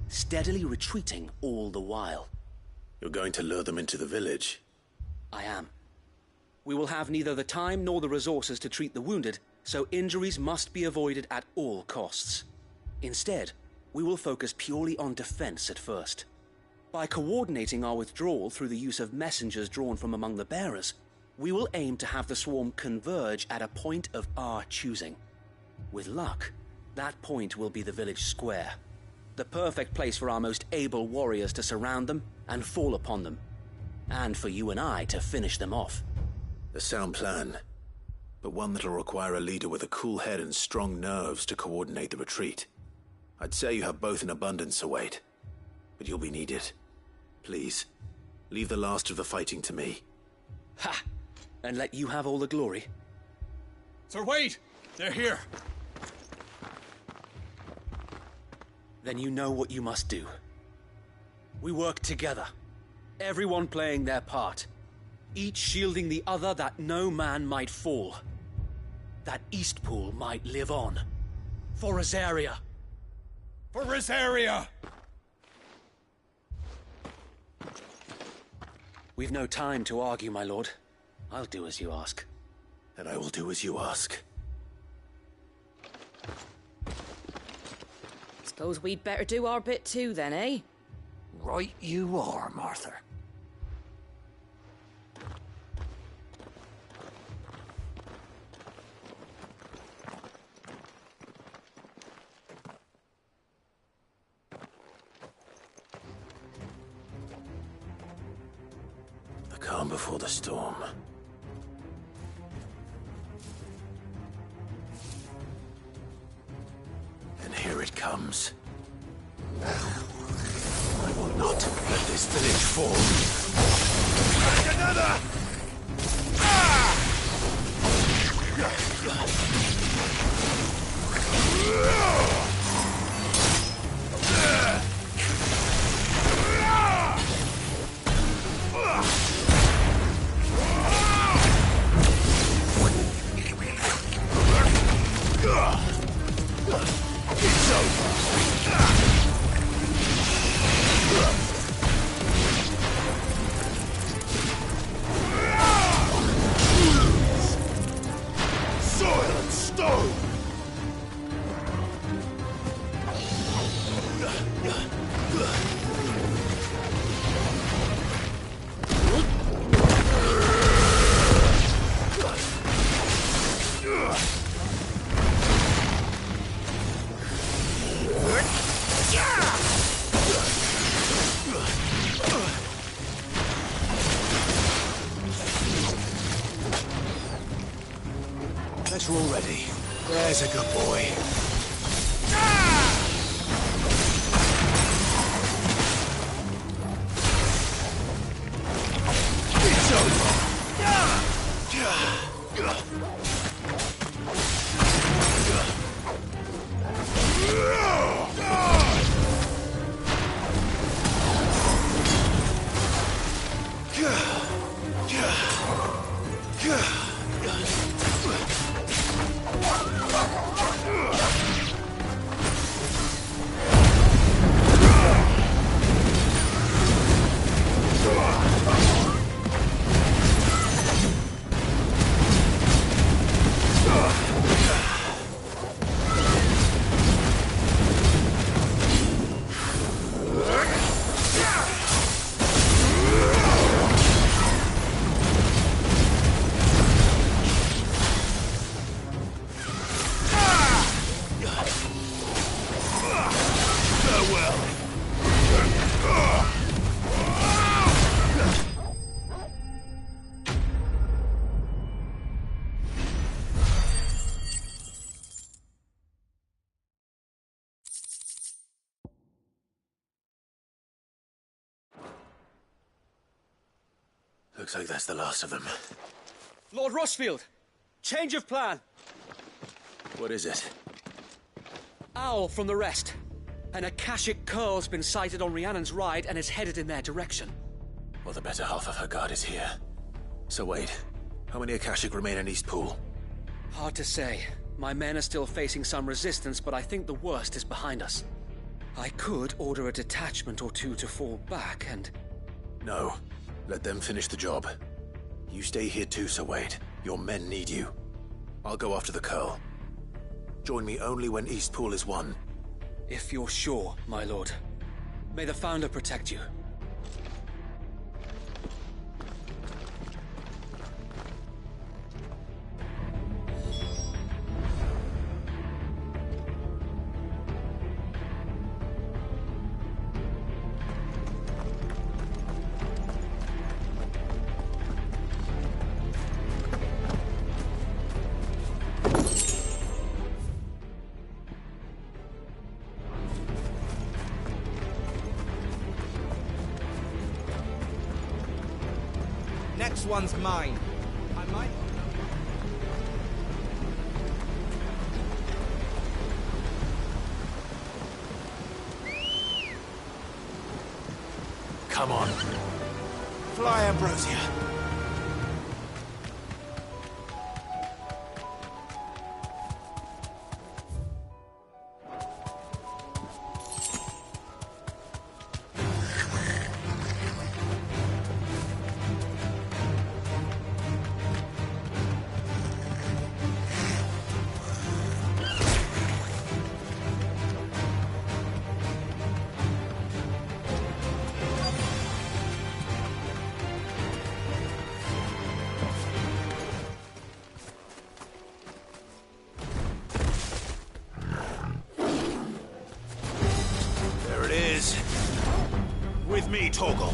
steadily retreating all the while. You're going to lure them into the village? I am. We will have neither the time nor the resources to treat the wounded, so injuries must be avoided at all costs. Instead, we will focus purely on defense at first. By coordinating our withdrawal through the use of messengers drawn from among the bearers, we will aim to have the swarm converge at a point of our choosing. With luck, that point will be the village square, the perfect place for our most able warriors to surround them and fall upon them, and for you and I to finish them off. A sound plan, but one that'll require a leader with a cool head and strong nerves to coordinate the retreat. I'd say you have both in abundance, Await, but you'll be needed. Please, leave the last of the fighting to me. Ha! And let you have all the glory. Sir Wade! They're here! Then you know what you must do. We work together, everyone playing their part, each shielding the other that no man might fall, that Eastpool might live on. For Rosaria! For Rosaria! We've no time to argue, my lord. I'll do as you ask. And I will do as you ask. Suppose we'd better do our bit too, then, eh? Right you are, Martha. The calm before the storm. And here it comes. I will not let this village fall. And another! It's over. Guess we're all ready. There's a good boy. It's over. Looks like that's the last of them. Lord Rushfield! Change of plan! What is it? Owl from the rest. An Akashic curl's been sighted on Rhiannon's ride and is headed in their direction. Well, the better half of her guard is here. So wait, how many Akashic remain in East Pool? Hard to say. My men are still facing some resistance, but I think the worst is behind us. I could order a detachment or two to fall back and... No. Let them finish the job. You stay here too, Sir Wade. Your men need you. I'll go after the Curl. Join me only when East Pool is won. If you're sure, my lord. May the Founder protect you. Next one's mine. I might... Come on. Fly, Ambrosia. With me, Torgal.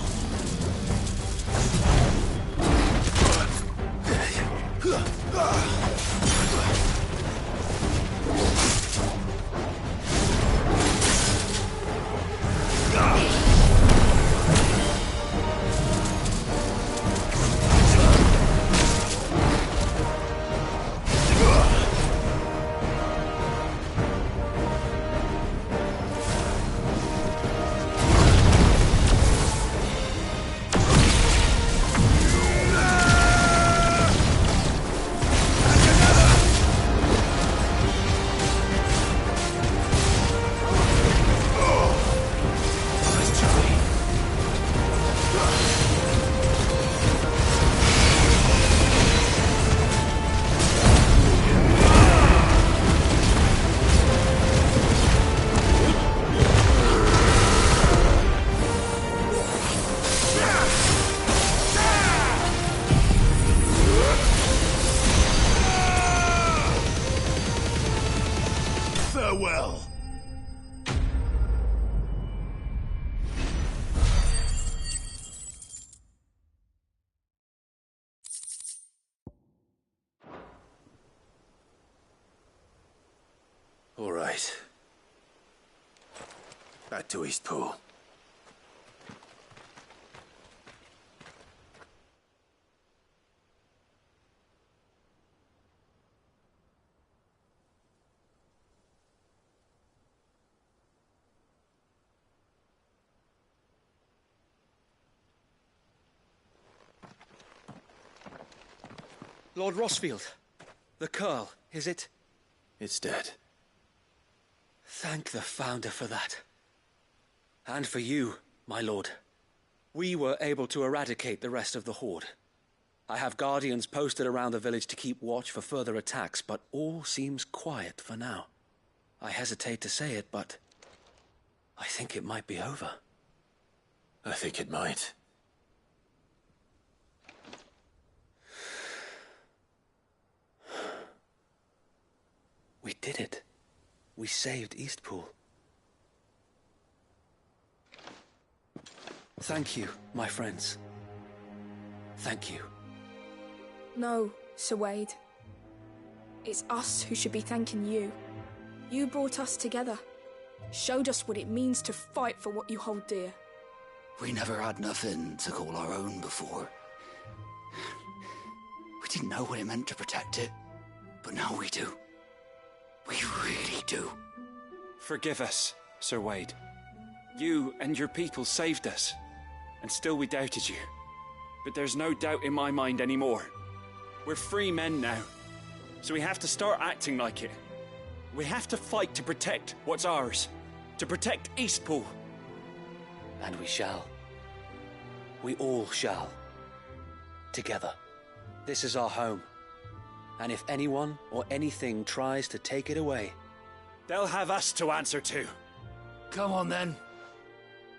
right. Back to Eastpool. Lord Rosfield, the Curl, is it? It's dead. Thank the Founder for that. And for you, my lord. We were able to eradicate the rest of the Horde. I have guardians posted around the village to keep watch for further attacks, but all seems quiet for now. I hesitate to say it, but I think it might be over. I think it might. We did it. We saved Eastpool. Thank you, my friends. Thank you. No, Sir Wade. It's us who should be thanking you. You brought us together. Showed us what it means to fight for what you hold dear. We never had nothing to call our own before. We didn't know what it meant to protect it, but now we do. We really do. Forgive us, Sir Wade. You and your people saved us, and still we doubted you. But there's no doubt in my mind anymore. We're free men now, so we have to start acting like it. We have to fight to protect what's ours, to protect Eastpool. And we shall. We all shall. Together. This is our home. And if anyone or anything tries to take it away, they'll have us to answer to. Come on then.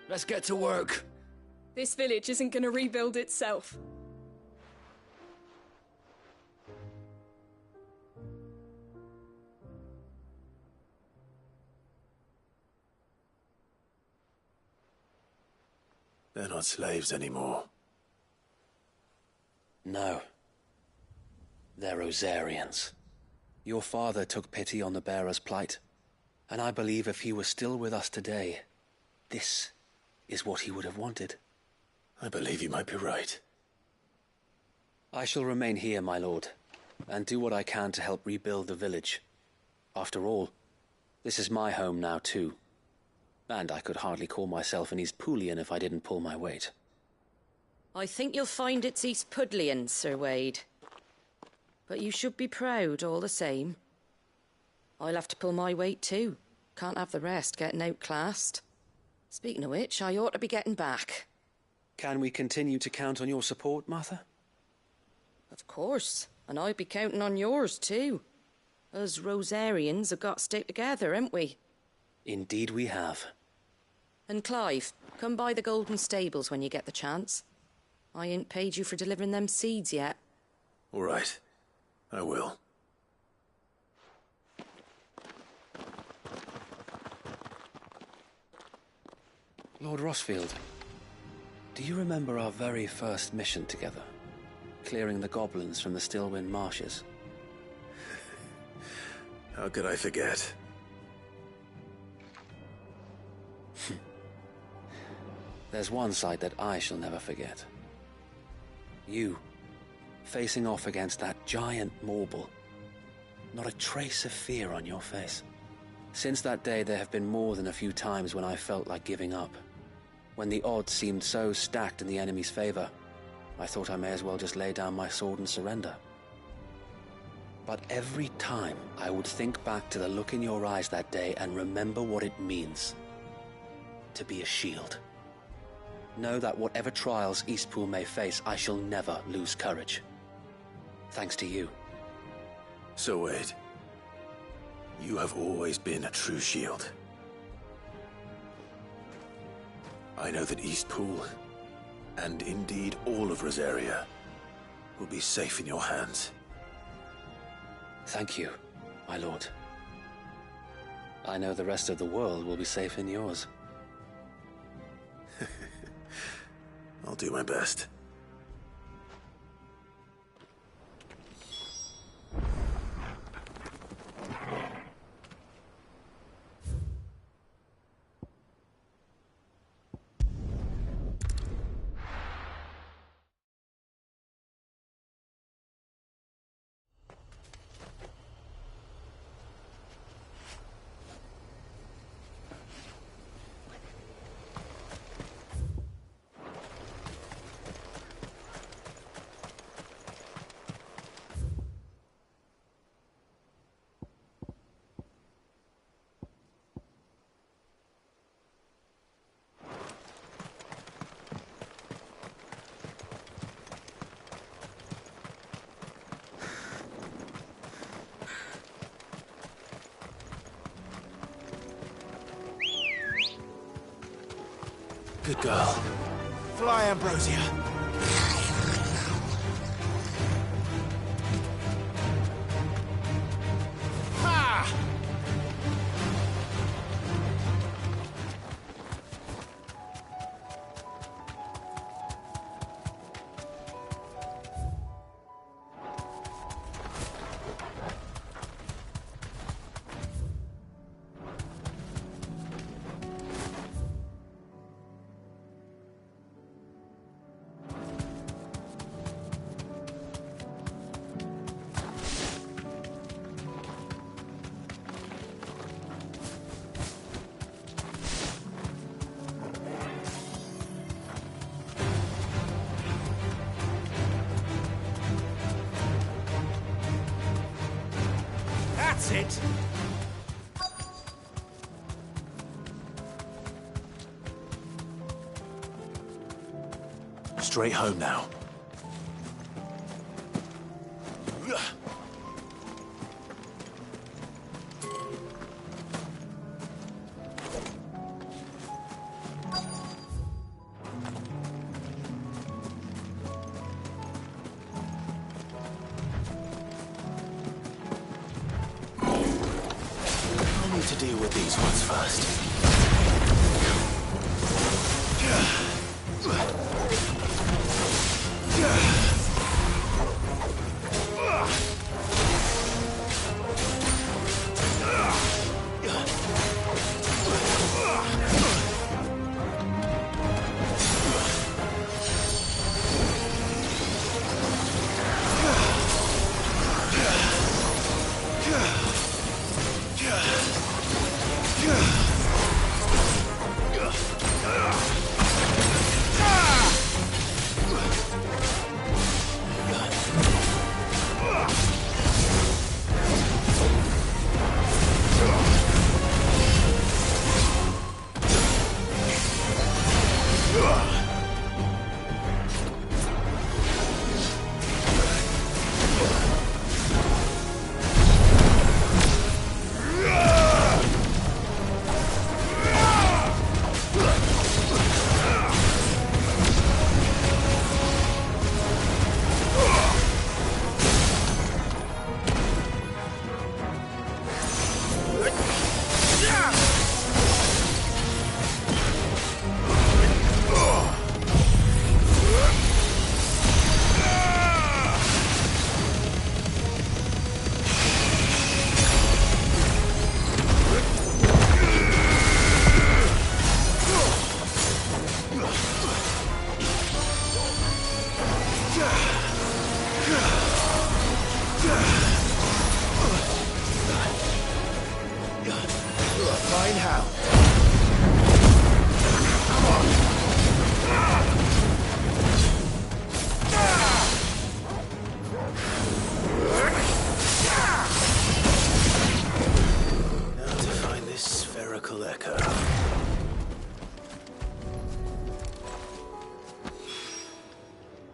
Let's get to work. This village isn't gonna rebuild itself. They're not slaves anymore. No. They're Rosarians. Your father took pity on the bearer's plight, and I believe if he were still with us today, this is what he would have wanted. I believe you might be right. I shall remain here, my lord, and do what I can to help rebuild the village. After all, this is my home now too, and I could hardly call myself an Eastpoolian if I didn't pull my weight. I think you'll find it's Eastpudlian, Sir Wade. But you should be proud all the same. I'll have to pull my weight too. Can't have the rest getting outclassed. Speaking of which, I ought to be getting back. Can we continue to count on your support, Martha? Of course, and I'll be counting on yours too. Us Rosarians have got to stick together, haven't we? Indeed we have. And Clive, come by the Golden Stables when you get the chance. I ain't paid you for delivering them seeds yet. All right. I will. Lord Rosfield, do you remember our very first mission together? Clearing the goblins from the Stillwind marshes? How could I forget? There's one sight that I shall never forget. You, facing off against that giant Morble. Not a trace of fear on your face. Since that day, there have been more than a few times when I felt like giving up. When the odds seemed so stacked in the enemy's favor, I thought I may as well just lay down my sword and surrender. But every time, I would think back to the look in your eyes that day and remember what it means to be a shield. Know that whatever trials Eastpool may face, I shall never lose courage. Thanks to you. So Wade, you have always been a true shield. I know that Eastpool, and indeed all of Rosaria, will be safe in your hands. Thank you, my lord. I know the rest of the world will be safe in yours. I'll do my best. Good girl. Fly, Ambrosia. Ha! That's it! Straight home now. I need to deal with these ones first. Fine how. Now to find this spherical echo.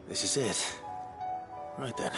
This is it. Right then.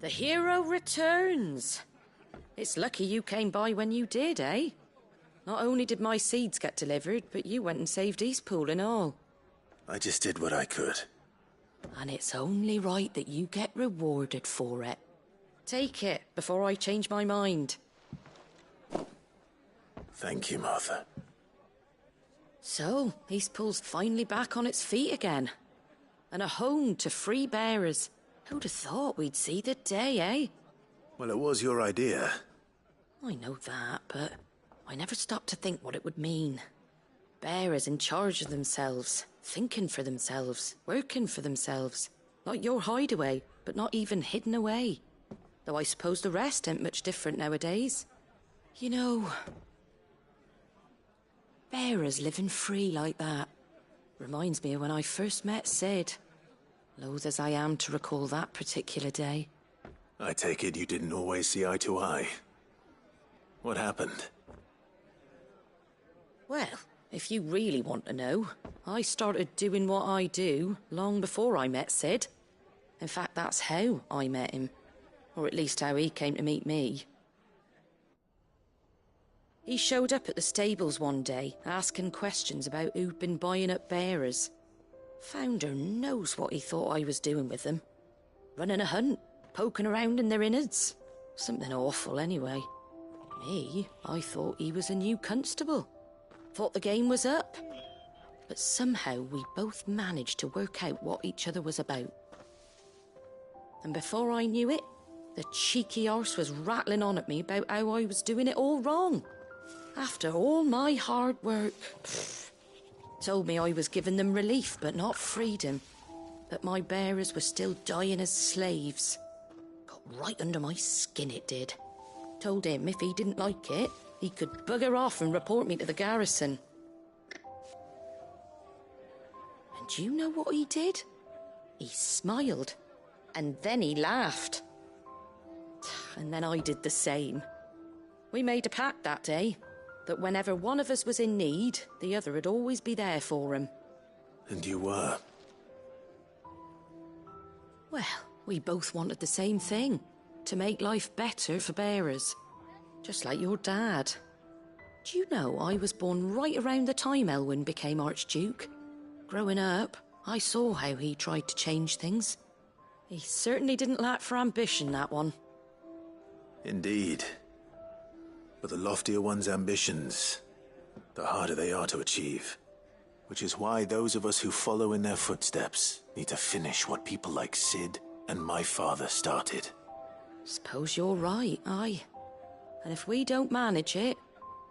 The hero returns. It's lucky you came by when you did, eh? Not only did my seeds get delivered, but you went and saved Eastpool and all. I just did what I could. And it's only right that you get rewarded for it. Take it before I change my mind. Thank you, Martha. So, Eastpool's finally back on its feet again. And a home to free bearers. Who'd have thought we'd see the day, eh? Well, it was your idea. I know that, but I never stopped to think what it would mean. Bearers in charge of themselves, thinking for themselves, working for themselves. Like your hideaway, but not even hidden away. Though I suppose the rest ain't much different nowadays. You know, bearers living free like that reminds me of when I first met Sid. Loath as I am to recall that particular day. I take it you didn't always see eye to eye. What happened? Well, if you really want to know, I started doing what I do long before I met Sid. In fact, that's how I met him. Or at least how he came to meet me. He showed up at the stables one day, asking questions about who'd been buying up bearers. Founder knows what he thought I was doing with them. Running a hunt, poking around in their innards. Something awful, anyway. Me, I thought he was a new constable. Thought the game was up. But somehow we both managed to work out what each other was about. And before I knew it, the cheeky arse was rattling on at me about how I was doing it all wrong. After all my hard work. Told me I was giving them relief, but not freedom. That my bearers were still dying as slaves. Got right under my skin, it did. Told him if he didn't like it, he could bugger off and report me to the garrison. And do you know what he did? He smiled. And then he laughed. And then I did the same. We made a pact that day, that whenever one of us was in need, the other would always be there for him. And you were? Well, we both wanted the same thing. To make life better for bearers. Just like your dad. Do you know I was born right around the time Elwyn became Archduke? Growing up, I saw how he tried to change things. He certainly didn't lack for ambition, that one. Indeed. But the loftier one's ambitions, the harder they are to achieve. Which is why those of us who follow in their footsteps need to finish what people like Sid and my father started. Suppose you're right, aye. And if we don't manage it,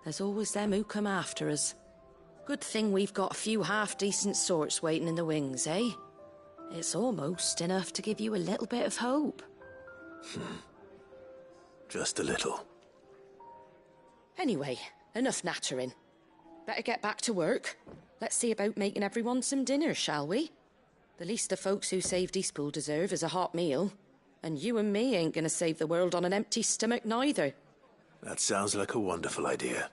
there's always them who come after us. Good thing we've got a few half-decent sorts waiting in the wings, eh? It's almost enough to give you a little bit of hope. Just a little. Anyway, enough nattering. Better get back to work. Let's see about making everyone some dinner, shall we? The least the folks who saved Eastpool deserve is a hot meal. And you and me ain't gonna save the world on an empty stomach neither. That sounds like a wonderful idea.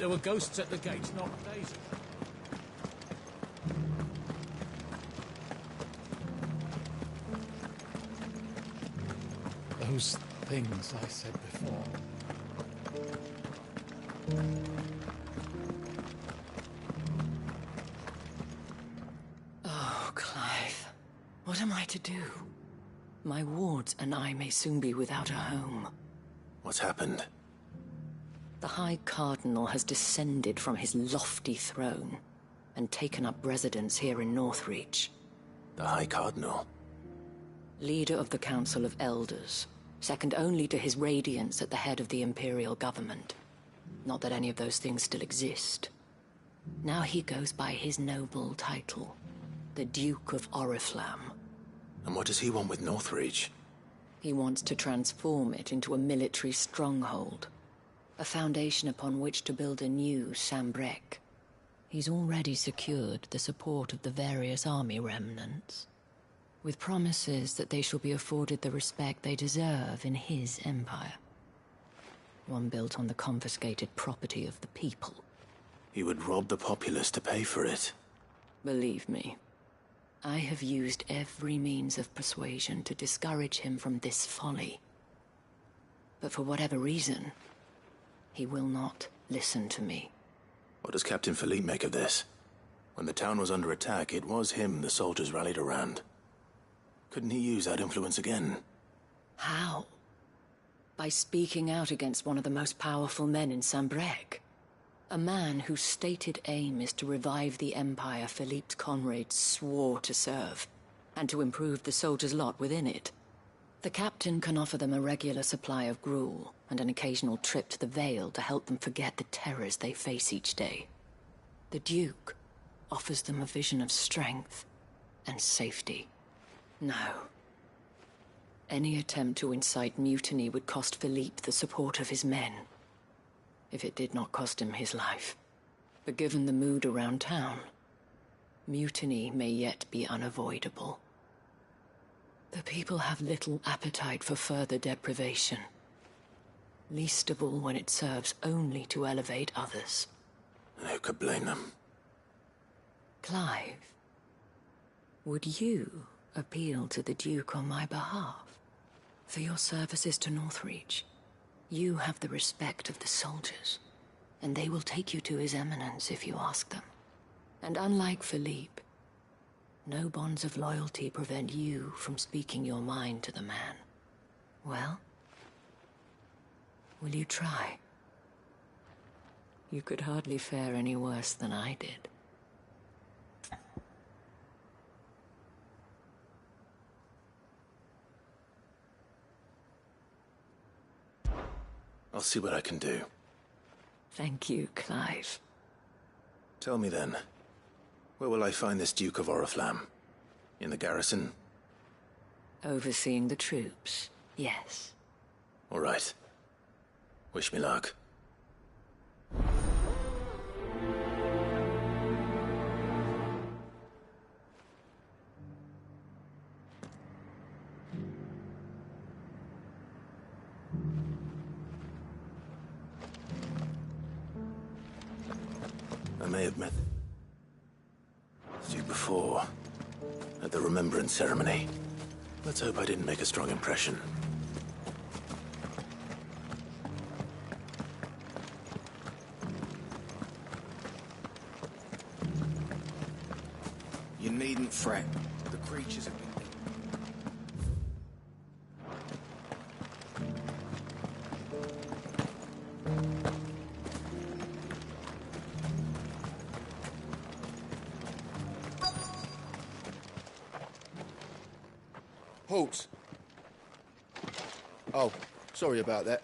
There were ghosts at the gates not days ago. Those things I said before. Oh, Clive. What am I to do? My wards and I may soon be without a home. What's happened? The High Cardinal has descended from his lofty throne and taken up residence here in Northreach. The High Cardinal? Leader of the Council of Elders, second only to his Radiance at the head of the Imperial government. Not that any of those things still exist. Now he goes by his noble title, the Duke of Oriflamme. And what does he want with Northreach? He wants to transform it into a military stronghold, a foundation upon which to build a new Sambrec. He's already secured the support of the various army remnants, with promises that they shall be afforded the respect they deserve in his empire. One built on the confiscated property of the people. He would rob the populace to pay for it. Believe me, I have used every means of persuasion to discourage him from this folly. But for whatever reason, he will not listen to me. What does Captain Philippe make of this? When the town was under attack, it was him the soldiers rallied around. Couldn't he use that influence again? How? By speaking out against one of the most powerful men in Sambrec. A man whose stated aim is to revive the empire Philippe's comrades swore to serve, and to improve the soldiers' lot within it. The captain can offer them a regular supply of gruel, and an occasional trip to the Vale to help them forget the terrors they face each day. The Duke offers them a vision of strength and safety. No. Any attempt to incite mutiny would cost Philippe the support of his men, if it did not cost him his life. But given the mood around town, mutiny may yet be unavoidable. The people have little appetite for further deprivation, least of all when it serves only to elevate others. And who could blame them? Clive, would you appeal to the Duke on my behalf? For your services to Northreach, you have the respect of the soldiers, and they will take you to His Eminence if you ask them. And unlike Philippe, no bonds of loyalty prevent you from speaking your mind to the man. Well, will you try? You could hardly fare any worse than I did. I'll see what I can do. Thank you, Clive. Tell me then, where will I find this Duke of Oriflamme? In the garrison? Overseeing the troops, yes. All right. Wish me luck. I may have met you before, at the Remembrance Ceremony. Let's hope I didn't make a strong impression. You needn't fret. The creatures have been... Halt! Oh, sorry about that.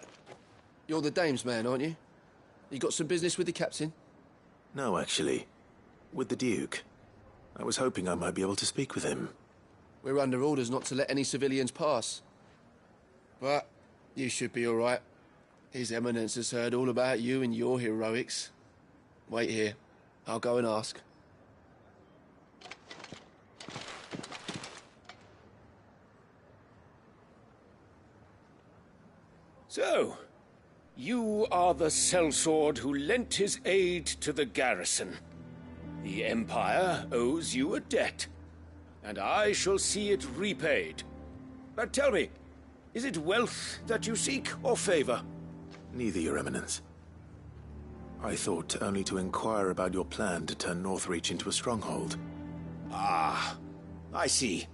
You're the dame's man, aren't you? You got some business with the captain? No, actually. With the Duke. I was hoping I might be able to speak with him. We're under orders not to let any civilians pass. But you should be all right. His Eminence has heard all about you and your heroics. Wait here. I'll go and ask. So, You are the sellsword who lent his aid to the garrison. The Empire owes you a debt, and I shall see it repaid. But tell me, is it wealth that you seek, or favor? Neither, Your Eminence. I thought only to inquire about your plan to turn Northreach into a stronghold. Ah, I see.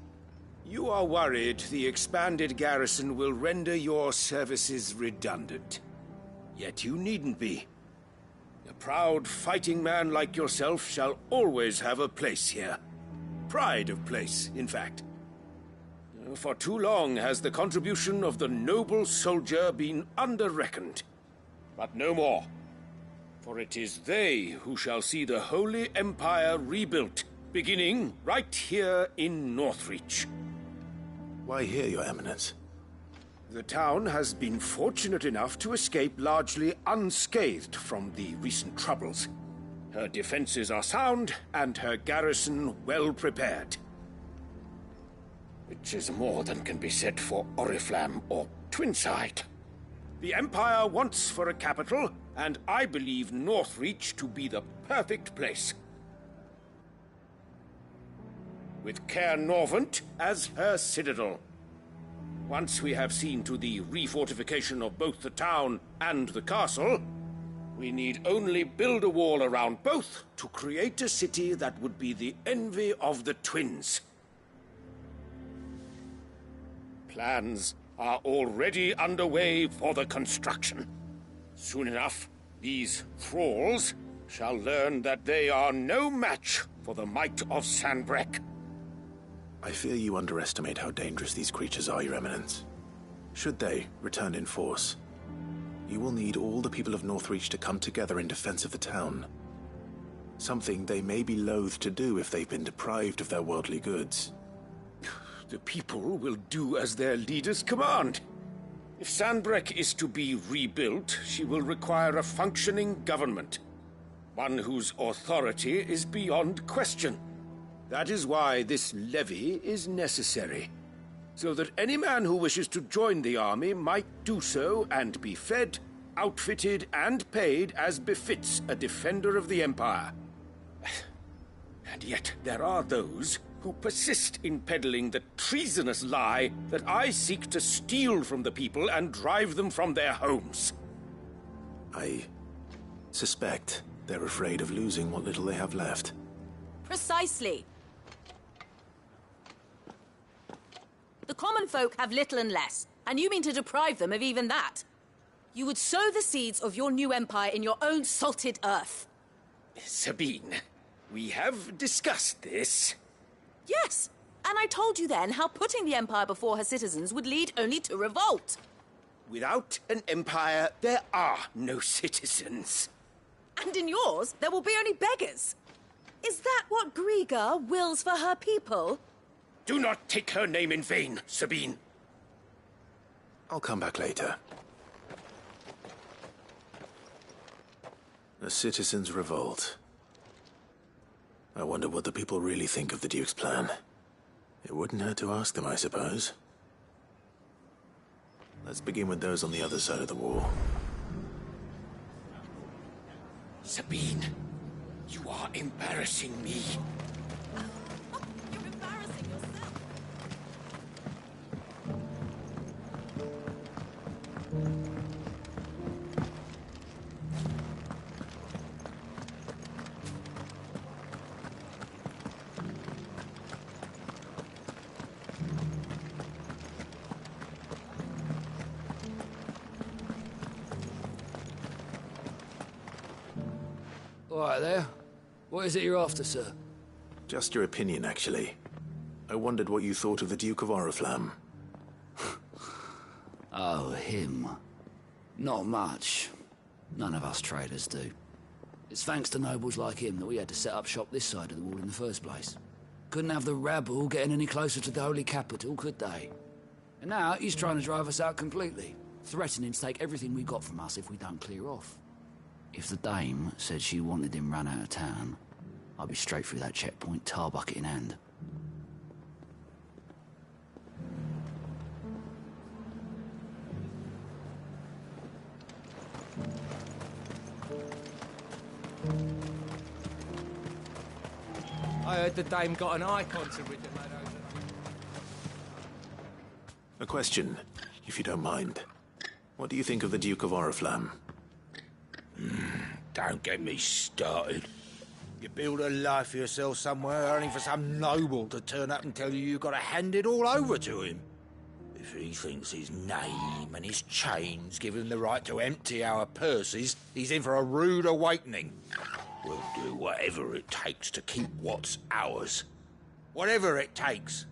You are worried the expanded garrison will render your services redundant. Yet you needn't be. A proud fighting man like yourself shall always have a place here. Pride of place, in fact. For too long has the contribution of the noble soldier been under-reckoned. But no more. For it is they who shall see the Holy Empire rebuilt, beginning right here in Northreach. Why here, Your Eminence? The town has been fortunate enough to escape largely unscathed from the recent troubles. Her defenses are sound, and her garrison well prepared. Which is more than can be said for Oriflamme or Twinside. The Empire wants for a capital, and I believe Northreach to be the perfect place. With Caer Norvent as her citadel. Once we have seen to the refortification of both the town and the castle, we need only build a wall around both to create a city that would be the envy of the twins. Plans are already underway for the construction. Soon enough, these thralls shall learn that they are no match for the might of Sanbreque. I fear you underestimate how dangerous these creatures are, Your Eminence. Should they return in force, you will need all the people of Northreach to come together in defense of the town. Something they may be loath to do if they've been deprived of their worldly goods. The people will do as their leaders command. If Sanbreque is to be rebuilt, she will require a functioning government. One whose authority is beyond question. That is why this levy is necessary. So that any man who wishes to join the army might do so and be fed, outfitted, and paid as befits a defender of the Empire. And yet there are those who persist in peddling the treasonous lie that I seek to steal from the people and drive them from their homes. I suspect they're afraid of losing what little they have left. Precisely. The common folk have little and less, and you mean to deprive them of even that. You would sow the seeds of your new empire in your own salted earth. Sabine, we have discussed this. Yes, and I told you then how putting the empire before her citizens would lead only to revolt. Without an empire, there are no citizens. And in yours, there will be only beggars. Is that what Griga wills for her people? Do not take her name in vain, Sabine. I'll come back later. A citizens' revolt. I wonder what the people really think of the Duke's plan. It wouldn't hurt to ask them, I suppose. Let's begin with those on the other side of the wall. Sabine, you are embarrassing me. You're embarrassing yourself. All right there. What is it you're after, sir? Just your opinion, actually. I wondered what you thought of the Duke of Oriflamme. Oh, him. Not much. None of us traders do. It's thanks to nobles like him that we had to set up shop this side of the wall in the first place. Couldn't have the rabble getting any closer to the holy capital, could they? And now he's trying to drive us out completely, threatening to take everything we got from us if we don't clear off. If the dame said she wanted him run out of town, I'd be straight through that checkpoint, tar bucket in hand. I heard the dame got an icon to rid the meadows. A question, if you don't mind. What do you think of the Duke of Oriflamme? Don't get me started. You build a life for yourself somewhere, only for some noble to turn up and tell you you've got to hand it all over to him. If he thinks his name and his chains give him the right to empty our purses, he's in for a rude awakening. We'll do whatever it takes to keep what's ours. Whatever it takes.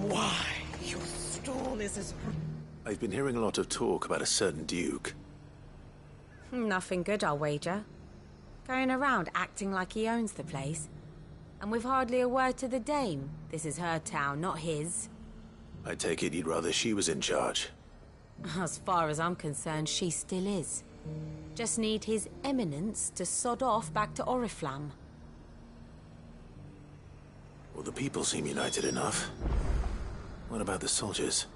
Why, your stall is as... I've been hearing a lot of talk about a certain duke. Nothing good, I'll wager. Going around acting like he owns the place. And with hardly a word to the dame. This is her town, not his. I take it you'd rather she was in charge. As far as I'm concerned, she still is. Just need his eminence to sod off back to Oriflamme. Well, the people seem united enough. What about the soldiers?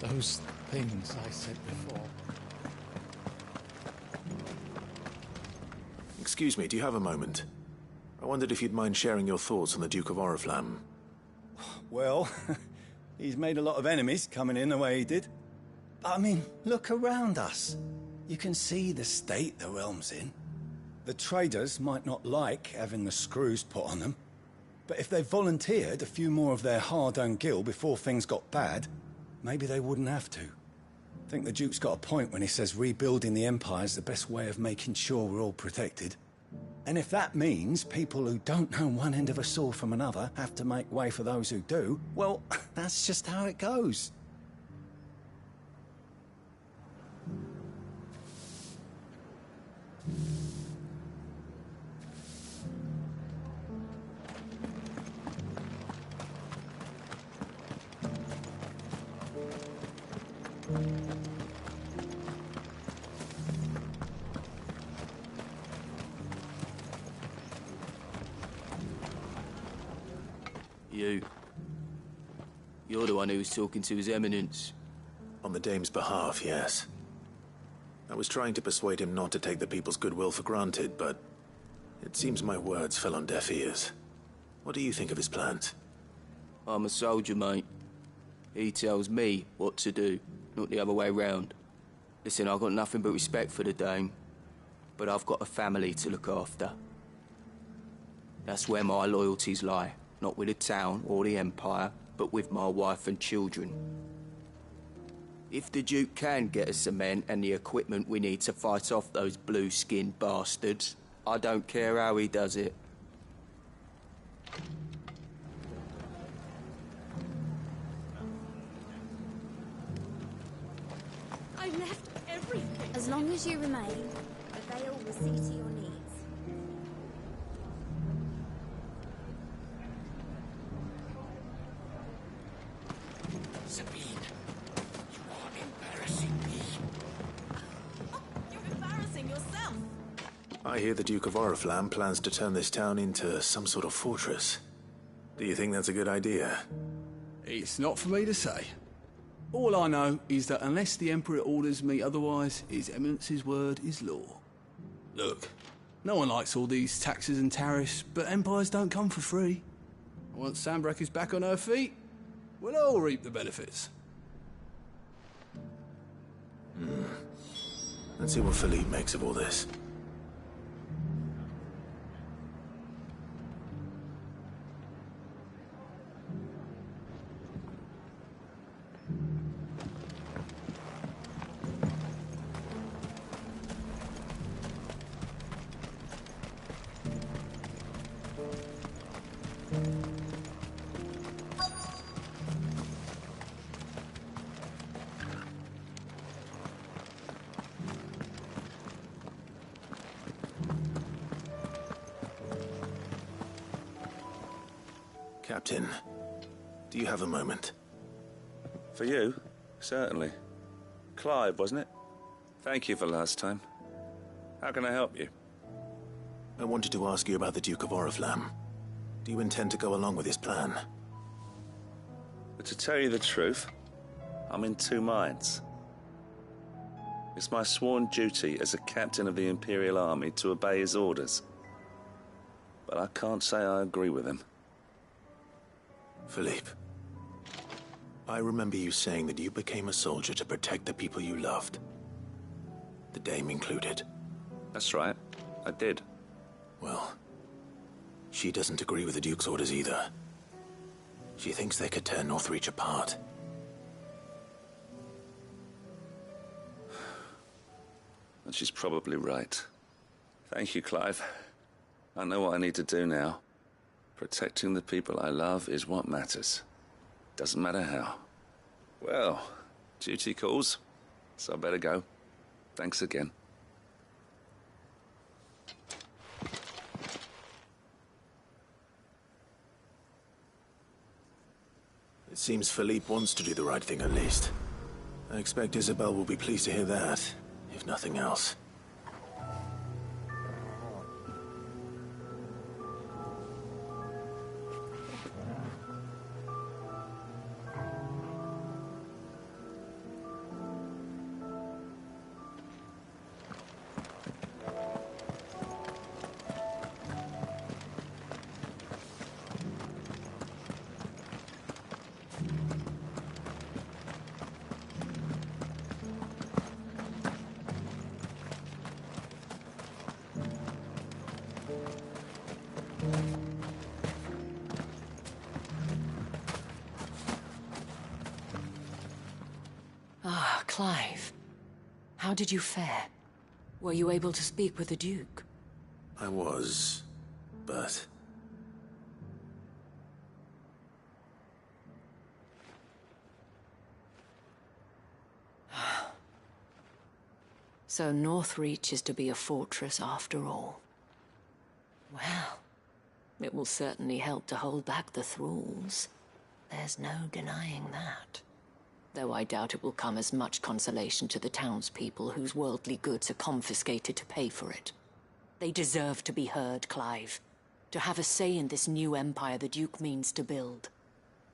Those things I said before. Excuse me, do you have a moment? I wondered if you'd mind sharing your thoughts on the Duke of Oriflamme. Well, he's made a lot of enemies coming in the way he did. But I mean, look around us. You can see the state the realm's in. The traders might not like having the screws put on them, but if they volunteered a few more of their hard-earned gil before things got bad, maybe they wouldn't have to. I think the Duke's got a point when he says rebuilding the Empire is the best way of making sure we're all protected. And if that means people who don't know one end of a sword from another have to make way for those who do, well, that's just how it goes. You're the one who was talking to His Eminence. On the dame's behalf, yes. I was trying to persuade him not to take the people's goodwill for granted, but it seems my words fell on deaf ears. What do you think of his plans? I'm a soldier, mate. He tells me what to do, not the other way round. Listen, I've got nothing but respect for the dame, but I've got a family to look after. That's where my loyalties lie, not with the town or the Empire, but with my wife and children. If the Duke can get us the men and the equipment we need to fight off those blue-skinned bastards, I don't care how he does it. I left everything. As long as you remain, the Veil will see to your needs. Sabine, you are embarrassing me. You're embarrassing yourself. I hear the Duke of Oriflamme plans to turn this town into some sort of fortress. Do you think that's a good idea? It's not for me to say. All I know is that unless the Emperor orders me otherwise, His Eminence's word is law. Look, no one likes all these taxes and tariffs, but empires don't come for free. Once Sanbreque is back on her feet, we'll all reap the benefits. Let's see what Philippe makes of all this. Captain, do you have a moment? For you? Certainly. Clive, wasn't it? Thank you for last time. How can I help you? I wanted to ask you about the Duke of Oriflamme. Do you intend to go along with his plan? But to tell you the truth, I'm in two minds. It's my sworn duty as a captain of the Imperial Army to obey his orders. But I can't say I agree with him. Philippe, I remember you saying that you became a soldier to protect the people you loved. The Dame included. That's right, I did. Well, she doesn't agree with the Duke's orders either. She thinks they could tear Northreach apart. And she's probably right. Thank you, Clive. I know what I need to do now. Protecting the people I love is what matters. Doesn't matter how. Well, duty calls, so I better go. Thanks again. It seems Philippe wants to do the right thing at least. I expect Isabel will be pleased to hear that, if nothing else. Ah, Clive. How did you fare? Were you able to speak with the Duke? I was, but... So Northreach is to be a fortress after all. Well, it will certainly help to hold back the thralls. There's no denying that. Though I doubt it will come as much consolation to the townspeople whose worldly goods are confiscated to pay for it. They deserve to be heard, Clive. To have a say in this new empire the Duke means to build.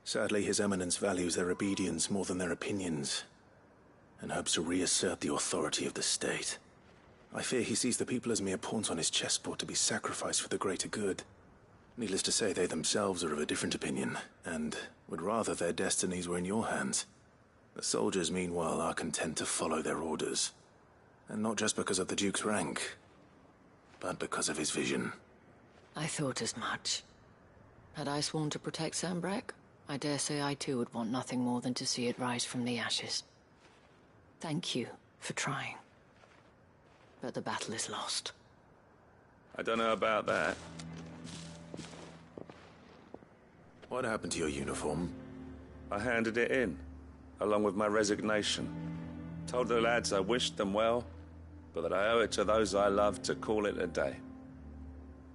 Sadly, His Eminence values their obedience more than their opinions, and hopes to reassert the authority of the state. I fear he sees the people as mere pawns on his chessboard to be sacrificed for the greater good. Needless to say, they themselves are of a different opinion, and would rather their destinies were in your hands. The soldiers, meanwhile, are content to follow their orders. And not just because of the Duke's rank, but because of his vision. I thought as much. Had I sworn to protect Sanbreque, I dare say I too would want nothing more than to see it rise from the ashes. Thank you for trying. But the battle is lost. I don't know about that. What happened to your uniform? I handed it in, along with my resignation. Told the lads I wished them well, but that I owe it to those I love to call it a day.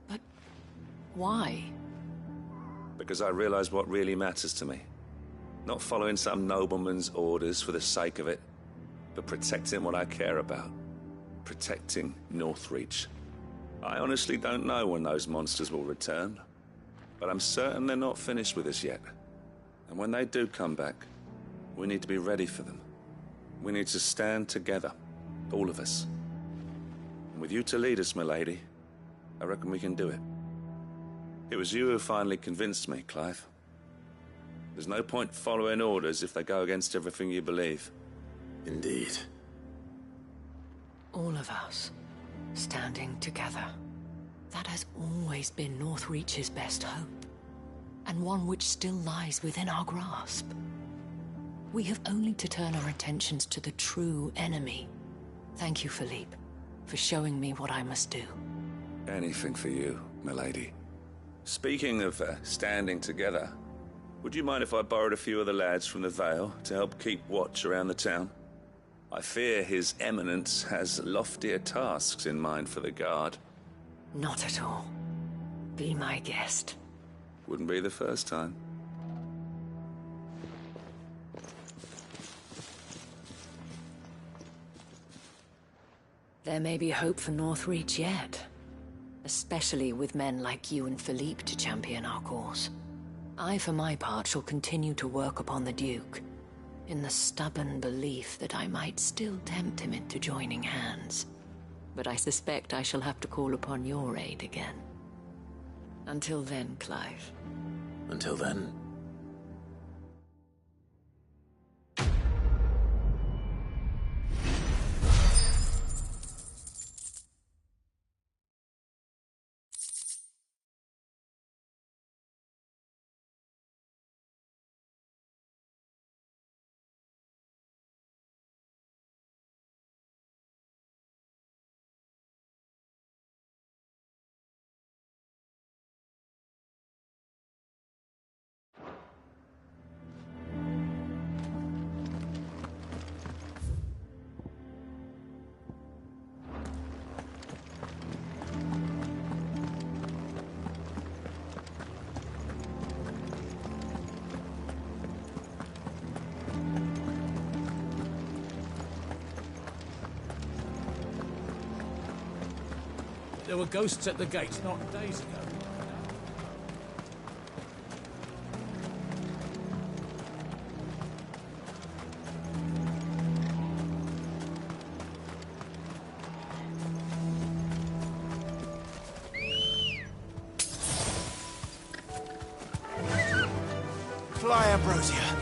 But why? Because I realize what really matters to me. Not following some nobleman's orders for the sake of it, but protecting what I care about. Protecting Northreach. I honestly don't know when those monsters will return, but I'm certain they're not finished with us yet. And when they do come back, we need to be ready for them. We need to stand together, all of us. And with you to lead us, milady, I reckon we can do it. It was you who finally convinced me, Clive. There's no point following orders if they go against everything you believe. Indeed. All of us, standing together. That has always been Northreach's best hope, and one which still lies within our grasp. We have only to turn our attentions to the true enemy. Thank you, Philippe, for showing me what I must do. Anything for you, milady. Speaking of standing together, would you mind if I borrowed a few of the lads from the Vale to help keep watch around the town? I fear His Eminence has loftier tasks in mind for the guard. Not at all. Be my guest. Wouldn't be the first time. There may be hope for Northreach yet. Especially with men like you and Philippe to champion our cause. I, for my part, shall continue to work upon the Duke, in the stubborn belief that I might still tempt him into joining hands. But I suspect I shall have to call upon your aid again. Until then, Clive. Until then... There were ghosts at the gates not days ago. Fly, Ambrosia.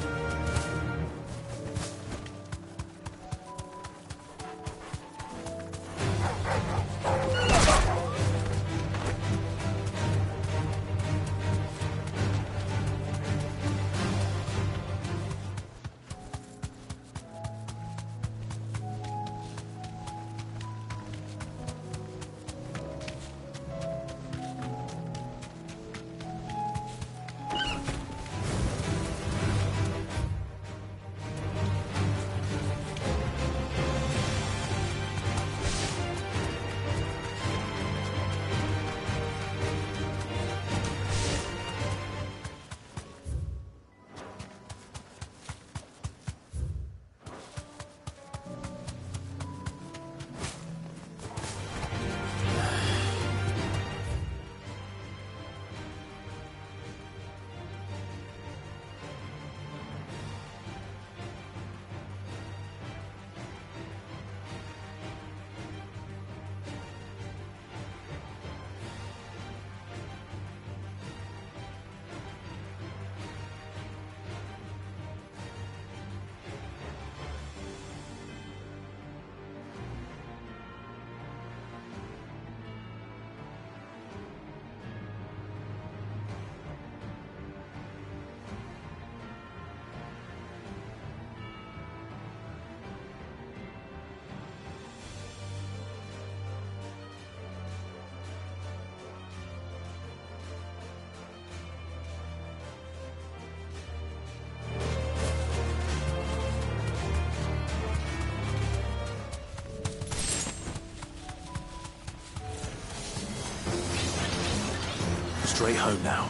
Straight home now.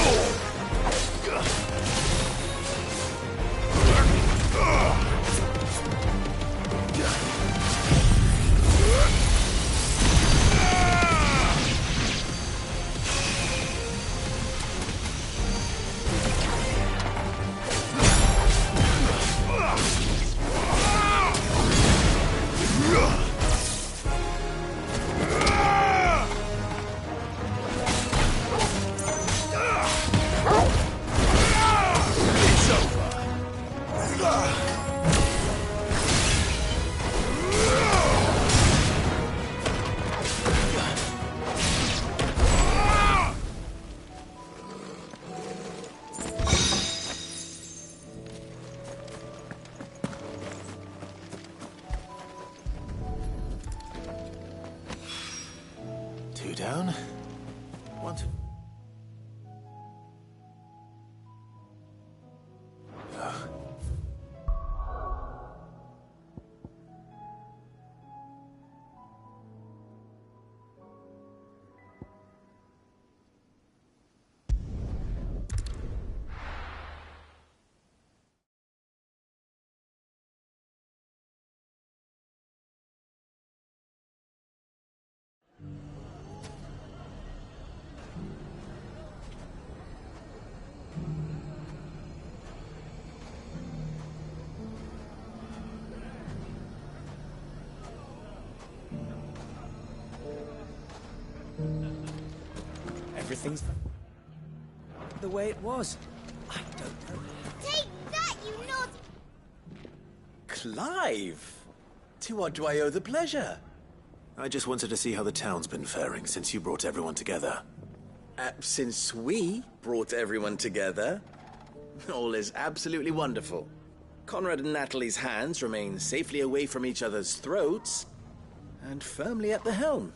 Oh! What? Everything's the way it was. I don't know. Take that, you naughty... Clive! To what do I owe the pleasure? I just wanted to see how the town's been faring since you brought everyone together. Since we brought everyone together, all is absolutely wonderful. Conrad and Natalie's hands remain safely away from each other's throats and firmly at the helm.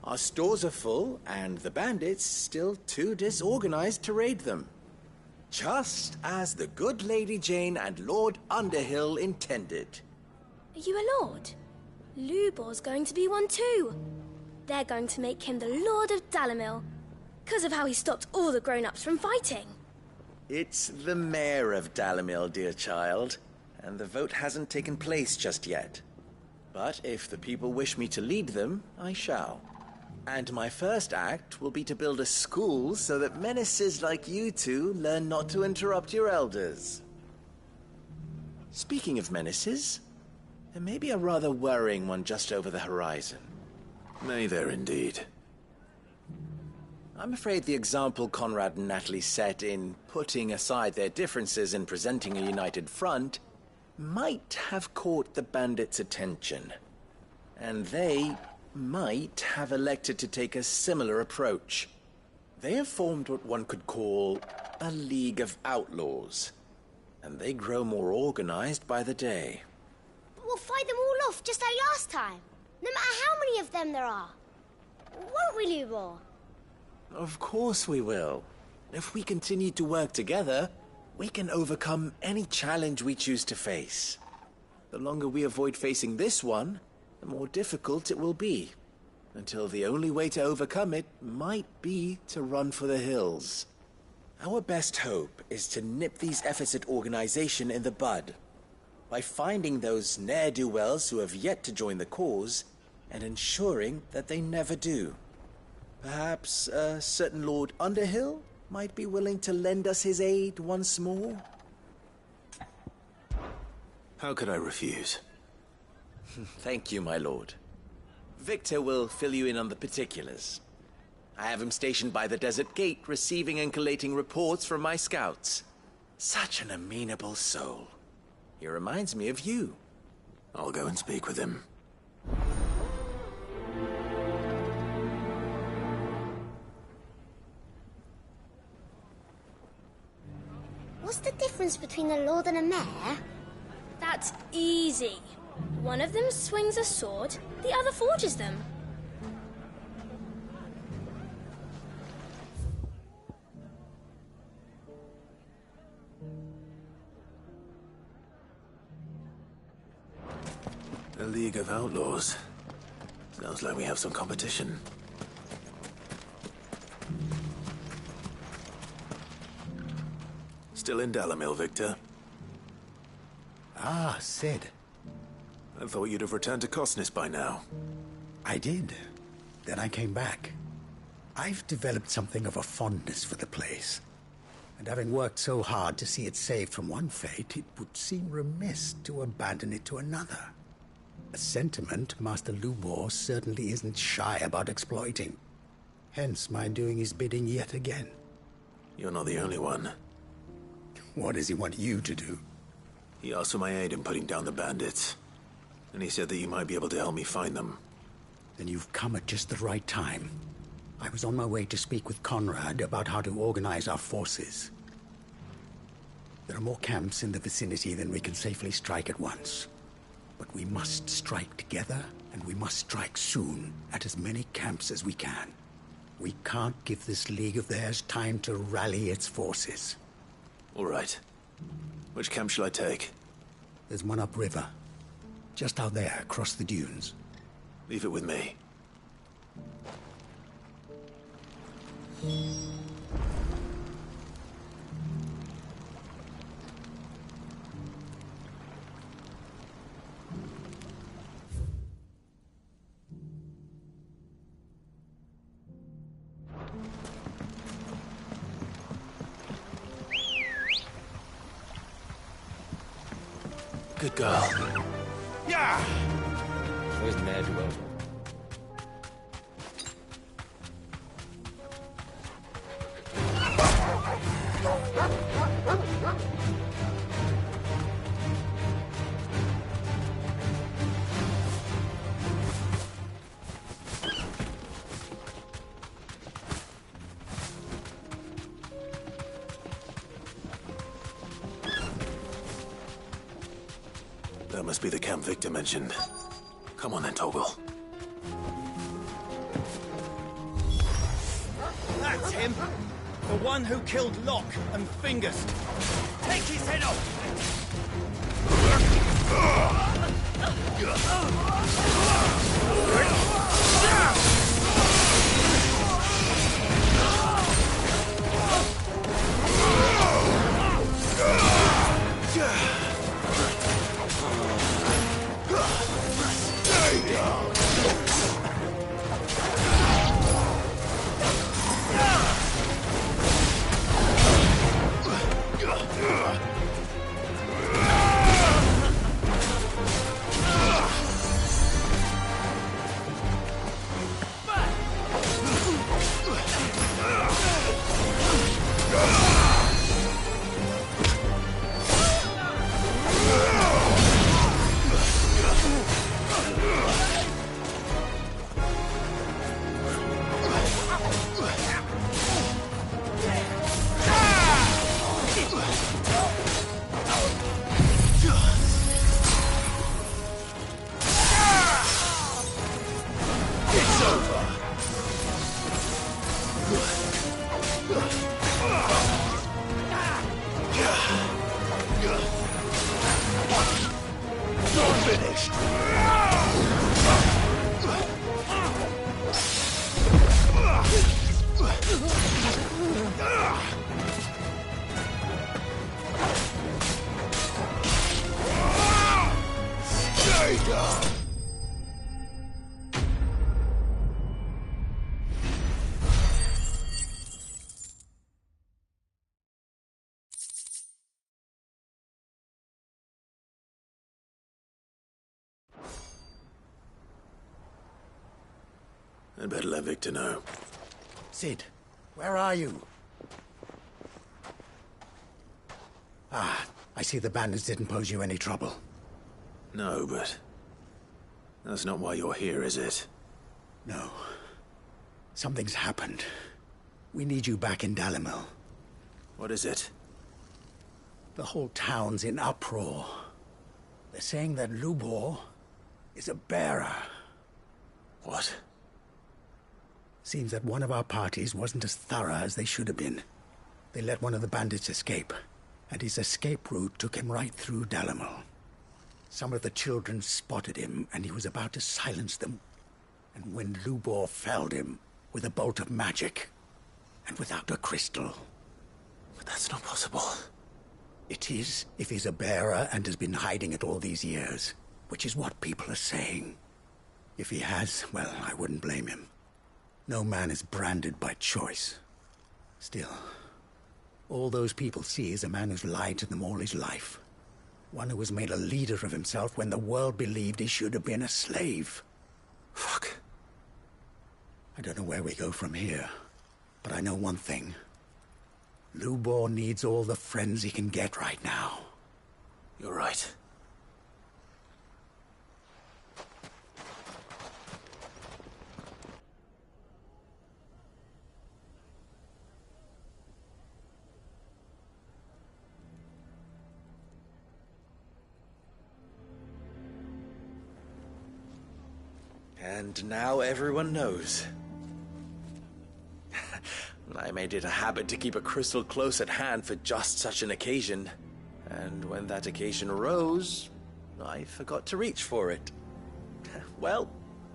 Our stores are full, and the bandits still too disorganized to raid them. Just as the good Lady Jane and Lord Underhill intended. Are you a lord? Lubor's going to be one too. They're going to make him the Lord of Dalimil, because of how he stopped all the grown-ups from fighting. It's the mayor of Dalimil, dear child, and the vote hasn't taken place just yet. But if the people wish me to lead them, I shall. And my first act will be to build a school so that menaces like you two learn not to interrupt your elders. Speaking of menaces, there may be a rather worrying one just over the horizon. May there indeed. I'm afraid the example Conrad and Natalie set in putting aside their differences and presenting a united front might have caught the bandits' attention. And they might have elected to take a similar approach. They have formed what one could call a League of Outlaws, and they grow more organized by the day. But we'll fight them all off just like last time, no matter how many of them there are. Won't we, Lubor? Of course we will. If we continue to work together, we can overcome any challenge we choose to face. The longer we avoid facing this one, the more difficult it will be, until the only way to overcome it might be to run for the hills. Our best hope is to nip these efforts at organization in the bud, by finding those ne'er-do-wells who have yet to join the cause, and ensuring that they never do. Perhaps a certain Lord Underhill might be willing to lend us his aid once more? How could I refuse? Thank you, my lord. Victor will fill you in on the particulars. I have him stationed by the desert gate, receiving and collating reports from my scouts. Such an amenable soul. He reminds me of you. I'll go and speak with him. What's the difference between a lord and a mayor? That's easy. One of them swings a sword, the other forges them. A League of Outlaws. Sounds like we have some competition. Still in Dalimil, Victor? Ah, Sid. I thought you'd have returned to Cosnis by now. I did. Then I came back. I've developed something of a fondness for the place. And having worked so hard to see it saved from one fate, it would seem remiss to abandon it to another. A sentiment Master Lubor certainly isn't shy about exploiting. Hence my doing his bidding yet again. You're not the only one. What does he want you to do? He asked for my aid in putting down the bandits. And he said that you might be able to help me find them. Then you've come at just the right time. I was on my way to speak with Conrad about how to organize our forces. There are more camps in the vicinity than we can safely strike at once. But we must strike together, and we must strike soon at as many camps as we can. We can't give this League of theirs time to rally its forces. All right. Which camp shall I take? There's one upriver. Just out there, across the dunes. Leave it with me. Good girl. Yeah! Where's Ned? That must be the camp Victor mentioned. Come on then, Toggle. That's him! The one who killed Locke and Fingers. Take his head off! I'd better let Victor know. Sid, where are you? Ah, I see the bandits didn't pose you any trouble. No, but... that's not why you're here, is it? No. Something's happened. We need you back in Dalimil. What is it? The whole town's in uproar. They're saying that Lubor is a bearer. What? Seems that one of our parties wasn't as thorough as they should have been. They let one of the bandits escape, and his escape route took him right through Dalimil. Some of the children spotted him, and he was about to silence them. And when Lubor felled him with a bolt of magic, and without a crystal. But that's not possible. It is, if he's a bearer and has been hiding it all these years, which is what people are saying. If he has, well, I wouldn't blame him. No man is branded by choice. Still, all those people see is a man who's lied to them all his life. One who was made a leader of himself when the world believed he should have been a slave. Fuck. I don't know where we go from here, but I know one thing. Lubor needs all the friends he can get right now. You're right. And now everyone knows. I made it a habit to keep a crystal close at hand for just such an occasion. And when that occasion arose, I forgot to reach for it. Well,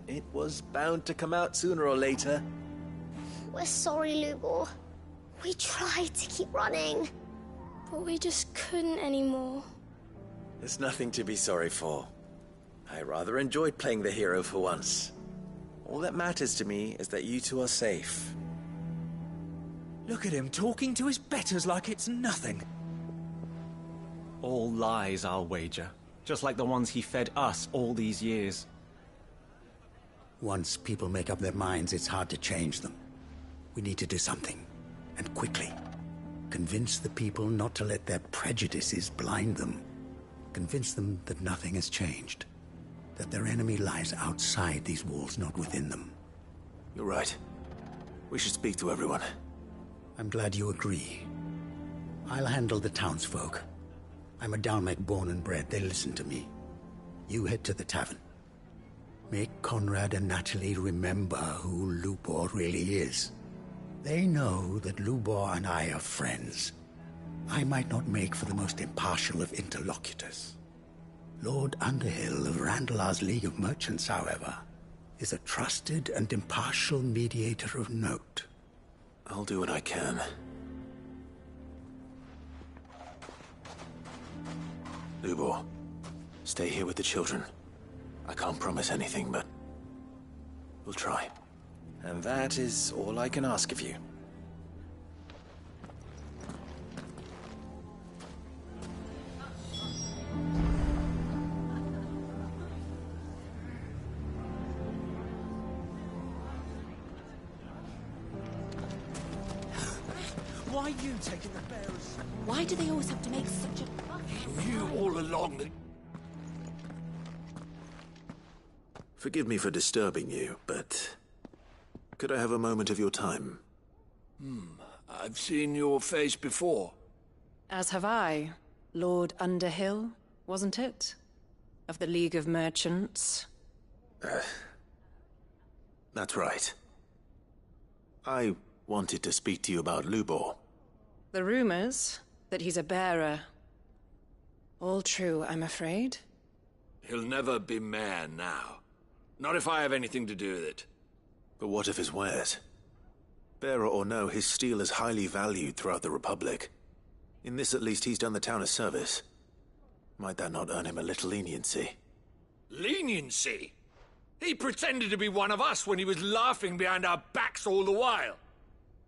it was bound to come out sooner or later. We're sorry, Lubor. We tried to keep running. But we just couldn't anymore. There's nothing to be sorry for. I rather enjoyed playing the hero for once. All that matters to me is that you two are safe. Look at him talking to his betters like it's nothing. All lies, I'll wager. Just like the ones he fed us all these years. Once people make up their minds, it's hard to change them. We need to do something, and quickly. Convince the people not to let their prejudices blind them. Convince them that nothing has changed. That their enemy lies outside these walls, not within them. You're right. We should speak to everyone. I'm glad you agree. I'll handle the townsfolk. I'm a Dalmec born and bred. They listen to me. You head to the tavern. Make Conrad and Natalie remember who Lubor really is. They know that Lubor and I are friends. I might not make for the most impartial of interlocutors. Lord Underhill of Randalar's League of Merchants, however, is a trusted and impartial mediator of note. I'll do what I can. Lubor, stay here with the children. I can't promise anything, but we'll try. And that is all I can ask of you. Why are you taking the bearers? Why do they always have to make such a fuss? You all along the... Forgive me for disturbing you, but could I have a moment of your time? I've seen your face before. As have I. Lord Underhill, wasn't it? Of the League of Merchants. That's right. I wanted to speak to you about Lubor. The rumors that he's a bearer. All true, I'm afraid. He'll never be mayor now. Not if I have anything to do with it. But what of his wares? Bearer or no, his steel is highly valued throughout the Republic. In this, at least, he's done the town a service. Might that not earn him a little leniency? Leniency? He pretended to be one of us when he was laughing behind our backs all the while.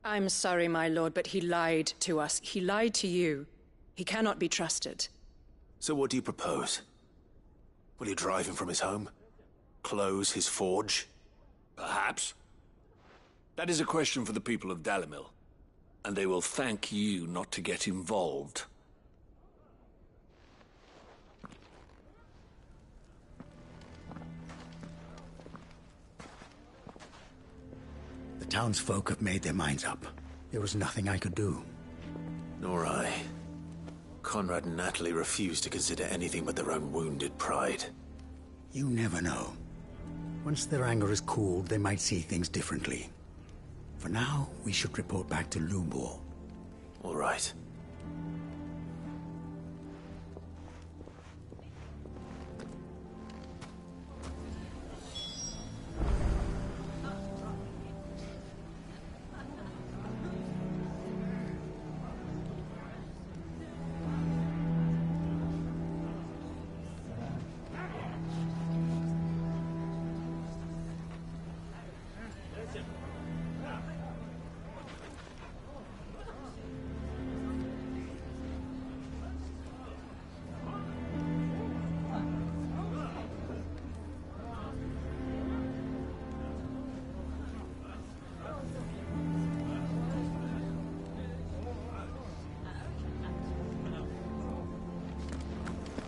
I'm sorry, my lord, but he lied to us. He lied to you. He cannot be trusted. So what do you propose? Will you drive him from his home? Close his forge? Perhaps. That is a question for the people of Dalimil. And they will thank you not to get involved. The townsfolk have made their minds up. There was nothing I could do. Nor I. Conrad and Natalie refused to consider anything but their own wounded pride. You never know. Once their anger is cooled, they might see things differently. For now, we should report back to Lubor. All right.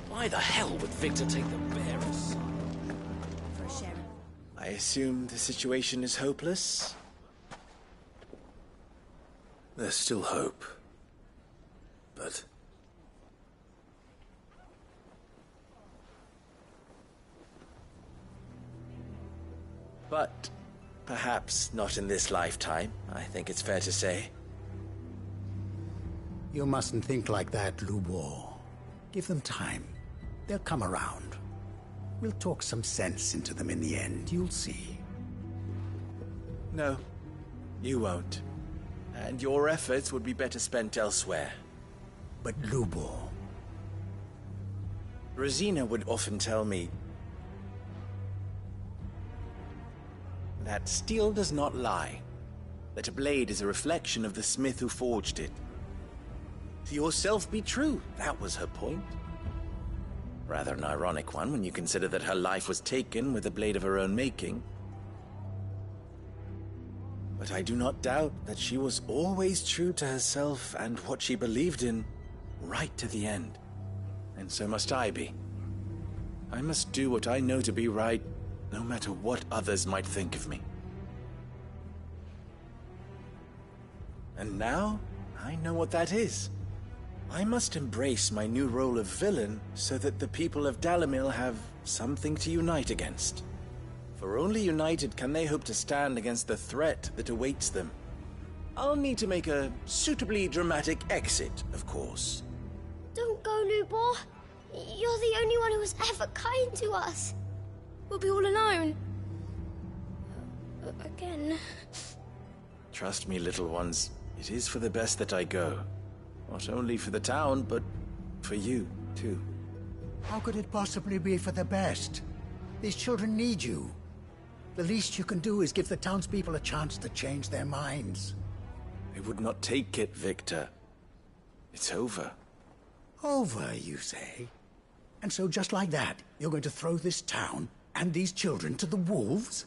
Why the hell would Victor take the bearers? I assume the situation is hopeless? There's still hope. But... Perhaps not in this lifetime, I think it's fair to say. You mustn't think like that, Lubor. Give them time. They'll come around. We'll talk some sense into them in the end, you'll see. No, you won't. And your efforts would be better spent elsewhere. But Lubor... Rosina would often tell me that steel does not lie, that a blade is a reflection of the smith who forged it. To yourself be true, that was her point. Rather an ironic one when you consider that her life was taken with a blade of her own making. But I do not doubt that she was always true to herself and what she believed in, right to the end. And so must I be. I must do what I know to be right, no matter what others might think of me. And now, I know what that is. I must embrace my new role of villain so that the people of Dalimil have something to unite against. For only united can they hope to stand against the threat that awaits them. I'll need to make a suitably dramatic exit, of course. Don't go, Lubor. You're the only one who was ever kind to us. We'll be all alone. Again. Trust me, little ones. It is for the best that I go. Not only for the town, but for you, too. How could it possibly be for the best? These children need you. The least you can do is give the townspeople a chance to change their minds. They would not take it, Victor. It's over. Over, you say? And so just like that, you're going to throw this town and these children to the wolves?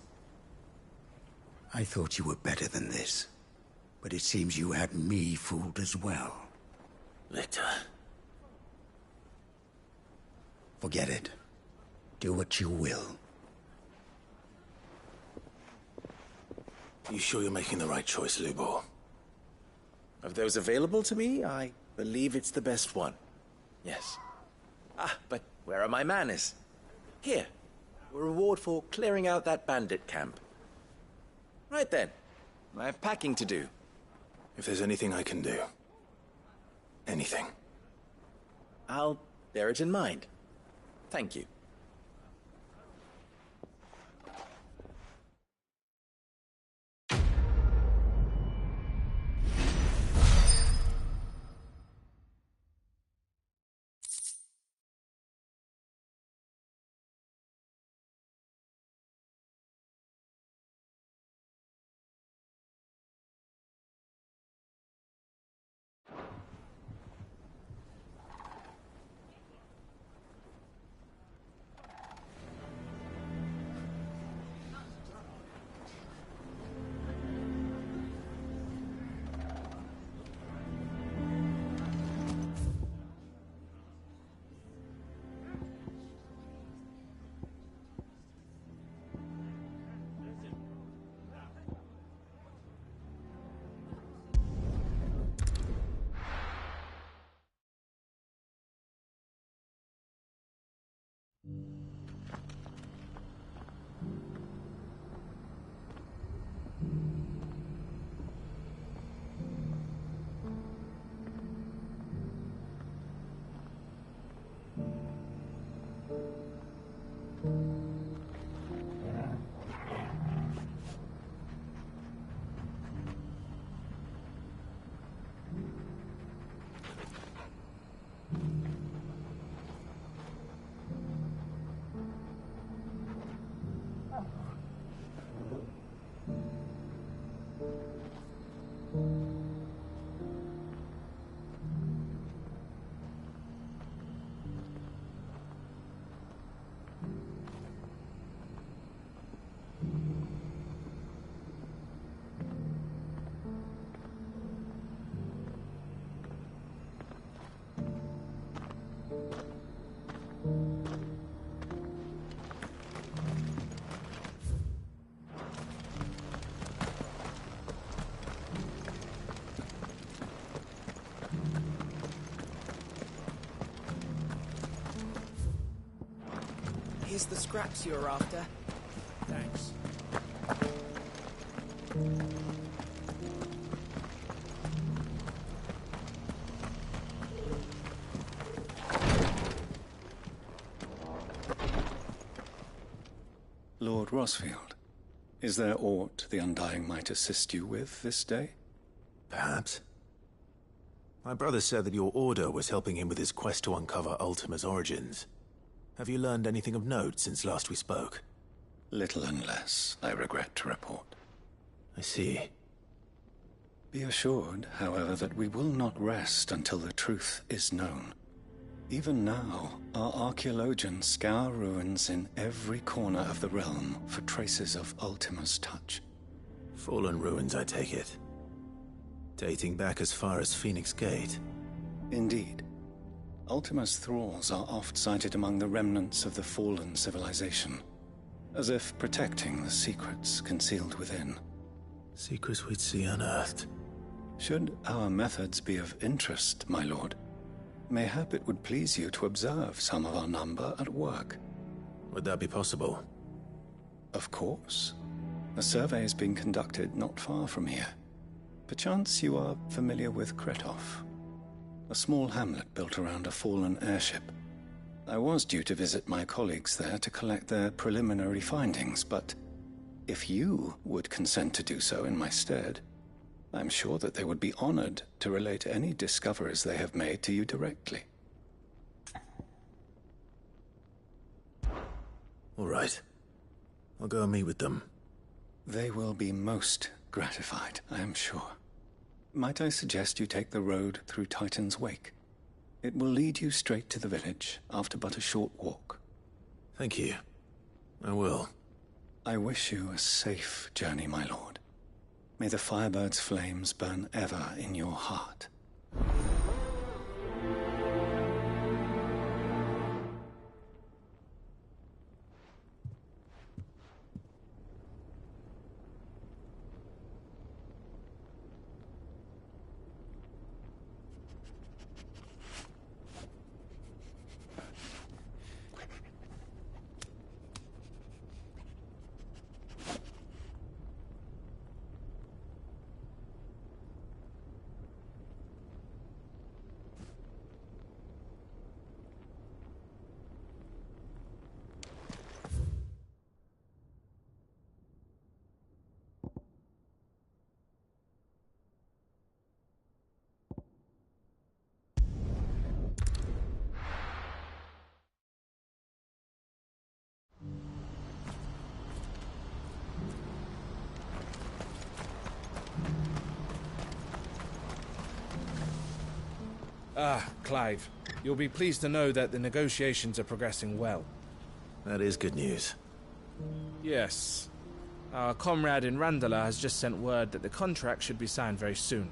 I thought you were better than this. But it seems you had me fooled as well. Victor. Forget it. Do what you will. You sure you're making the right choice, Lubor? Of those available to me, I believe it's the best one. Yes. Ah, but where are my manners? Here. A reward for clearing out that bandit camp. Right then. I have packing to do. If there's anything I can do. Anything. I'll bear it in mind. Thank you. Here's the scraps you're after. Thanks. Lord Rosfield, is there aught the Undying might assist you with this day? Perhaps. My brother said that your order was helping him with his quest to uncover Ultima's origins. Have you learned anything of note since last we spoke? Little and less, I regret to report. I see. Be assured, however, that we will not rest until the truth is known. Even now, our archaeologians scour ruins in every corner of the realm for traces of Ultima's touch. Fallen ruins, I take it. Dating back as far as Phoenix Gate. Indeed. Ultima's thralls are oft sighted among the remnants of the fallen civilization, as if protecting the secrets concealed within. Secrets we'd see unearthed. Should our methods be of interest, my lord, mayhap it would please you to observe some of our number at work. Would that be possible? Of course. A survey is being conducted not far from here. Perchance you are familiar with Kretov, a small hamlet built around a fallen airship. I was due to visit my colleagues there to collect their preliminary findings, but if you would consent to do so in my stead, I'm sure that they would be honored to relate any discoveries they have made to you directly. All right. I'll go and meet with them. They will be most gratified, I am sure. Might I suggest you take the road through Titan's Wake? It will lead you straight to the village after but a short walk. Thank you. I will. I wish you a safe journey, my lord. May the Firebird's flames burn ever in your heart. Ah, Clive. You'll be pleased to know that the negotiations are progressing well. That is good news. Yes. Our comrade in Randala has just sent word that the contract should be signed very soon.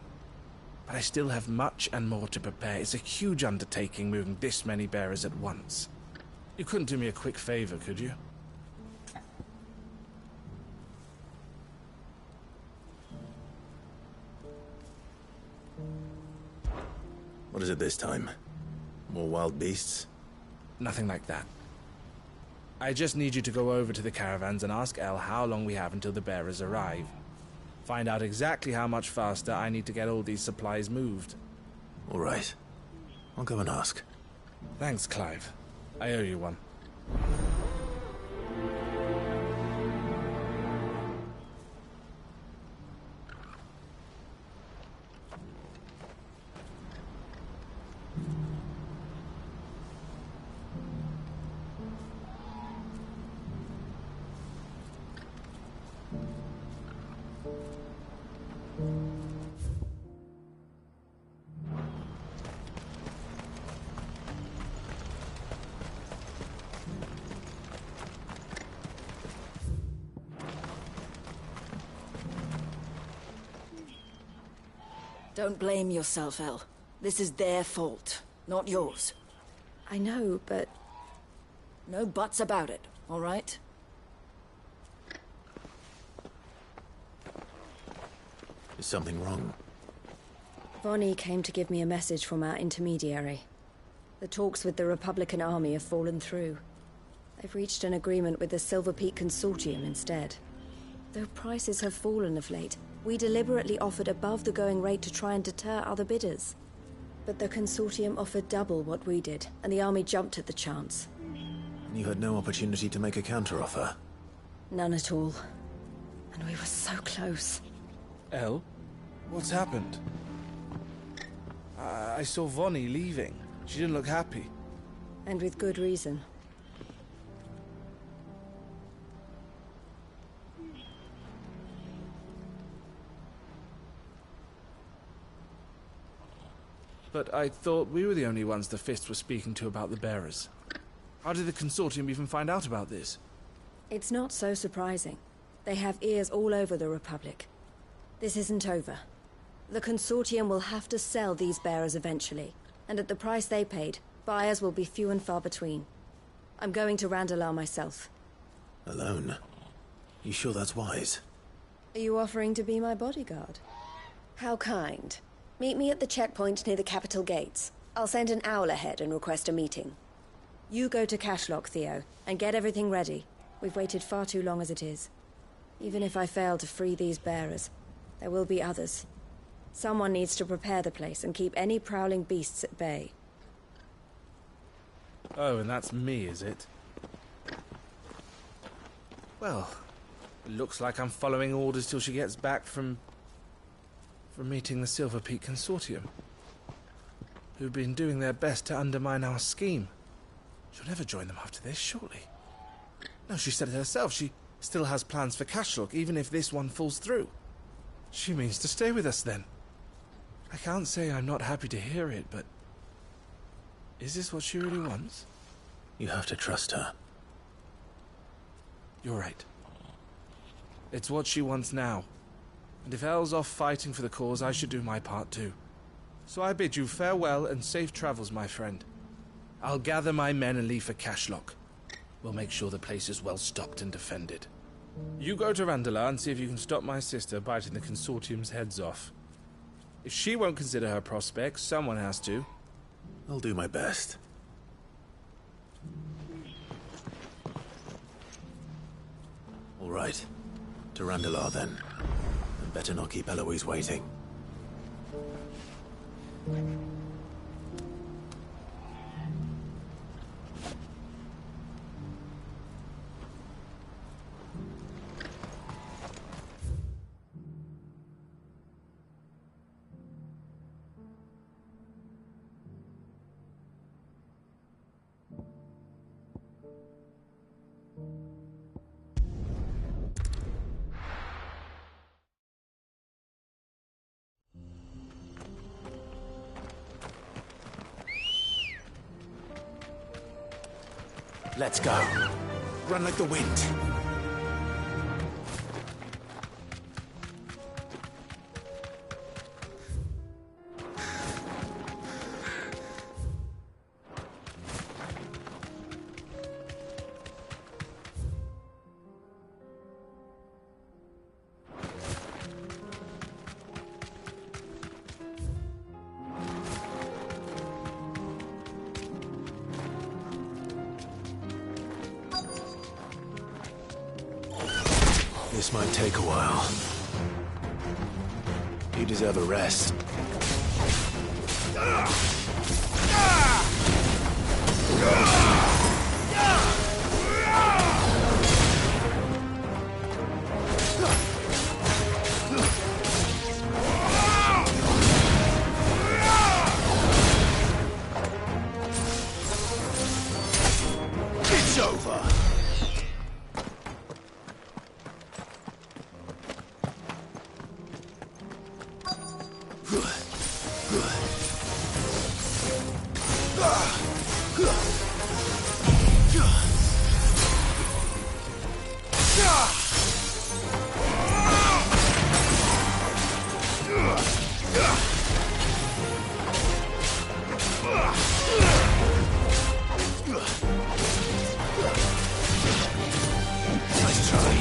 But I still have much and more to prepare. It's a huge undertaking moving this many bearers at once. You couldn't do me a quick favor, could you? What is it this time? More wild beasts? Nothing like that. I just need you to go over to the caravans and ask El how long we have until the bearers arrive. Find out exactly how much faster I need to get all these supplies moved. All right. I'll go and ask. Thanks, Clive. I owe you one. Don't blame yourself, El. This is their fault, not yours. I know, but... No buts about it, all right? Is something wrong? Vonnie came to give me a message from our intermediary. The talks with the Republican army have fallen through. They've reached an agreement with the Silver Peak Consortium instead. Though prices have fallen of late, we deliberately offered above the going rate to try and deter other bidders. But the consortium offered double what we did, and the army jumped at the chance. And you had no opportunity to make a counteroffer? None at all. And we were so close. Elle? What's happened? I saw Vonnie leaving. She didn't look happy. And with good reason. But I thought we were the only ones the Fist were speaking to about the bearers. How did the consortium even find out about this? It's not so surprising. They have ears all over the Republic. This isn't over. The consortium will have to sell these bearers eventually, and at the price they paid, buyers will be few and far between. I'm going to Randalar myself. Alone? You sure that's wise? Are you offering to be my bodyguard? How kind. Meet me at the checkpoint near the capital gates. I'll send an owl ahead and request a meeting. You go to Cashlock, Theo, and get everything ready. We've waited far too long as it is. Even if I fail to free these bearers, there will be others. Someone needs to prepare the place and keep any prowling beasts at bay. Oh, and that's me, is it? Well, it looks like I'm following orders till she gets back from meeting the Silver Peak Consortium, who've been doing their best to undermine our scheme. She'll never join them after this, surely. No, she said it herself. She still has plans for Cashlock, even if this one falls through. She means to stay with us, then. I can't say I'm not happy to hear it, but... is this what she really wants? You have to trust her. You're right. It's what she wants now. And if Elle's off fighting for the cause, I should do my part too. So I bid you farewell and safe travels, my friend. I'll gather my men and leave for Cashlock. We'll make sure the place is well stocked and defended. You go to Randalar and see if you can stop my sister biting the consortium's heads off. If she won't consider her prospects, someone has to. I'll do my best. All right. To Randalar, then. And better not keep Eloise waiting. Let's go. Run like the wind. This might take a while. You deserve a rest. It's over. Nice try.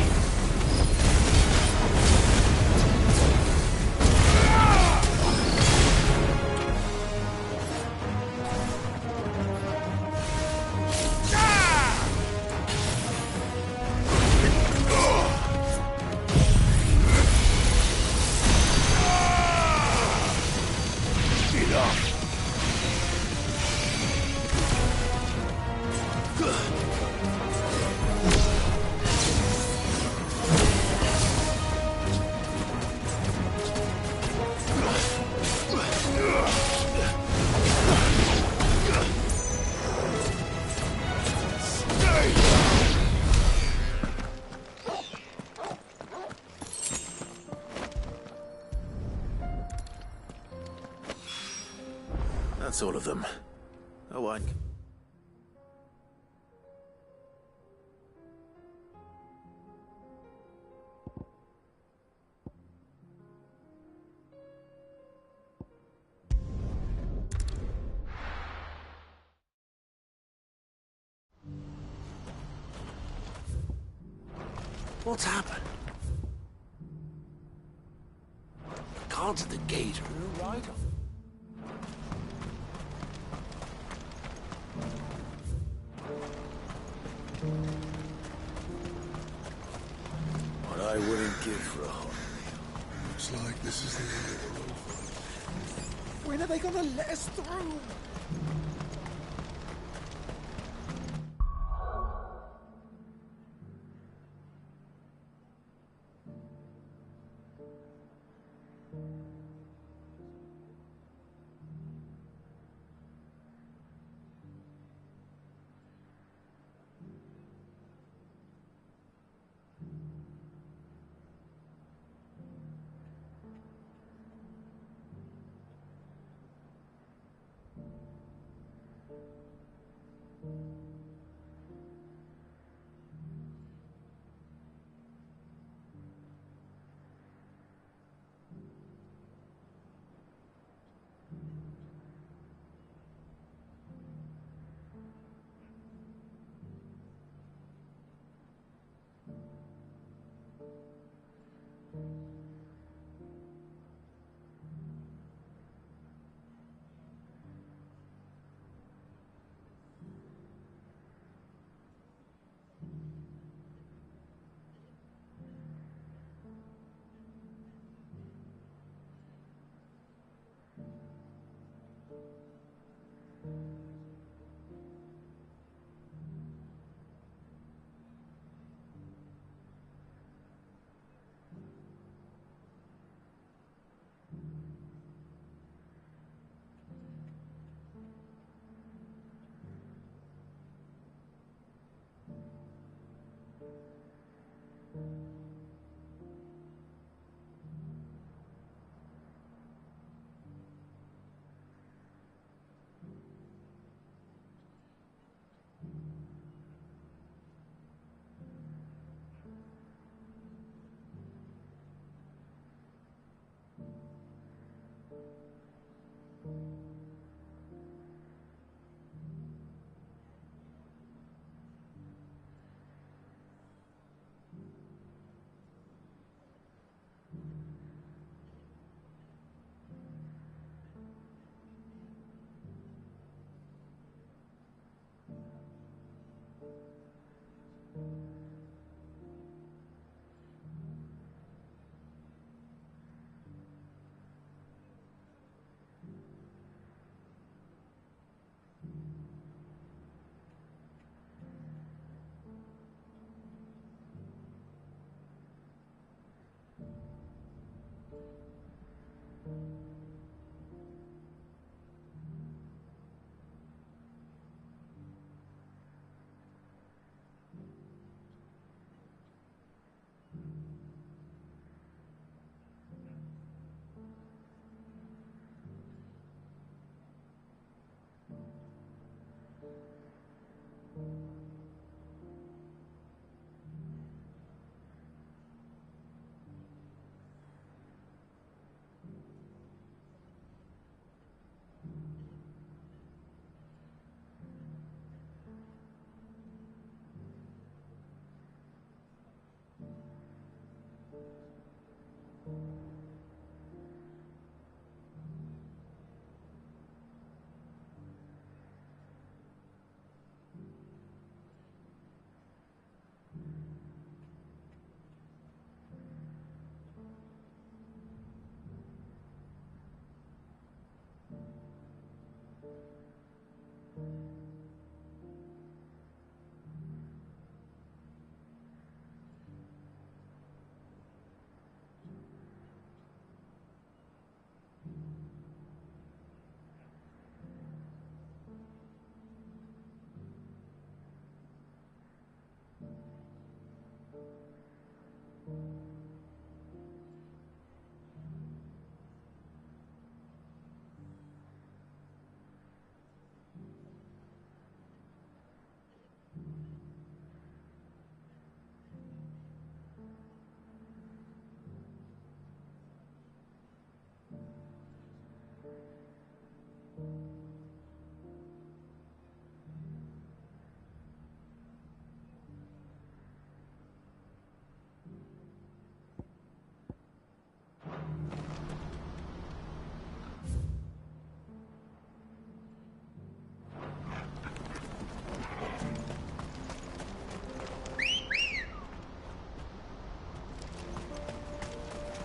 That's all of them. Oh, one. What's happened? Guards at the gate are all right. What I wouldn't give for a hot meal. Looks like this is the end of the road. When are they gonna let us through?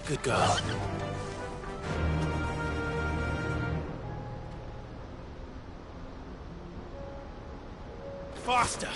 Good girl. Faster!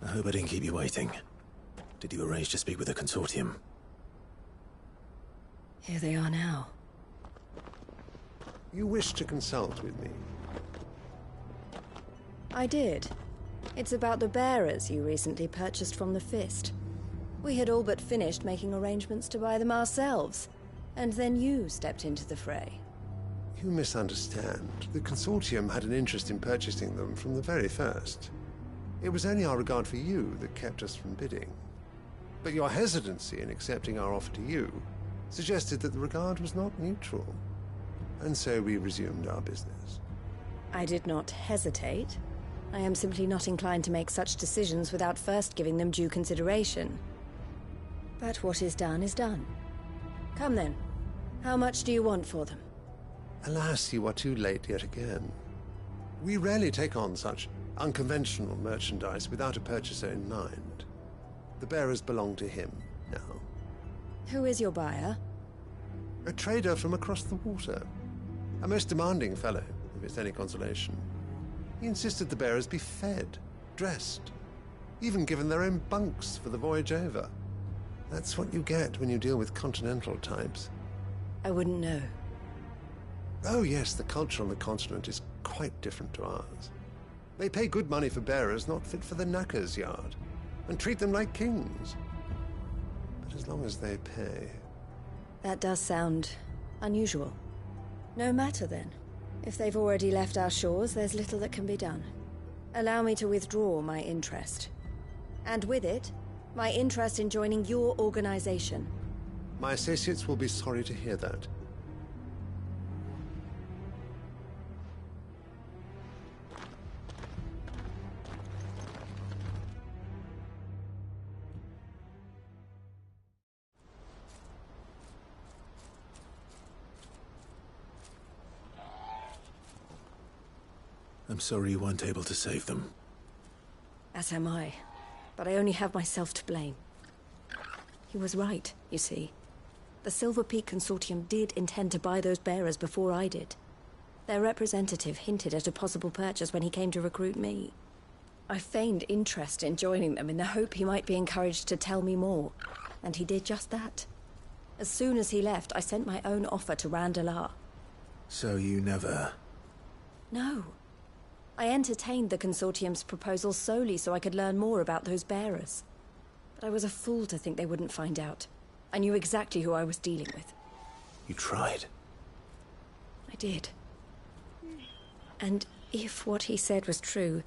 I hope I didn't keep you waiting. Did you arrange to speak with the consortium? Here they are now. You wish to consult with me? I did. It's about the bearers you recently purchased from the Fist. We had all but finished making arrangements to buy them ourselves, and then you stepped into the fray. You misunderstand. The consortium had an interest in purchasing them from the very first. It was only our regard for you that kept us from bidding. But your hesitancy in accepting our offer to you suggested that the regard was not mutual. And so we resumed our business. I did not hesitate. I am simply not inclined to make such decisions without first giving them due consideration. But what is done is done. Come then. How much do you want for them? Alas, you are too late yet again. We rarely take on such unconventional merchandise without a purchaser in mind. The bearers belong to him now. Who is your buyer? A trader from across the water. A most demanding fellow, if it's any consolation. He insisted the bearers be fed, dressed, even given their own bunks for the voyage over. That's what you get when you deal with continental types. I wouldn't know. Oh yes, the culture on the continent is quite different to ours. They pay good money for bearers not fit for the knacker's yard, and treat them like kings. But as long as they pay... That does sound unusual. No matter then. If they've already left our shores, there's little that can be done. Allow me to withdraw my interest. And with it, my interest in joining your organization. My associates will be sorry to hear that. I'm sorry you weren't able to save them. As am I. But I only have myself to blame. He was right, you see. The Silver Peak Consortium did intend to buy those bearers before I did. Their representative hinted at a possible purchase when he came to recruit me. I feigned interest in joining them in the hope he might be encouraged to tell me more. And he did just that. As soon as he left, I sent my own offer to Randalar. So you never... No. I entertained the Consortium's proposal solely so I could learn more about those bearers. But I was a fool to think they wouldn't find out. I knew exactly who I was dealing with. You tried. I did. And if what he said was true,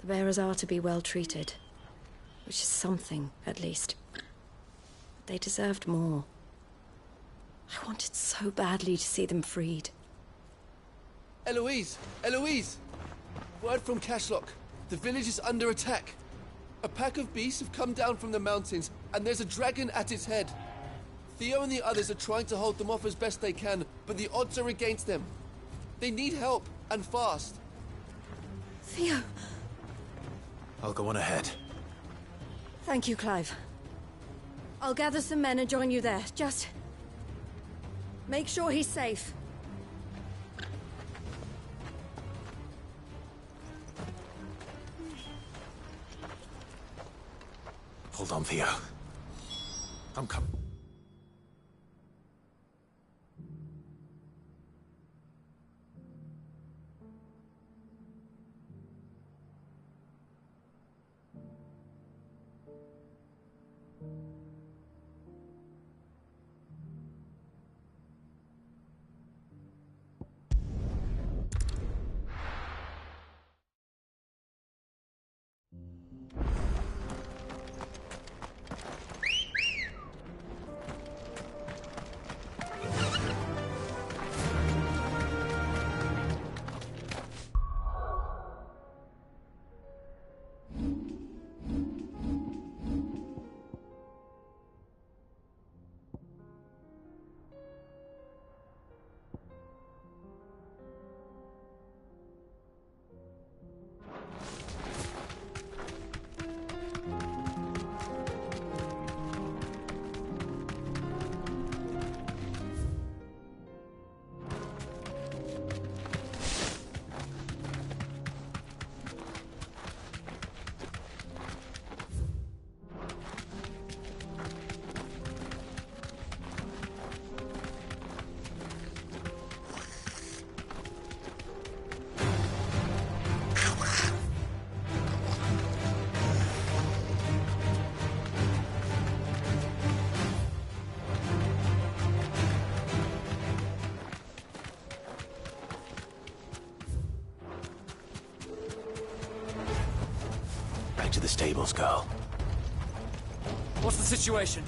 the bearers are to be well treated. Which is something, at least. But they deserved more. I wanted so badly to see them freed. Eloise! Eloise! Word from Cashlock. The village is under attack. A pack of beasts have come down from the mountains, and there's a dragon at its head. Theo and the others are trying to hold them off as best they can, but the odds are against them. They need help, and fast. Theo. I'll go on ahead. Thank you, Clive. I'll gather some men and join you there. Just make sure he's safe. Hold on, Theo. I'm coming. To the stables, girl. What's the situation?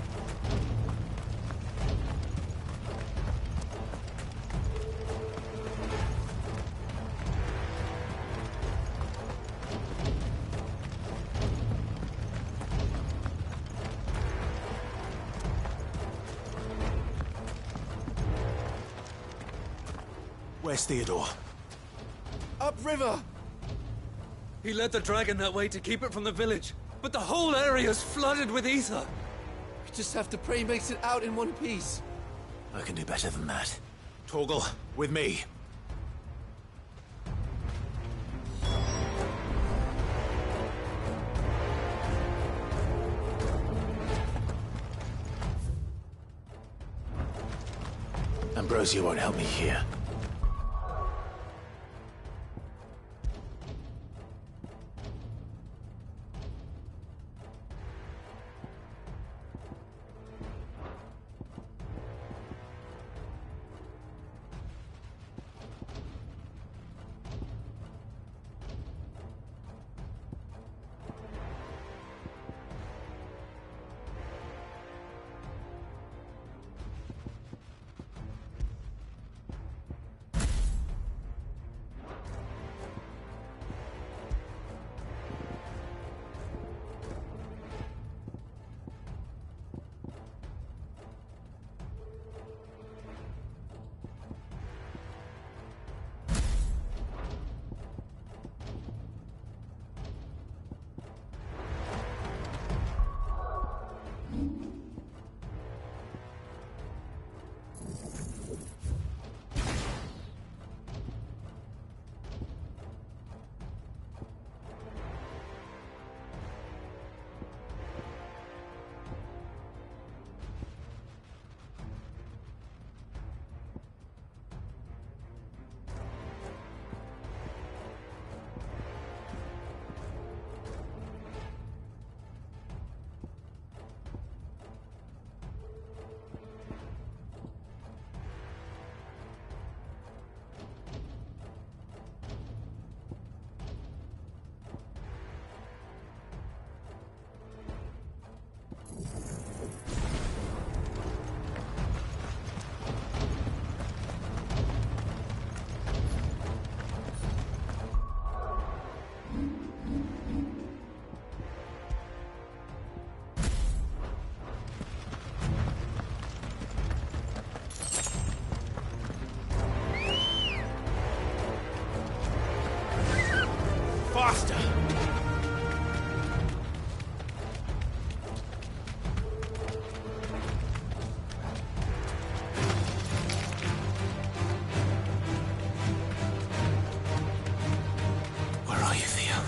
Where's Theodore? Upriver! He led the dragon that way to keep it from the village, but the whole area's flooded with ether. We just have to pray he makes it out in one piece. I can do better than that. Torgal, with me. Ambrosia won't help me here. Faster! Where are you, Theo?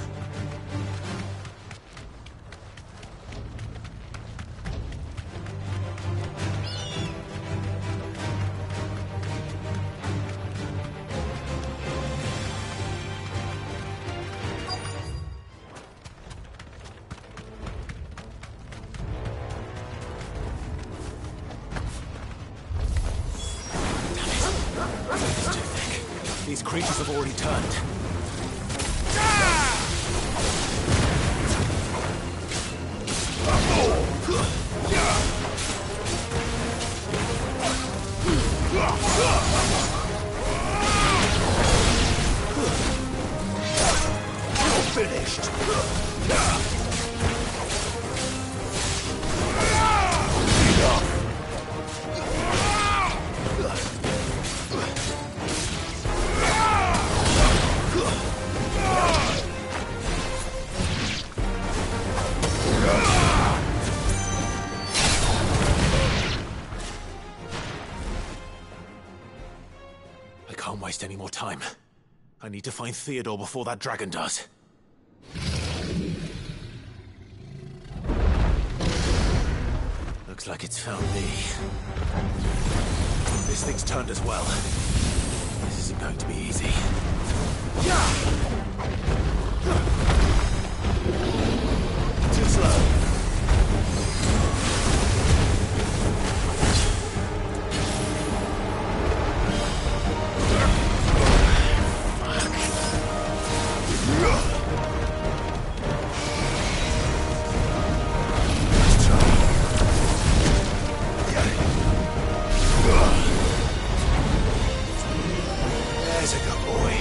These creatures have already turned. You're finished. I can't waste any more time. I need to find Theodore before that dragon does. Looks like it's found me. This thing's turned as well. This isn't going to be easy. Too slow. There's a good boy.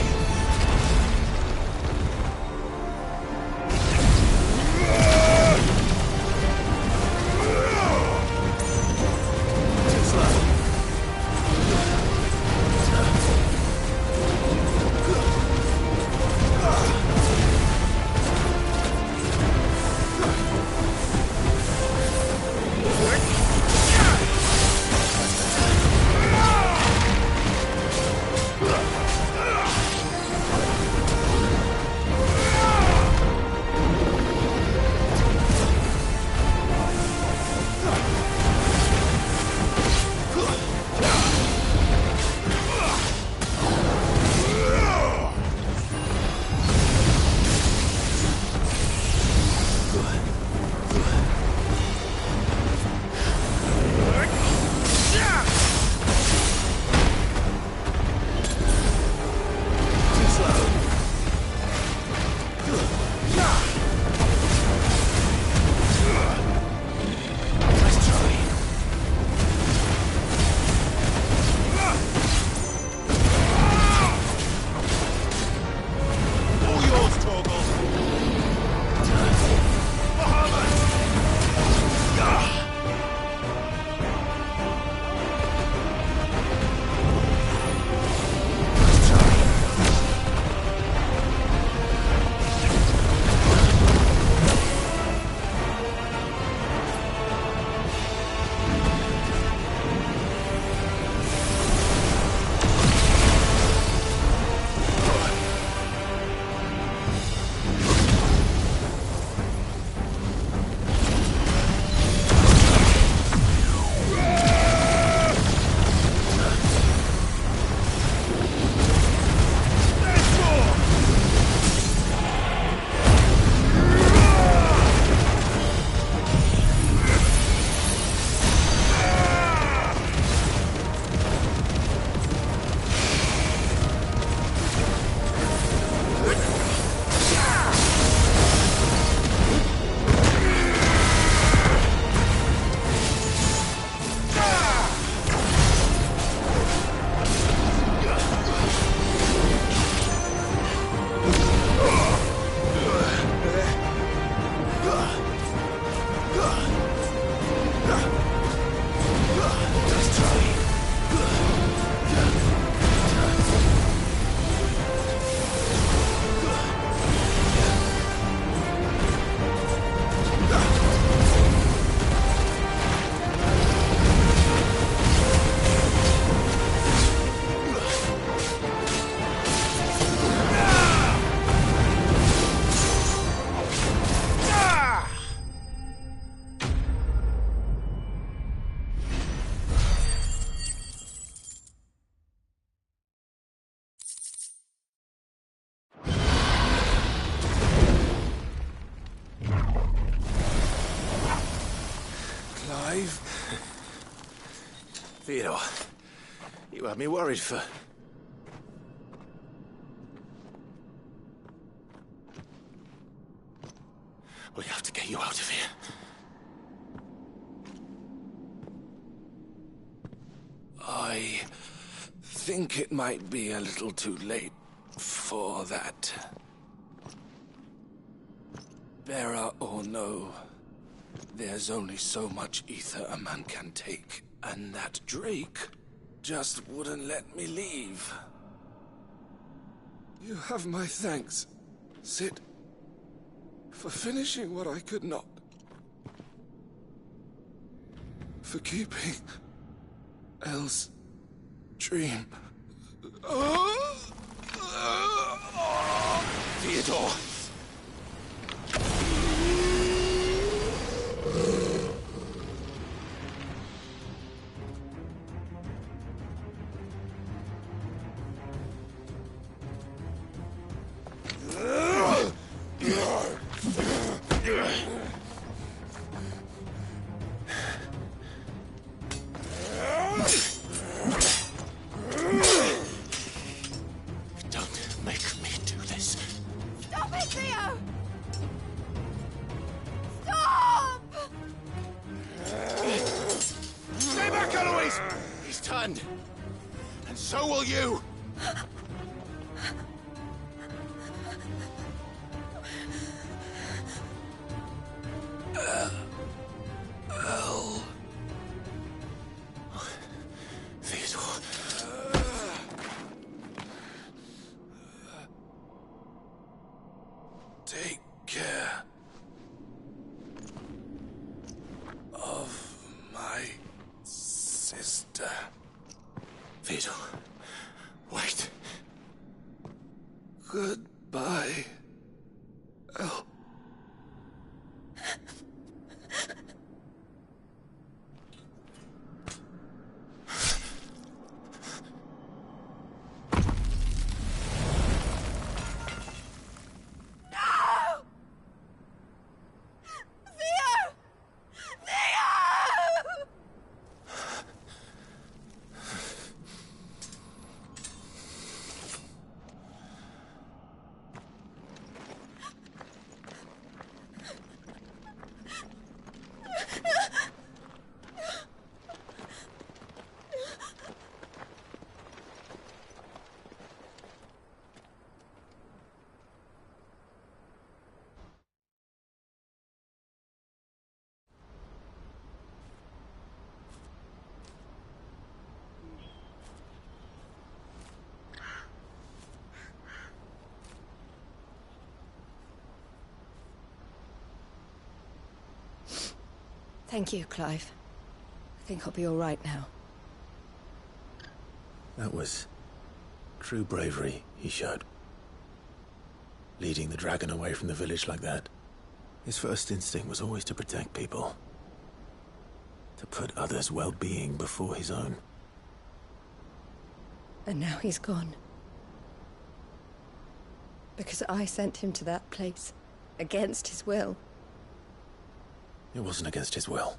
Clive. Theodore, you had me worried for... We have to get you out of here. I think it might be a little too late for that. Bearer or no, there's only so much ether a man can take, and that Drake just wouldn't let me leave. You have my thanks, Sid, for finishing what I could not. For keeping Elle's dream. Theodore! And so will you! Elle. Theodore. Take care of my sister. Theodore, wait. Goodbye, Elle. Thank you, Clive. I think I'll be all right now. That was true bravery he showed. Leading the dragon away from the village like that. His first instinct was always to protect people. To put others' well-being before his own. And now he's gone. Because I sent him to that place, against his will. It wasn't against his will.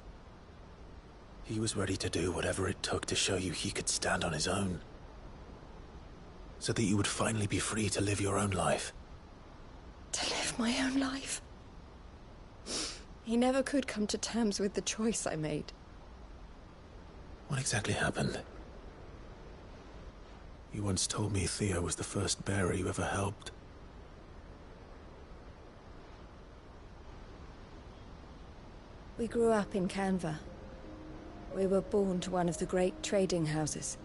He was ready to do whatever it took to show you he could stand on his own. So that you would finally be free to live your own life. To live my own life? He never could come to terms with the choice I made. What exactly happened? You once told me Theo was the first bearer you ever helped. We grew up in Canva. We were born to one of the great trading houses.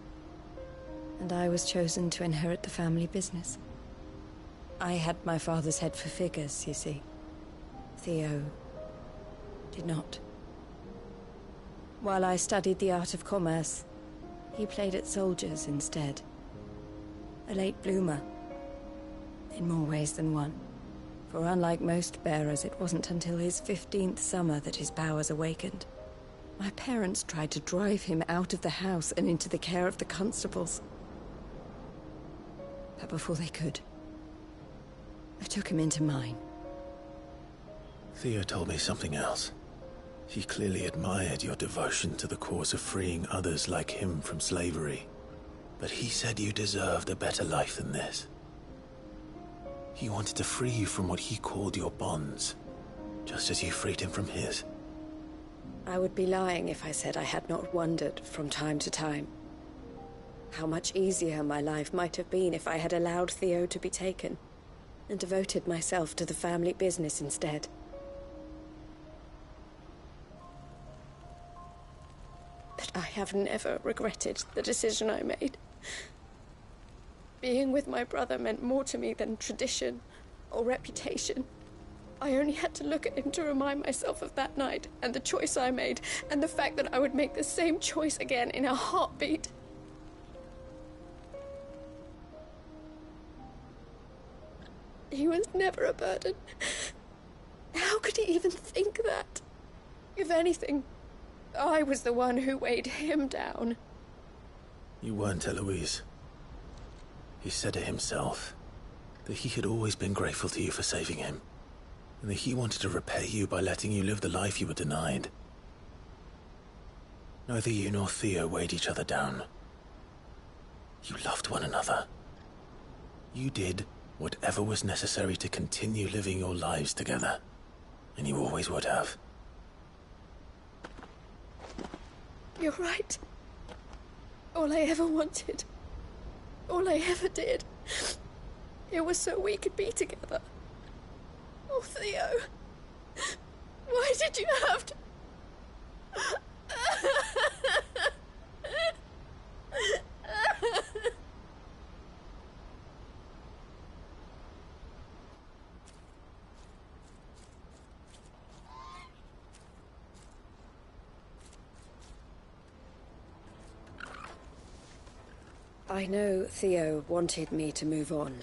And I was chosen to inherit the family business. I had my father's head for figures, you see. Theo did not. While I studied the art of commerce, he played at soldiers instead. A late bloomer, in more ways than one. For unlike most bearers, it wasn't until his 15th summer that his powers awakened. My parents tried to drive him out of the house and into the care of the constables. But before they could, I took him into mine. Theo told me something else. He clearly admired your devotion to the cause of freeing others like him from slavery. But he said you deserved a better life than this. He wanted to free you from what he called your bonds, just as you freed him from his. I would be lying if I said I had not wondered from time to time how much easier my life might have been if I had allowed Theo to be taken and devoted myself to the family business instead. But I have never regretted the decision I made. Being with my brother meant more to me than tradition or reputation. I only had to look at him to remind myself of that night and the choice I made and the fact that I would make the same choice again in a heartbeat. He was never a burden. How could he even think that? If anything, I was the one who weighed him down. You weren't, Eloise. He said it himself, that he had always been grateful to you for saving him, and that he wanted to repay you by letting you live the life you were denied. Neither you nor Theo weighed each other down. You loved one another. You did whatever was necessary to continue living your lives together, and you always would have. You're right. All I ever wanted, all I ever did, it was so we could be together. Oh, Theo, why did you have to... I know Theo wanted me to move on,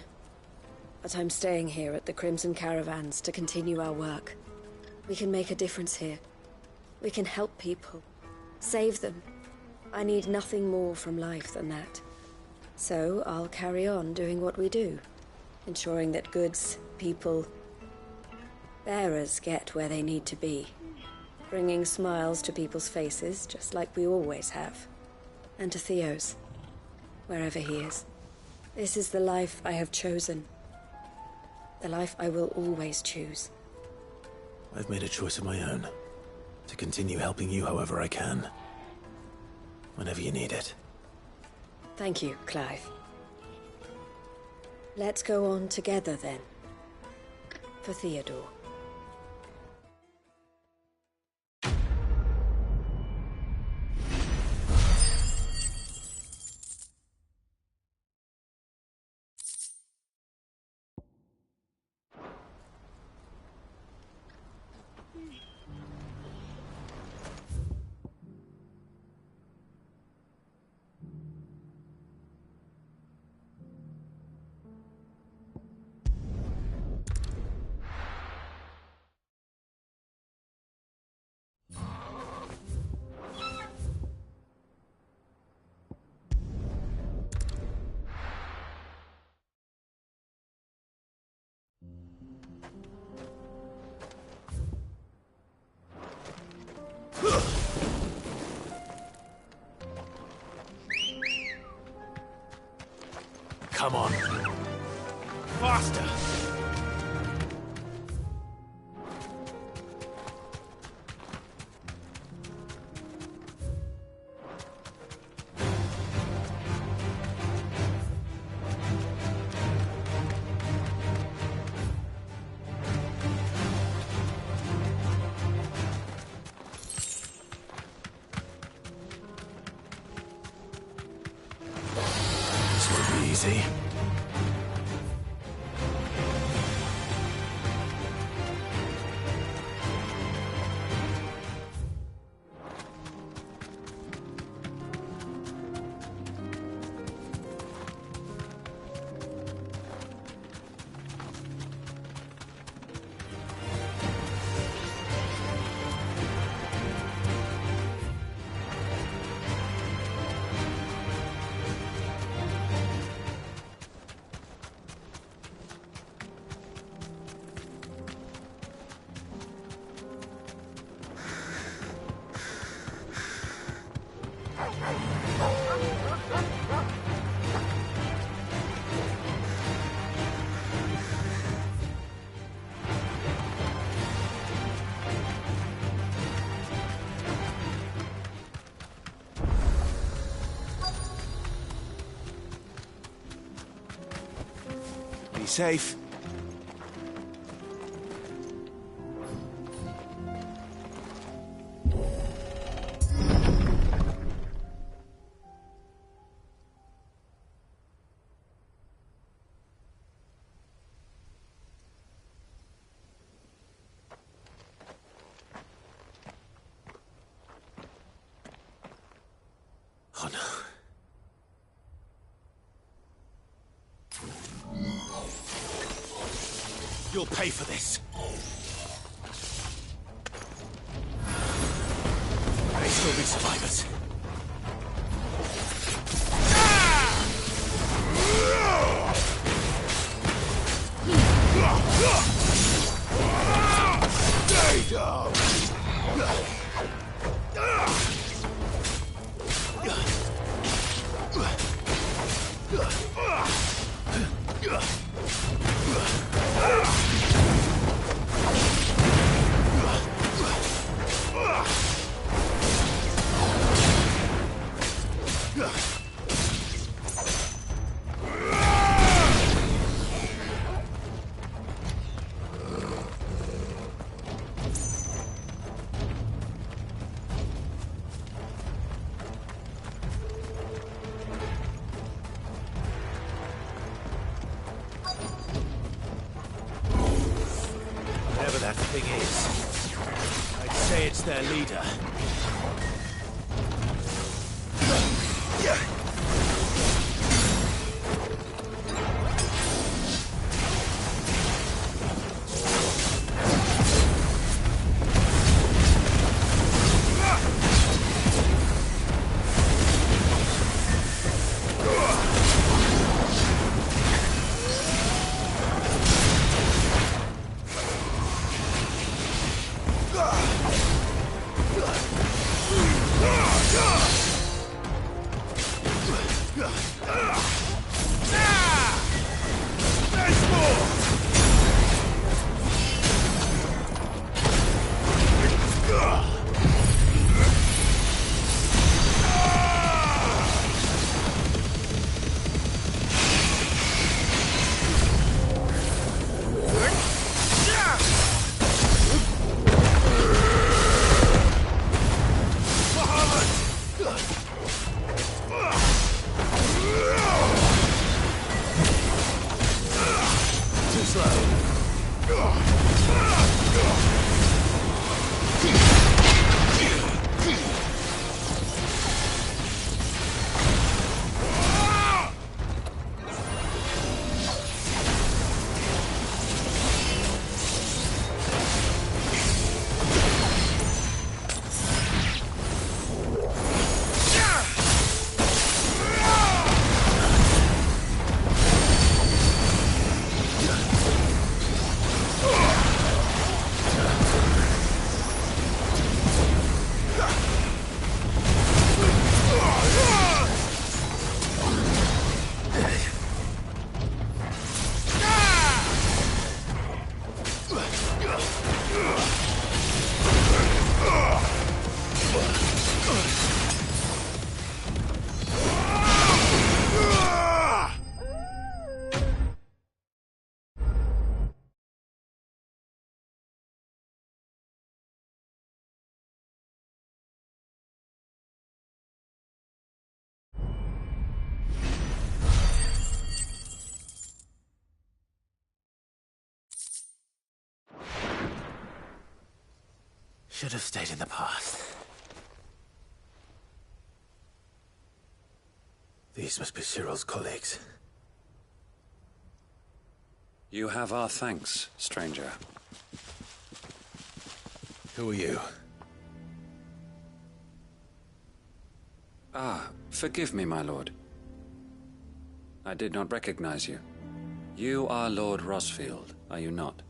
but I'm staying here at the Crimson Caravans to continue our work. We can make a difference here. We can help people, save them. I need nothing more from life than that. So I'll carry on doing what we do, ensuring that goods, people, bearers get where they need to be, bringing smiles to people's faces just like we always have, and to Theo's. Wherever he is. This is the life I have chosen. The life I will always choose. I've made a choice of my own, to continue helping you however I can. Whenever you need it. Thank you, Clive. Let's go on together then. For Theodore. Come on. Faster! This won't be easy. safe. Oh no. You'll pay for this. May still be survivors. Stay down. Whatever that thing is, I'd say it's their leader. Should have stayed in the past. These must be Cyril's colleagues. You have our thanks, stranger. Who are you? Ah, forgive me, my lord. I did not recognize you. You are Lord Rosfield, are you not?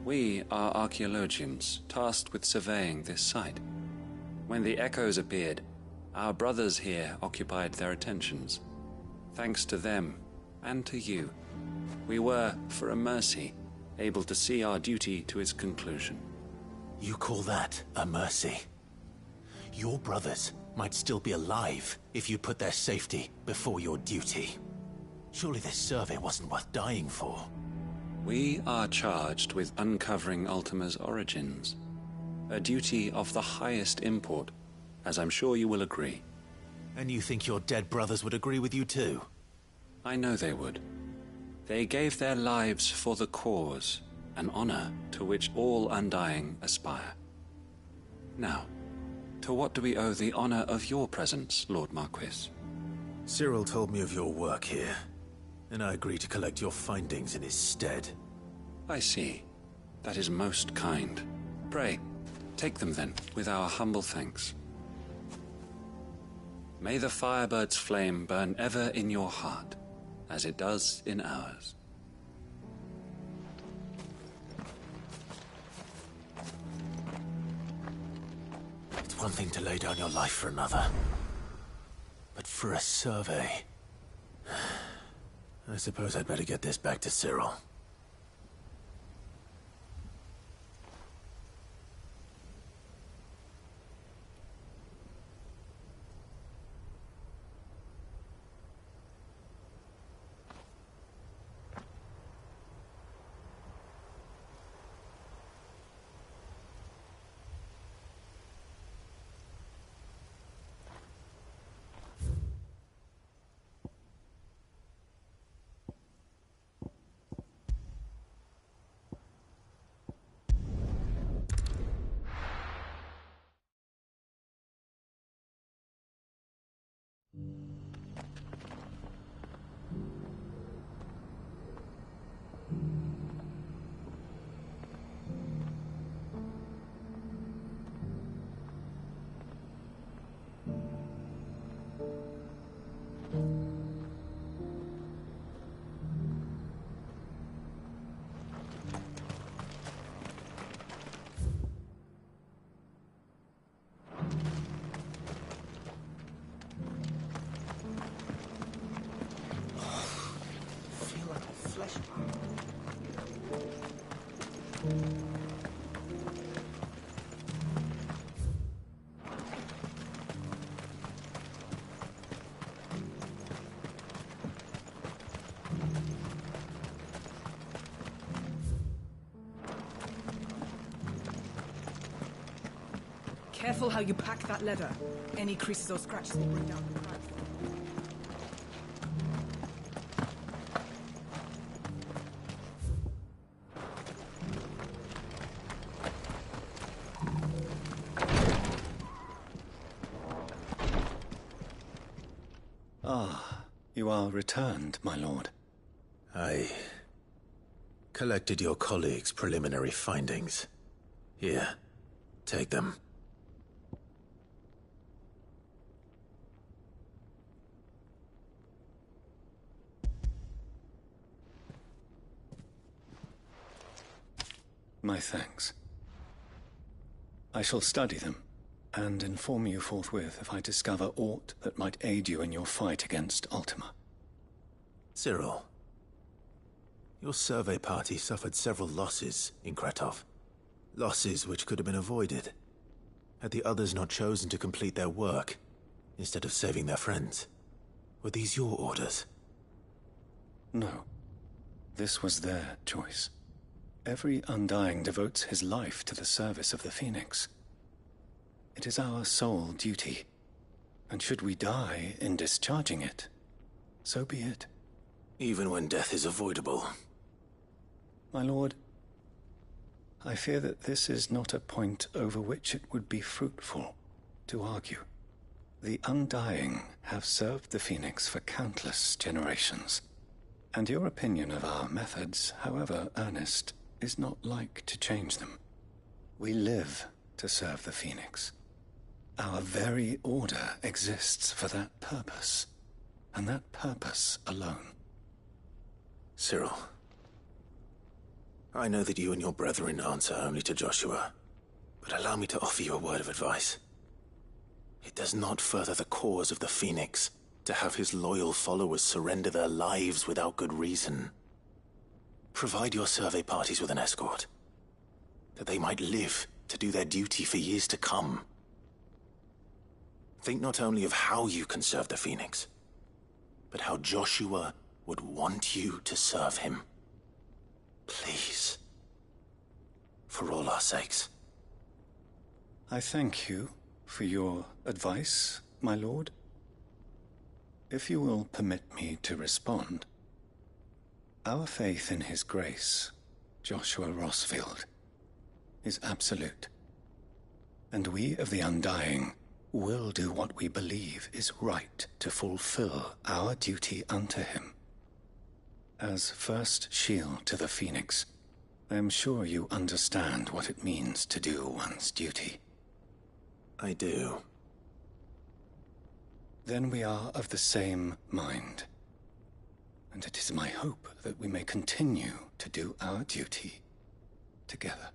We are archaeologians, tasked with surveying this site. When the echoes appeared, our brothers here occupied their attentions. Thanks to them, and to you, we were, for a mercy, able to see our duty to its conclusion. You call that a mercy? Your brothers might still be alive if you put their safety before your duty. Surely this survey wasn't worth dying for. We are charged with uncovering Ultima's origins. A duty of the highest import, as I'm sure you will agree. And you think your dead brothers would agree with you too? I know they would. They gave their lives for the cause, an honor to which all Undying aspire. Now, to what do we owe the honor of your presence, Lord Marquis? Cyril told me of your work here, and I agreed to collect your findings in his stead. I see. That is most kind. Pray, take them then, with our humble thanks. May the Firebird's flame burn ever in your heart, as it does in ours. It's one thing to lay down your life for another, but for a survey... I suppose I'd better get this back to Cyril. Careful how you pack that leather. Any creases or scratches will bring down the cracks. Ah, you are returned, my lord. I collected your colleagues' preliminary findings. Here, take them. My thanks. I shall study them, and inform you forthwith if I discover aught that might aid you in your fight against Ultima. Cyril, your survey party suffered several losses in Kretov. Losses which could have been avoided, had the others not chosen to complete their work, instead of saving their friends. Were these your orders? No. This was their choice. Every Undying devotes his life to the service of the Phoenix. It is our sole duty, and should we die in discharging it, so be it. Even when death is avoidable. My lord, I fear that this is not a point over which it would be fruitful to argue. The Undying have served the Phoenix for countless generations, and your opinion of our methods, however earnest, is not like to change them. We live to serve the Phoenix. Our very order exists for that purpose, and that purpose alone. Cyril, I know that you and your brethren answer only to Joshua, but allow me to offer you a word of advice. It does not further the cause of the Phoenix to have his loyal followers surrender their lives without good reason. Provide your survey parties with an escort, that they might live to do their duty for years to come. Think not only of how you can serve the Phoenix, but how Joshua would want you to serve him. Please. For all our sakes. I thank you for your advice, my lord. If you will permit me to respond, our faith in his grace, Joshua Rossfield, is absolute. And we of the Undying will do what we believe is right to fulfill our duty unto him. As first shield to the Phoenix, I am sure you understand what it means to do one's duty. I do. Then we are of the same mind. And it is my hope that we may continue to do our duty together.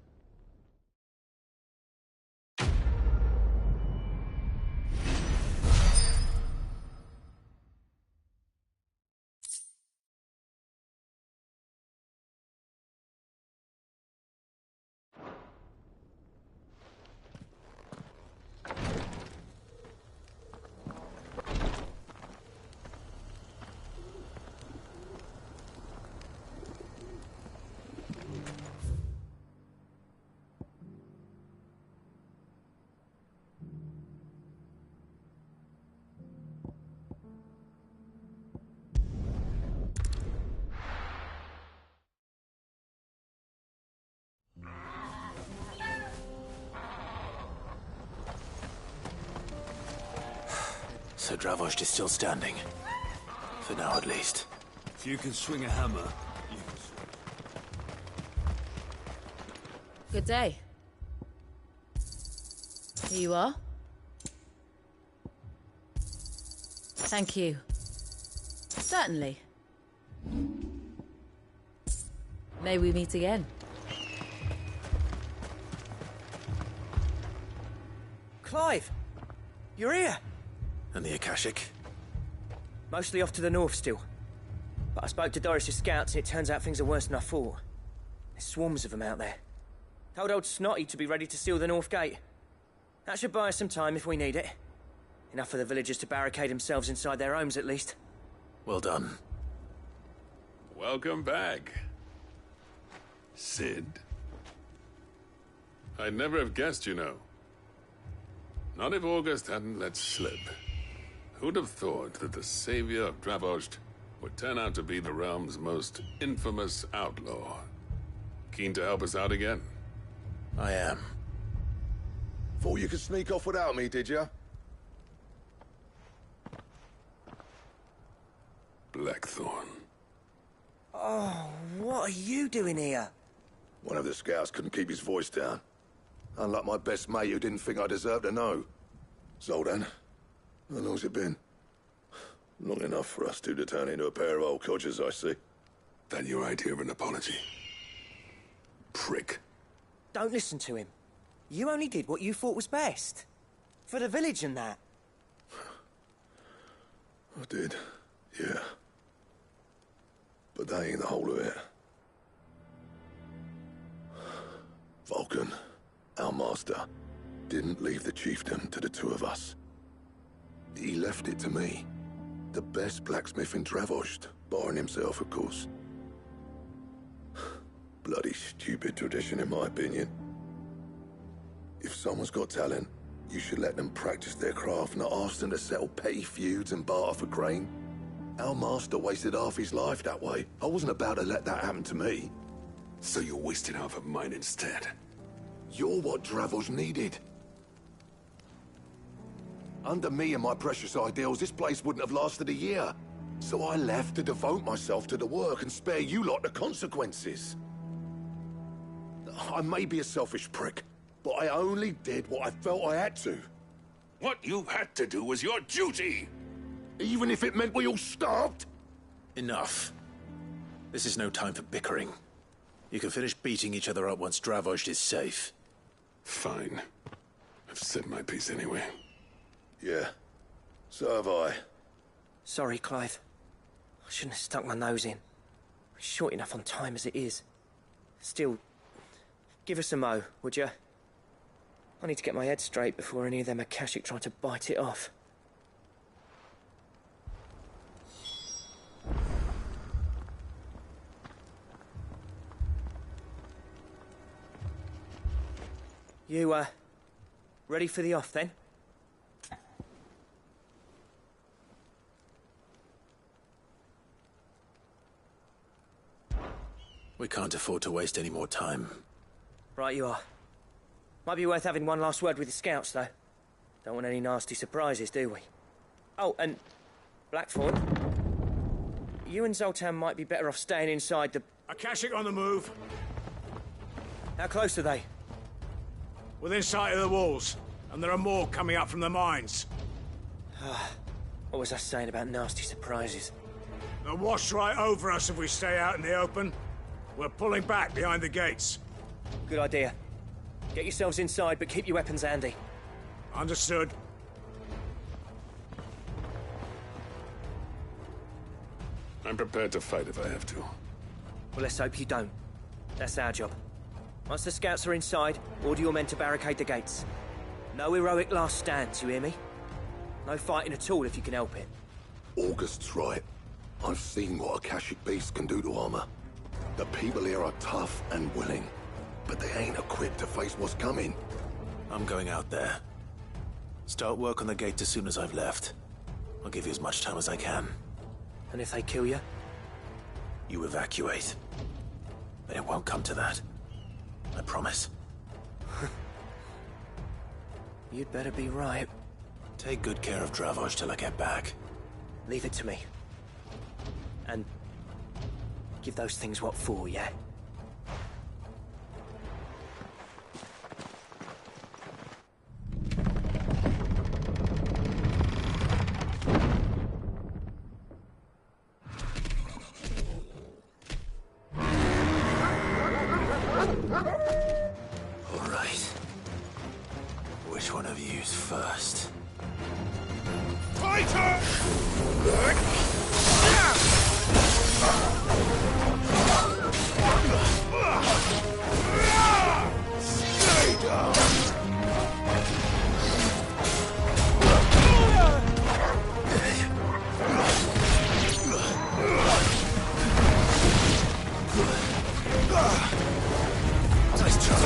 So Dravost is still standing. For now, at least. If you can swing a hammer, you can swing. Good day. Here you are. Thank you. Certainly. May we meet again. Clive! You're here! And the Akashic? Mostly off to the north still. But I spoke to Doris's scouts and it turns out things are worse than I thought. There's swarms of them out there. Told old Snotty to be ready to seal the north gate. That should buy us some time if we need it. Enough for the villagers to barricade themselves inside their homes at least. Well done. Welcome back, Sid. I'd never have guessed, you know. Not if August hadn't let slip. Who'd have thought that the savior of Dravost would turn out to be the realm's most infamous outlaw? Keen to help us out again? I am. Thought you could sneak off without me, did you? Blackthorn. Oh, what are you doing here? One of the scouts couldn't keep his voice down. Unlike my best mate who didn't think I deserved to know. Zoldan, how long's it been? Long enough for us two to turn into a pair of old codgers, I see. That your idea of an apology? Prick. Don't listen to him. You only did what you thought was best. For the village and that. I did, yeah. But that ain't the whole of it. Vulcan, our master, didn't leave the chiefdom to the two of us. He left it to me. The best blacksmith in Dravost, barring himself, of course. Bloody stupid tradition, in my opinion. If someone's got talent, you should let them practice their craft, not ask them to settle petty feuds and barter for grain. Our master wasted half his life that way. I wasn't about to let that happen to me. So you wasted half of mine instead. You're what Dravost needed. Under me and my precious ideals, this place wouldn't have lasted a year. So I left to devote myself to the work and spare you lot the consequences. I may be a selfish prick, but I only did what I felt I had to. What you had to do was your duty! Even if it meant we all starved? Enough. This is no time for bickering. You can finish beating each other up once Dravost is safe. Fine. I've said my piece anyway. Yeah, so have I. Sorry, Clive. I shouldn't have stuck my nose in. We're short enough on time as it is. Still, give us a mo, would you? I need to get my head straight before any of them Akashic try to bite it off. You, ready for the off, then? We can't afford to waste any more time. Right you are. Might be worth having one last word with the scouts, though. Don't want any nasty surprises, do we? Oh, and Blackthorn, you and Zoltan might be better off staying inside the... Akashic on the move. How close are they? Within sight of the walls, and there are more coming up from the mines. What was I saying about nasty surprises? They'll wash right over us if we stay out in the open. We're pulling back behind the gates. Good idea. Get yourselves inside, but keep your weapons handy. Understood. I'm prepared to fight if I have to. Well, let's hope you don't. That's our job. Once the scouts are inside, order your men to barricade the gates. No heroic last stands, you hear me? No fighting at all if you can help it. August's right. I've seen what Akashic beasts can do to armor. The people here are tough and willing, but they ain't equipped to face what's coming. I'm going out there. Start work on the gate as soon as I've left. I'll give you as much time as I can. And if they kill you? You evacuate. But it won't come to that. I promise. You'd better be right. Take good care of Dravoj till I get back. Leave it to me. And give those things what for, yeah? All right. Which one of you's first? Fighter! Stay down! Nice try.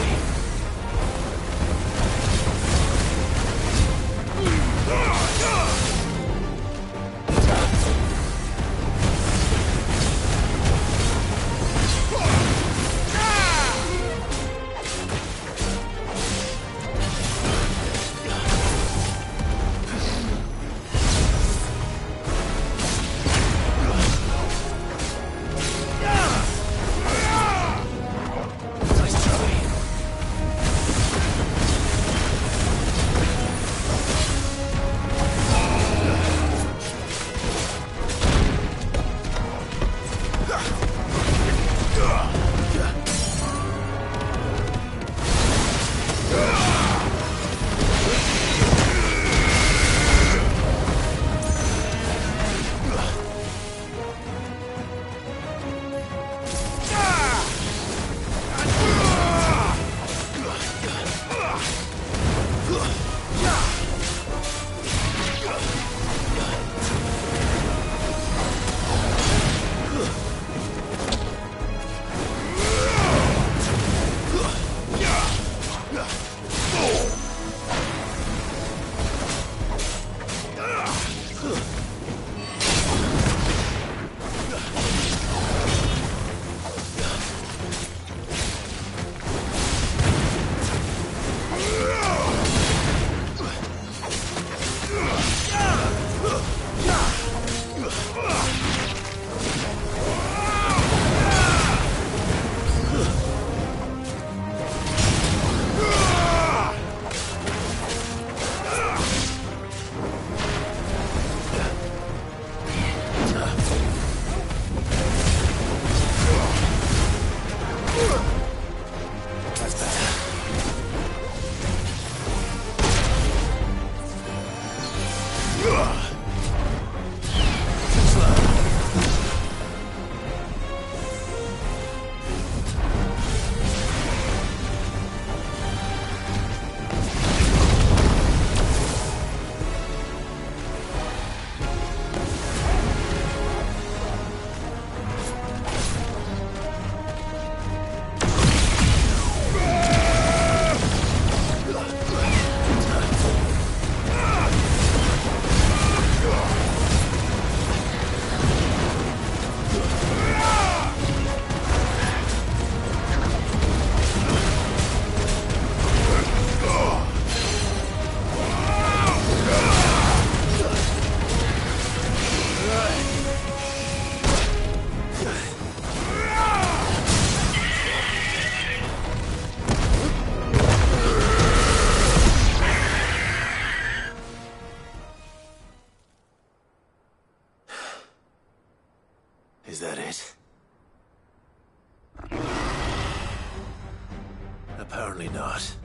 Apparently not.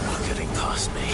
Not getting past me.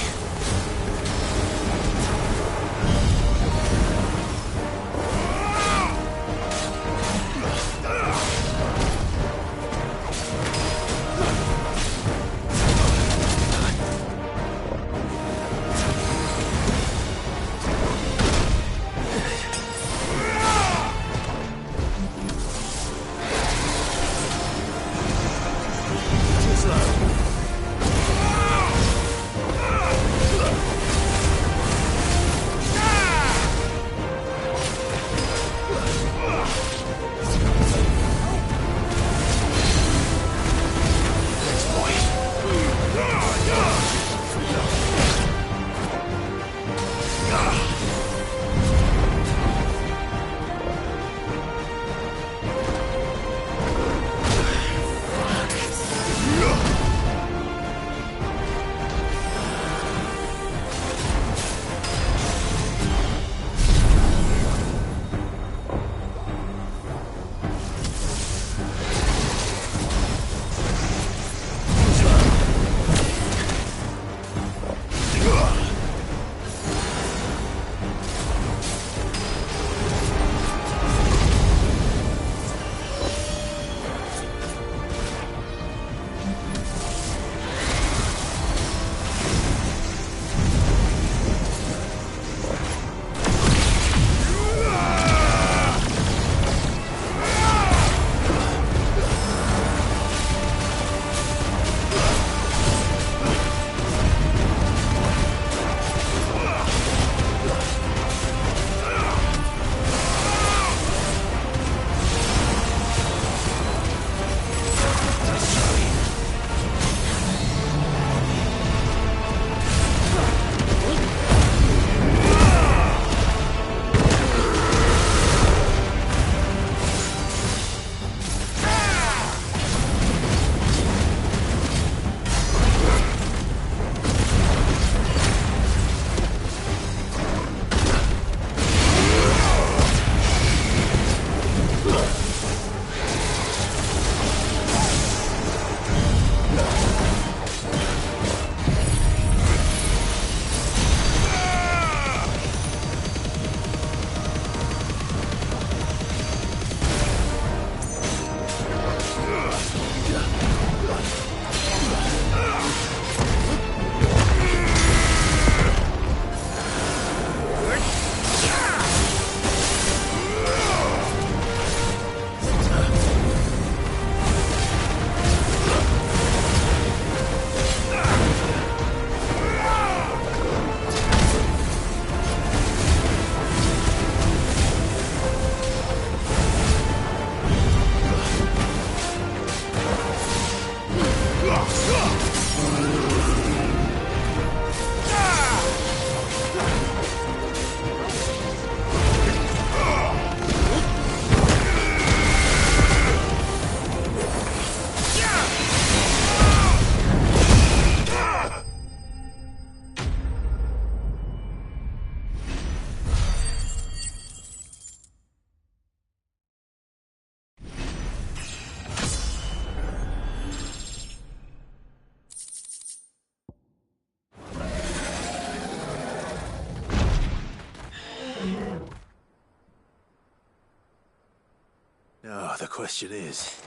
Now, the question is,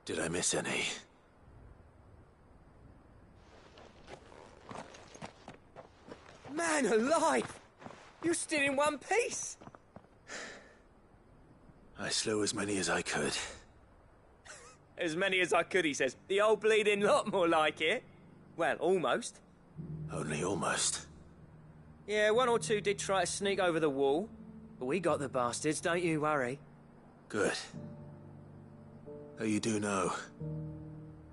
did I miss any? Man alive! You're still in one piece! I slew as many as I could. As many as I could, he says. The old bleeding lot, more like it. Well, almost. Only almost. Yeah, one or two did try to sneak over the wall. But we got the bastards, don't you worry. Good. Though you do know,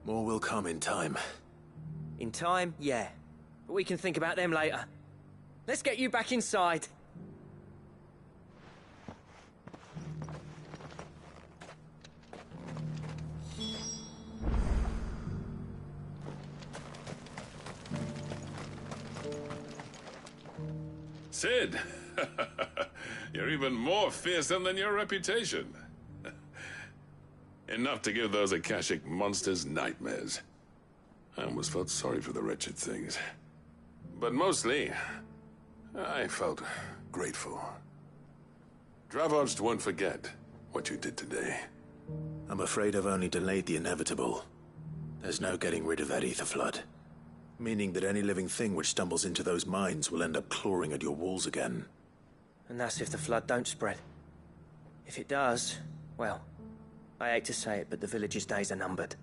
more will come in time. In time, yeah. But we can think about them later. Let's get you back inside. Cid! You're even more fearsome than your reputation. Enough to give those Akashic monsters nightmares. I almost felt sorry for the wretched things. But mostly, I felt grateful. Dravoged won't forget what you did today. I'm afraid I've only delayed the inevitable. There's no getting rid of that ether flood. Meaning that any living thing which stumbles into those mines will end up clawing at your walls again. And that's if the flood don't spread. If it does, well, I hate to say it, but the village's days are numbered.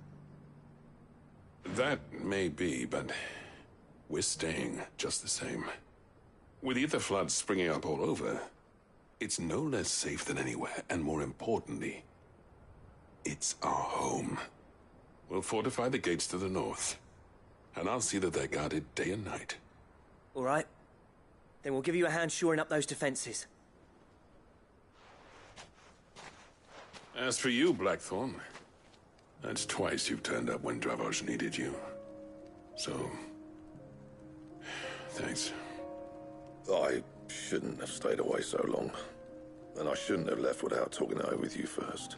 That may be, but we're staying just the same. With ether floods springing up all over, it's no less safe than anywhere, and more importantly, it's our home. We'll fortify the gates to the north, and I'll see that they're guarded day and night. All right. Then we'll give you a hand shoring up those defenses. As for you, Blackthorn, that's twice you've turned up when Dravos needed you. So, thanks. I shouldn't have stayed away so long. And I shouldn't have left without talking it over with you first.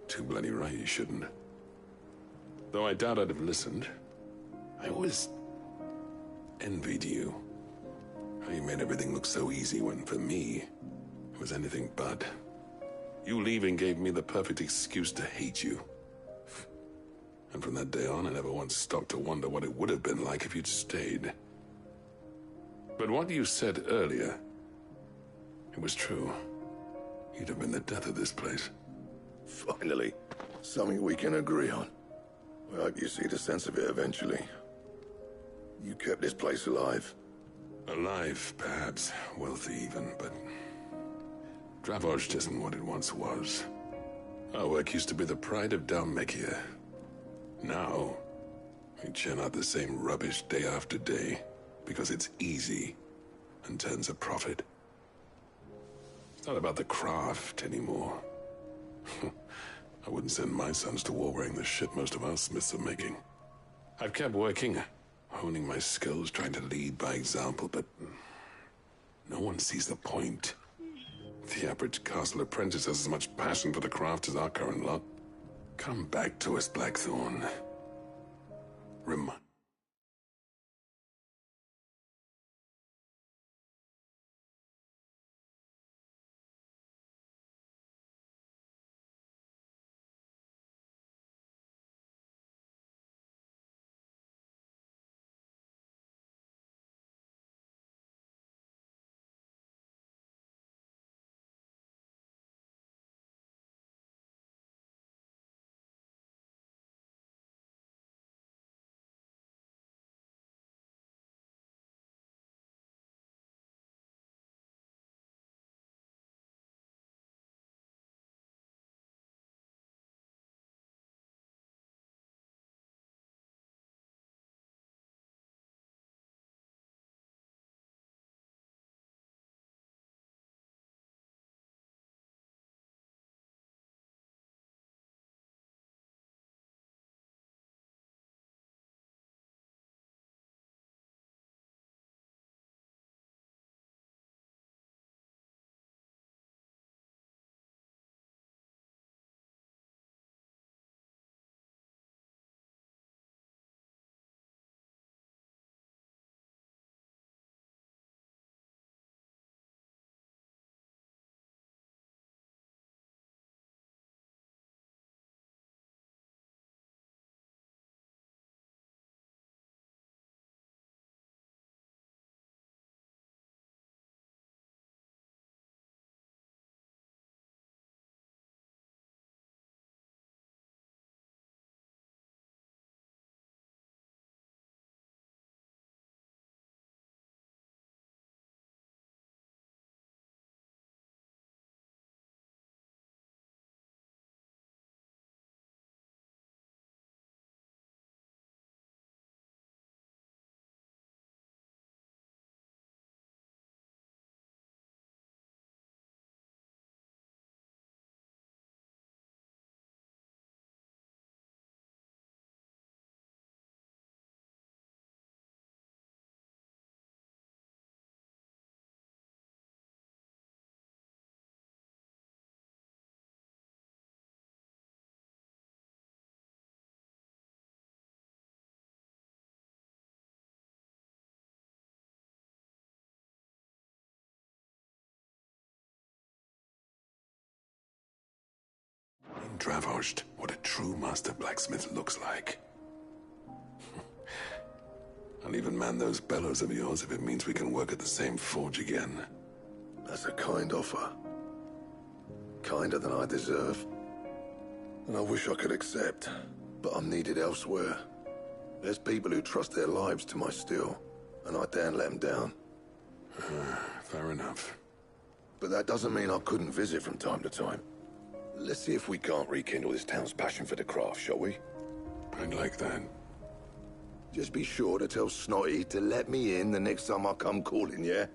Too bloody right you shouldn't. Though I doubt I'd have listened. I always envied you. How you made everything look so easy when, for me, it was anything but. You leaving gave me the perfect excuse to hate you. And from that day on, I never once stopped to wonder what it would have been like if you'd stayed. But what you said earlier, it was true. You'd have been the death of this place. Finally, something we can agree on. I hope you see the sense of it eventually. You kept this place alive. Alive, perhaps. Wealthy even, but Dravoged isn't what it once was. Our work used to be the pride of Dalmekia. Now, we churn out the same rubbish day after day because it's easy and turns a profit. It's not about the craft anymore. I wouldn't send my sons to war wearing the shit most of our smiths are making. I've kept working, honing my skills, trying to lead by example, but no one sees the point. The average castle apprentice has as much passion for the craft as our current lot. Come back to us, Blackthorn. Remind Dravost what a true master blacksmith looks like. I'll even man those bellows of yours if it means we can work at the same forge again. That's a kind offer. Kinder than I deserve. And I wish I could accept, but I'm needed elsewhere. There's people who trust their lives to my steel, and I daren't let them down. Fair enough. But that doesn't mean I couldn't visit from time to time. Let's see if we can't rekindle this town's passion for the craft, shall we? I'd like that. Just be sure to tell Snotty to let me in the next time I come calling, yeah?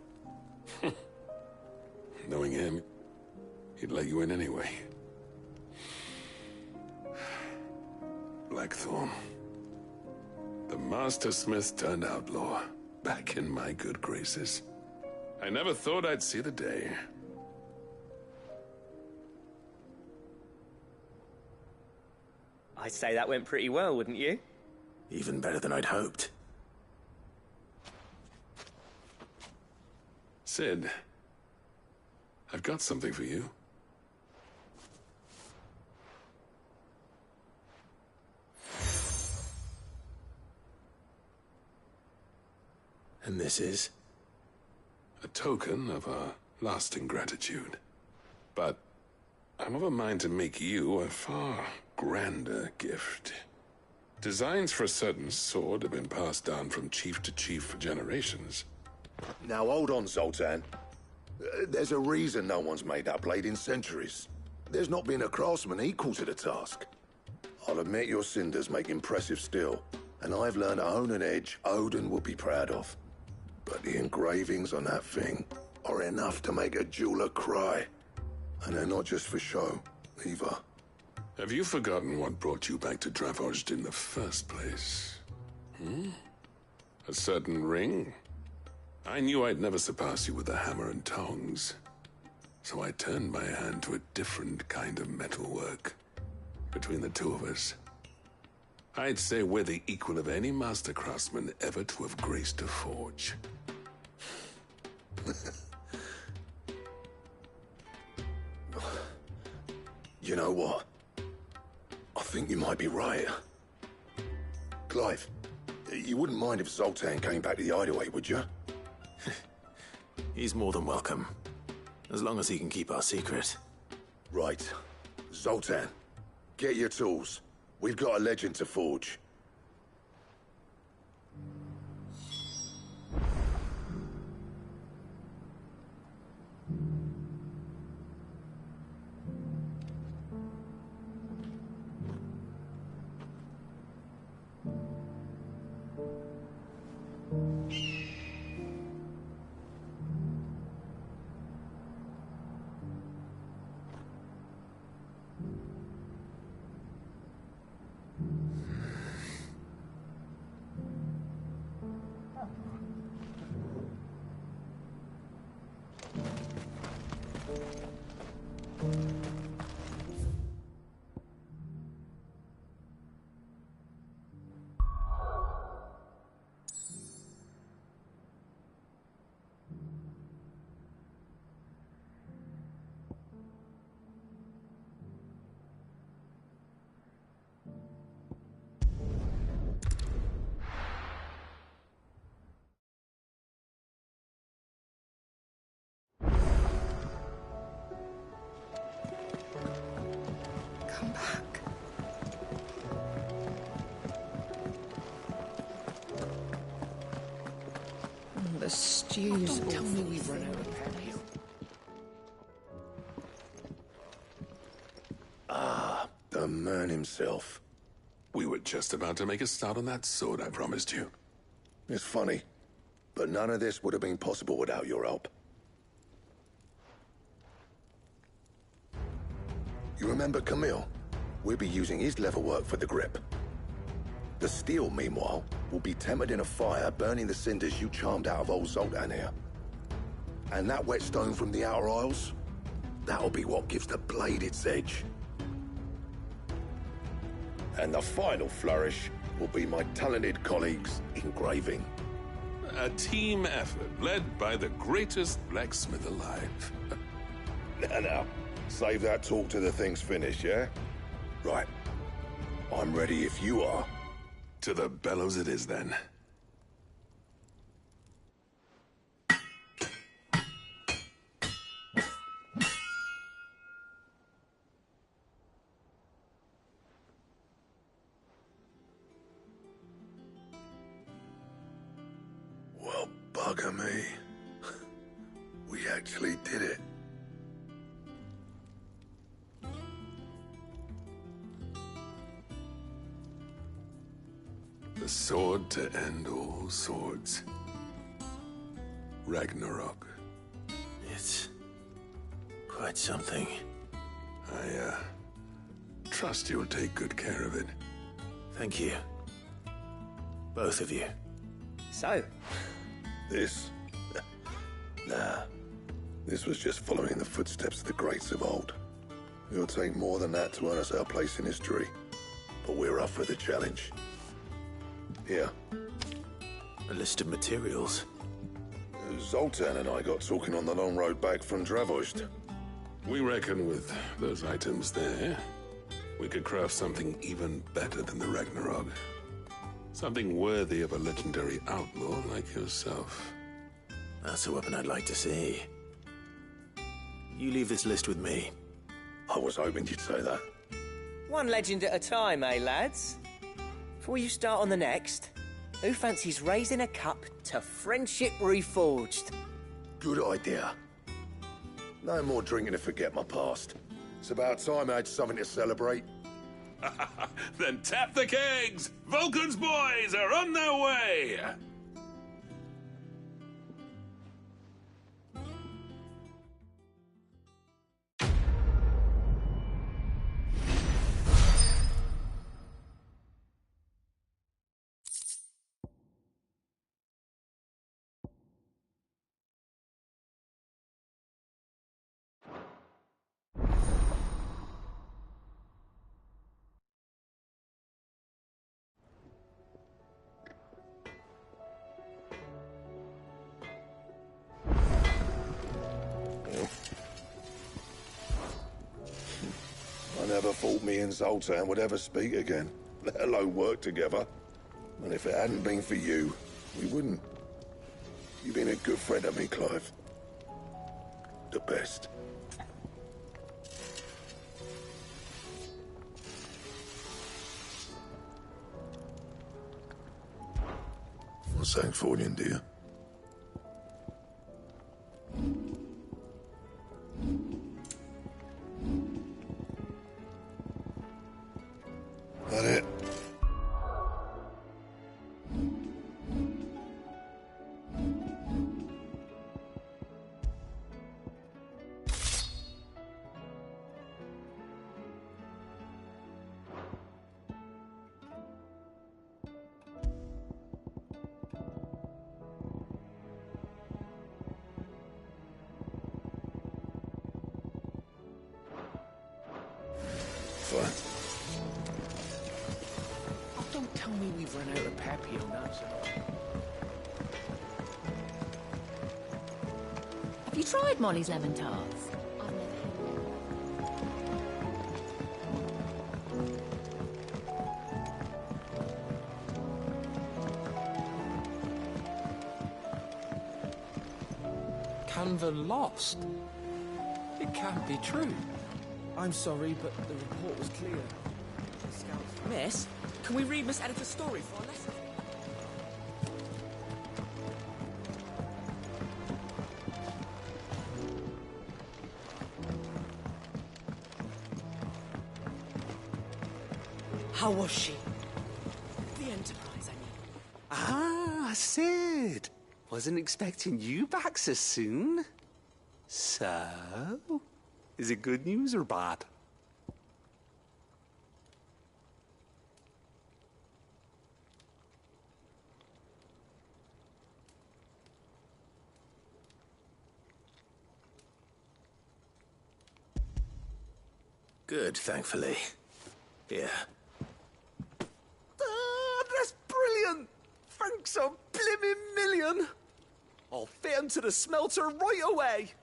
Knowing him, he'd let you in anyway. Blackthorn. The Master Smith turned outlaw, back in my good graces. I never thought I'd see the day. I'd say that went pretty well, wouldn't you? Even better than I'd hoped. Sid, I've got something for you. And this is? A token of our lasting gratitude. But I'm of a mind to make you a far grander gift. Designs for a certain sword have been passed down from chief to chief for generations. Now hold on, Zoltan. There's a reason no one's made that blade in centuries. There's not been a craftsman equal to the task. I'll admit your cinders make impressive steel, and I've learned to own an edge Odin will be proud of. But the engravings on that thing are enough to make a jeweler cry. And they're not just for show, either. Have you forgotten what brought you back to Dravost in the first place? A certain ring? I knew I'd never surpass you with a hammer and tongs. So I turned my hand to a different kind of metalwork. Between the two of us, I'd say we're the equal of any master craftsman ever to have graced a forge. You know what? I think you might be right. Clive, you wouldn't mind if Zoltan came back to the hideaway, would you? He's more than welcome. As long as he can keep our secret. Right. Zoltan, get your tools. We've got a legend to forge. Come back. The stew's awful. Tell me we've run out of pen. Ah, the man himself. We were just about to make a start on that sword I promised you. It's funny, but none of this would have been possible without your help. You remember Camille? We'll be using his leatherwork for the grip. The steel, meanwhile, will be tempered in a fire, burning the cinders you charmed out of old Zoltan here. And that whetstone from the Outer Isles, that'll be what gives the blade its edge. And the final flourish will be my talented colleagues' engraving. A team effort led by the greatest blacksmith alive. Now, save that talk till the thing's finished, yeah? Right. I'm ready if you are. To the bellows it is, then. Well, bugger me. We actually did it. The sword to end all swords. Ragnarok. It's quite something. I, trust you'll take good care of it. Thank you. Both of you. So? This? Nah. This was just following the footsteps of the greats of old. It'll take more than that to earn us our place in history. But we're up for the challenge. Here. A list of materials. Zoltan and I got talking on the long road back from Dravost. We reckon with those items there, we could craft something even better than the Ragnarok. Something worthy of a legendary outlaw like yourself. That's a weapon I'd like to see. You leave this list with me. I was hoping you'd say that. One legend at a time, eh, lads? Before you start on the next, who fancies raising a cup to friendship reforged? Good idea. No more drinking to forget my past. It's about time I had something to celebrate. Then tap the kegs! Vulcan's boys are on their way! I never thought me and Zoltan would ever speak again, let alone work together. And if it hadn't been for you, we wouldn't. You've been a good friend to me, Clive. The best. Well, thanks for you, dear. That it? Fine. Oh, don't tell me we've run out of Papio nuts. Have you tried Molly's lemon tarts? Canva lost. It can't be true. I'm sorry, but the report was clear. Miss, can we read Miss Editor's story for our lesson? How was she? The Enterprise, I mean. Ah, Sid. Wasn't expecting you back so soon. So, is it good news or bad? Good, thankfully. Here. Ah, that's brilliant! Thanks a blimmin' million! I'll fit 'em to the smelter right away!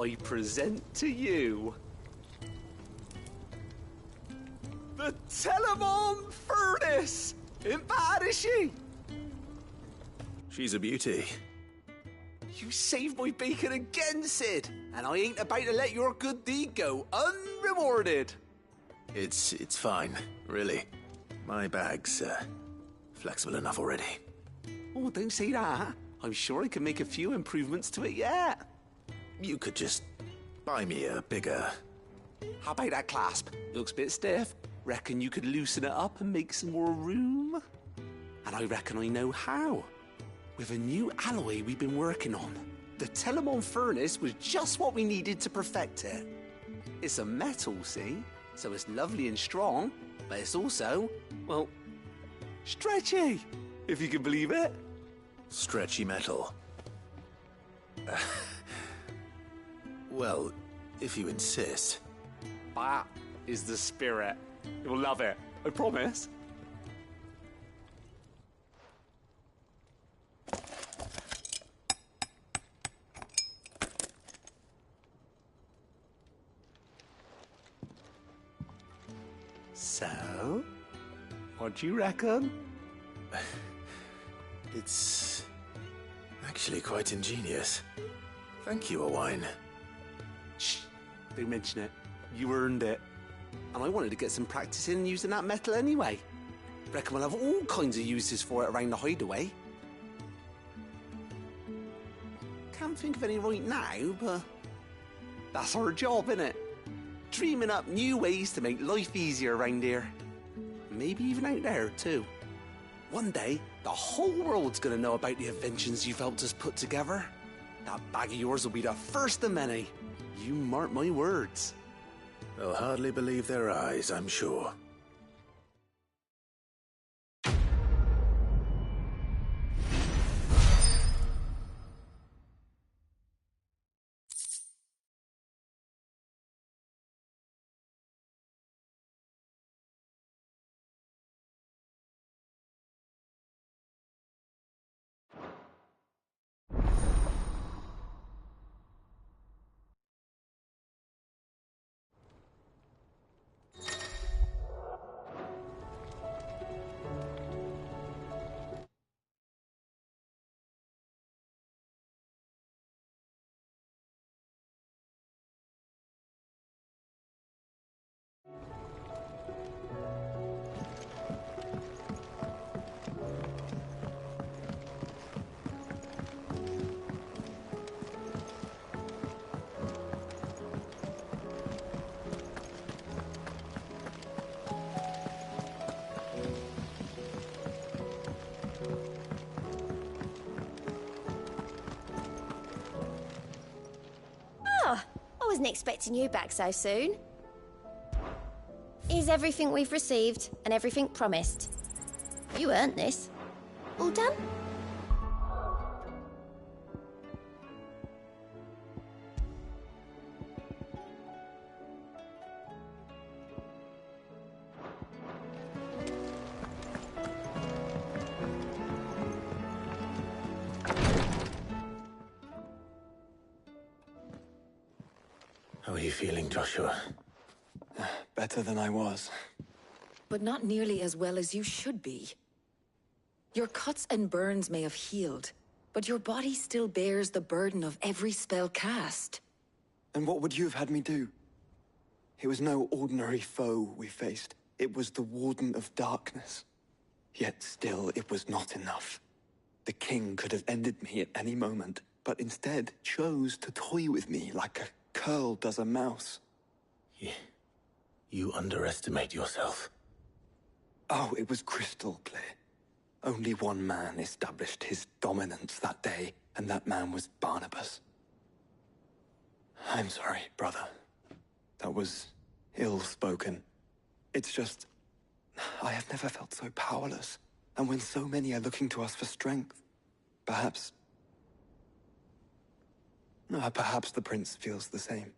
I present to you the Telemon Furnace! Ain't bad, is she? She's a beauty. You saved my bacon again, Sid, and I ain't about to let your good deed go unrewarded. It's fine, really. My bag's flexible enough already. Oh, don't say that. I'm sure I can make a few improvements to it yet. You could just buy me a bigger... How about that clasp? Looks a bit stiff. Reckon you could loosen it up and make some more room? And I reckon I know how. With a new alloy we've been working on. The Telemon Furnace was just what we needed to perfect it. It's a metal, see? So it's lovely and strong, but it's also, well, stretchy, if you can believe it. Stretchy metal. Well, if you insist. That is the spirit. You'll love it, I promise. So, what do you reckon? It's actually quite ingenious. Thank you, Owain. Shh, don't mention it. You earned it. And I wanted to get some practice in using that metal anyway. Reckon we'll have all kinds of uses for it around the hideaway. Can't think of any right now, but that's our job, innit? Dreaming up new ways to make life easier around here. Maybe even out there, too. One day, the whole world's gonna know about the inventions you've helped us put together. That bag of yours will be the first of many. You mark my words. They'll hardly believe their eyes, I'm sure. I wasn't expecting you back so soon. Is everything we've received and everything promised? You earned this. All done? How are you feeling, Joshua? Better than I was. But not nearly as well as you should be. Your cuts and burns may have healed, but your body still bears the burden of every spell cast. And what would you have had me do? It was no ordinary foe we faced. It was the Warden of Darkness. Yet still, it was not enough. The king could have ended me at any moment, but instead chose to toy with me like a curl does a mouse. You underestimate yourself. Oh, it was crystal clear. Only one man established his dominance that day, and that man was Barnabas. I'm sorry, brother. That was ill-spoken. It's just, I have never felt so powerless. And when so many are looking to us for strength, perhaps the prince feels the same.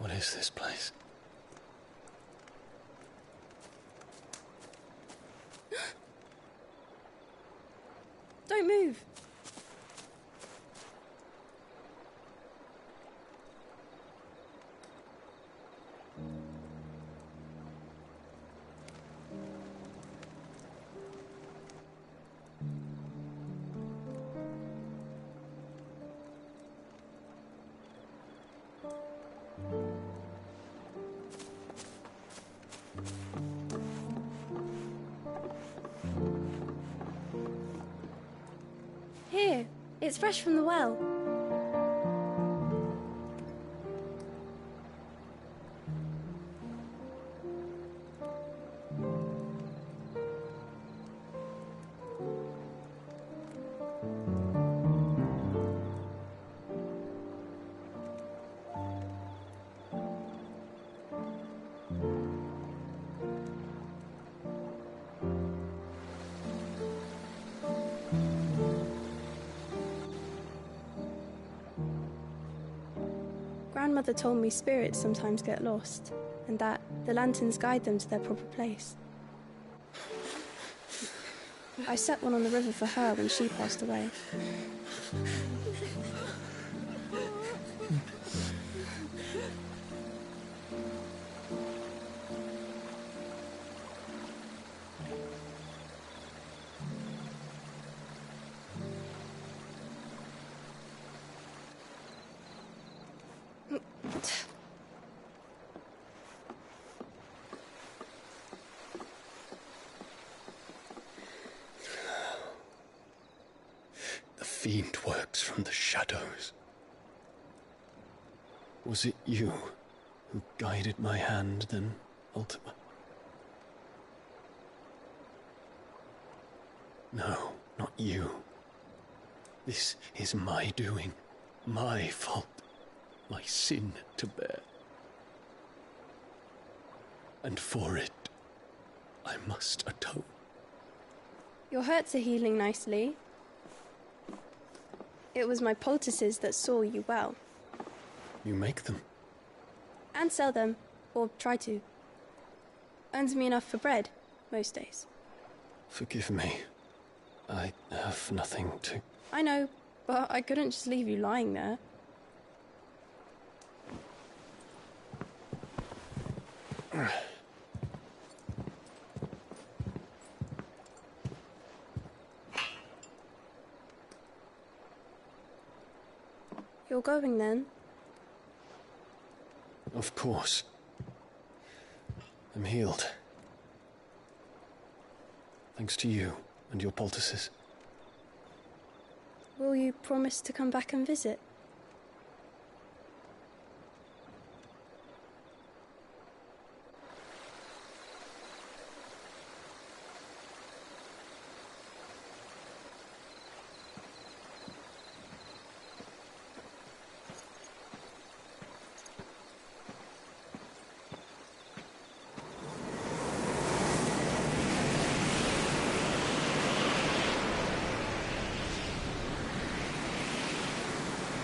What is this place? Don't move. Here, it's fresh from the well. Grandmother told me spirits sometimes get lost, and that the lanterns guide them to their proper place. I set one on the river for her when she passed away. The fiend works from the shadows. Was it you who guided my hand, then ultimately? No, not you. This is my doing, my fault, my sin to bear. And for it, I must atone. Your hurts are healing nicely. It was my poultices that saw you well. You make them? And sell them, or try to. Earns me enough for bread, most days. Forgive me. I have nothing to... I know, but I couldn't just leave you lying there. You're going then? Of course. I'm healed. Thanks to you and your poultices. Will you promise to come back and visit?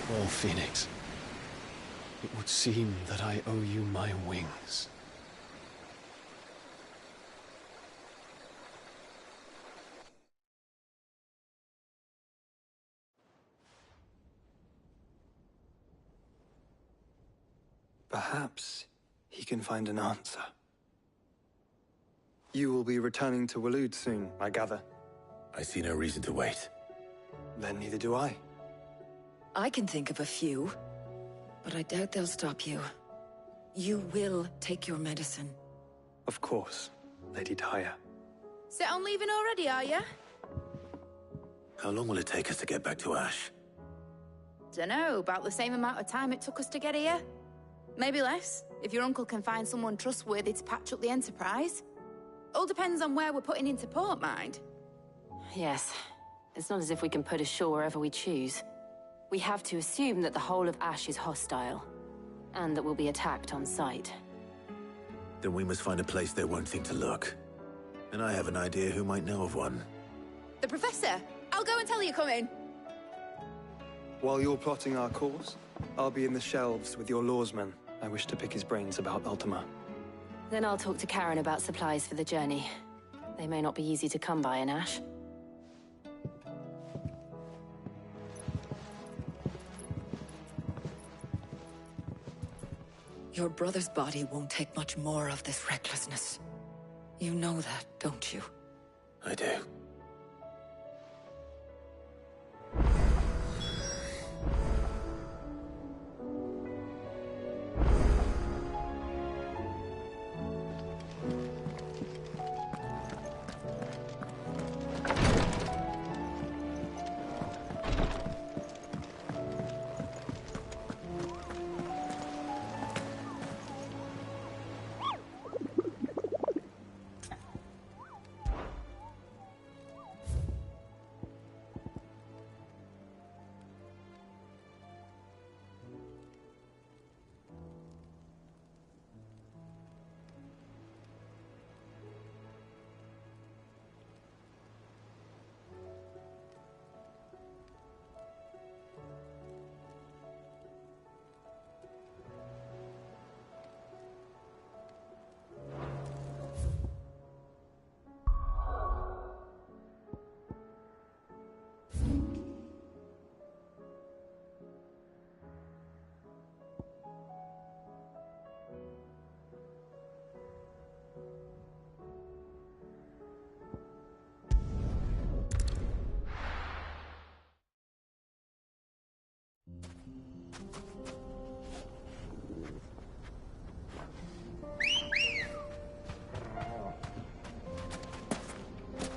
Well, Phoenix, it would seem that I owe you my wings. Perhaps he can find an answer. You will be returning to Waloed soon, I gather. I see no reason to wait. Then neither do I. I can think of a few, but I doubt they'll stop you. You will take your medicine. Of course, Lady Daya. Set on leaving already, are you? How long will it take us to get back to Ash? Dunno, about the same amount of time it took us to get here. Maybe less, if your uncle can find someone trustworthy to patch up the Enterprise. All depends on where we're putting into port, mind. Yes. It's not as if we can put ashore wherever we choose. We have to assume that the whole of Ash is hostile, and that we'll be attacked on sight. Then we must find a place they won't think to look. And I have an idea who might know of one. The Professor! I'll go and tell you coming. While you're plotting our course, I'll be in the shelves with your lawsmen, I wish to pick his brains about Ultima. Then I'll talk to Karen about supplies for the journey. They may not be easy to come by in Ash. Your brother's body won't take much more of this recklessness. You know that, don't you? I do.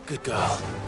Good girl.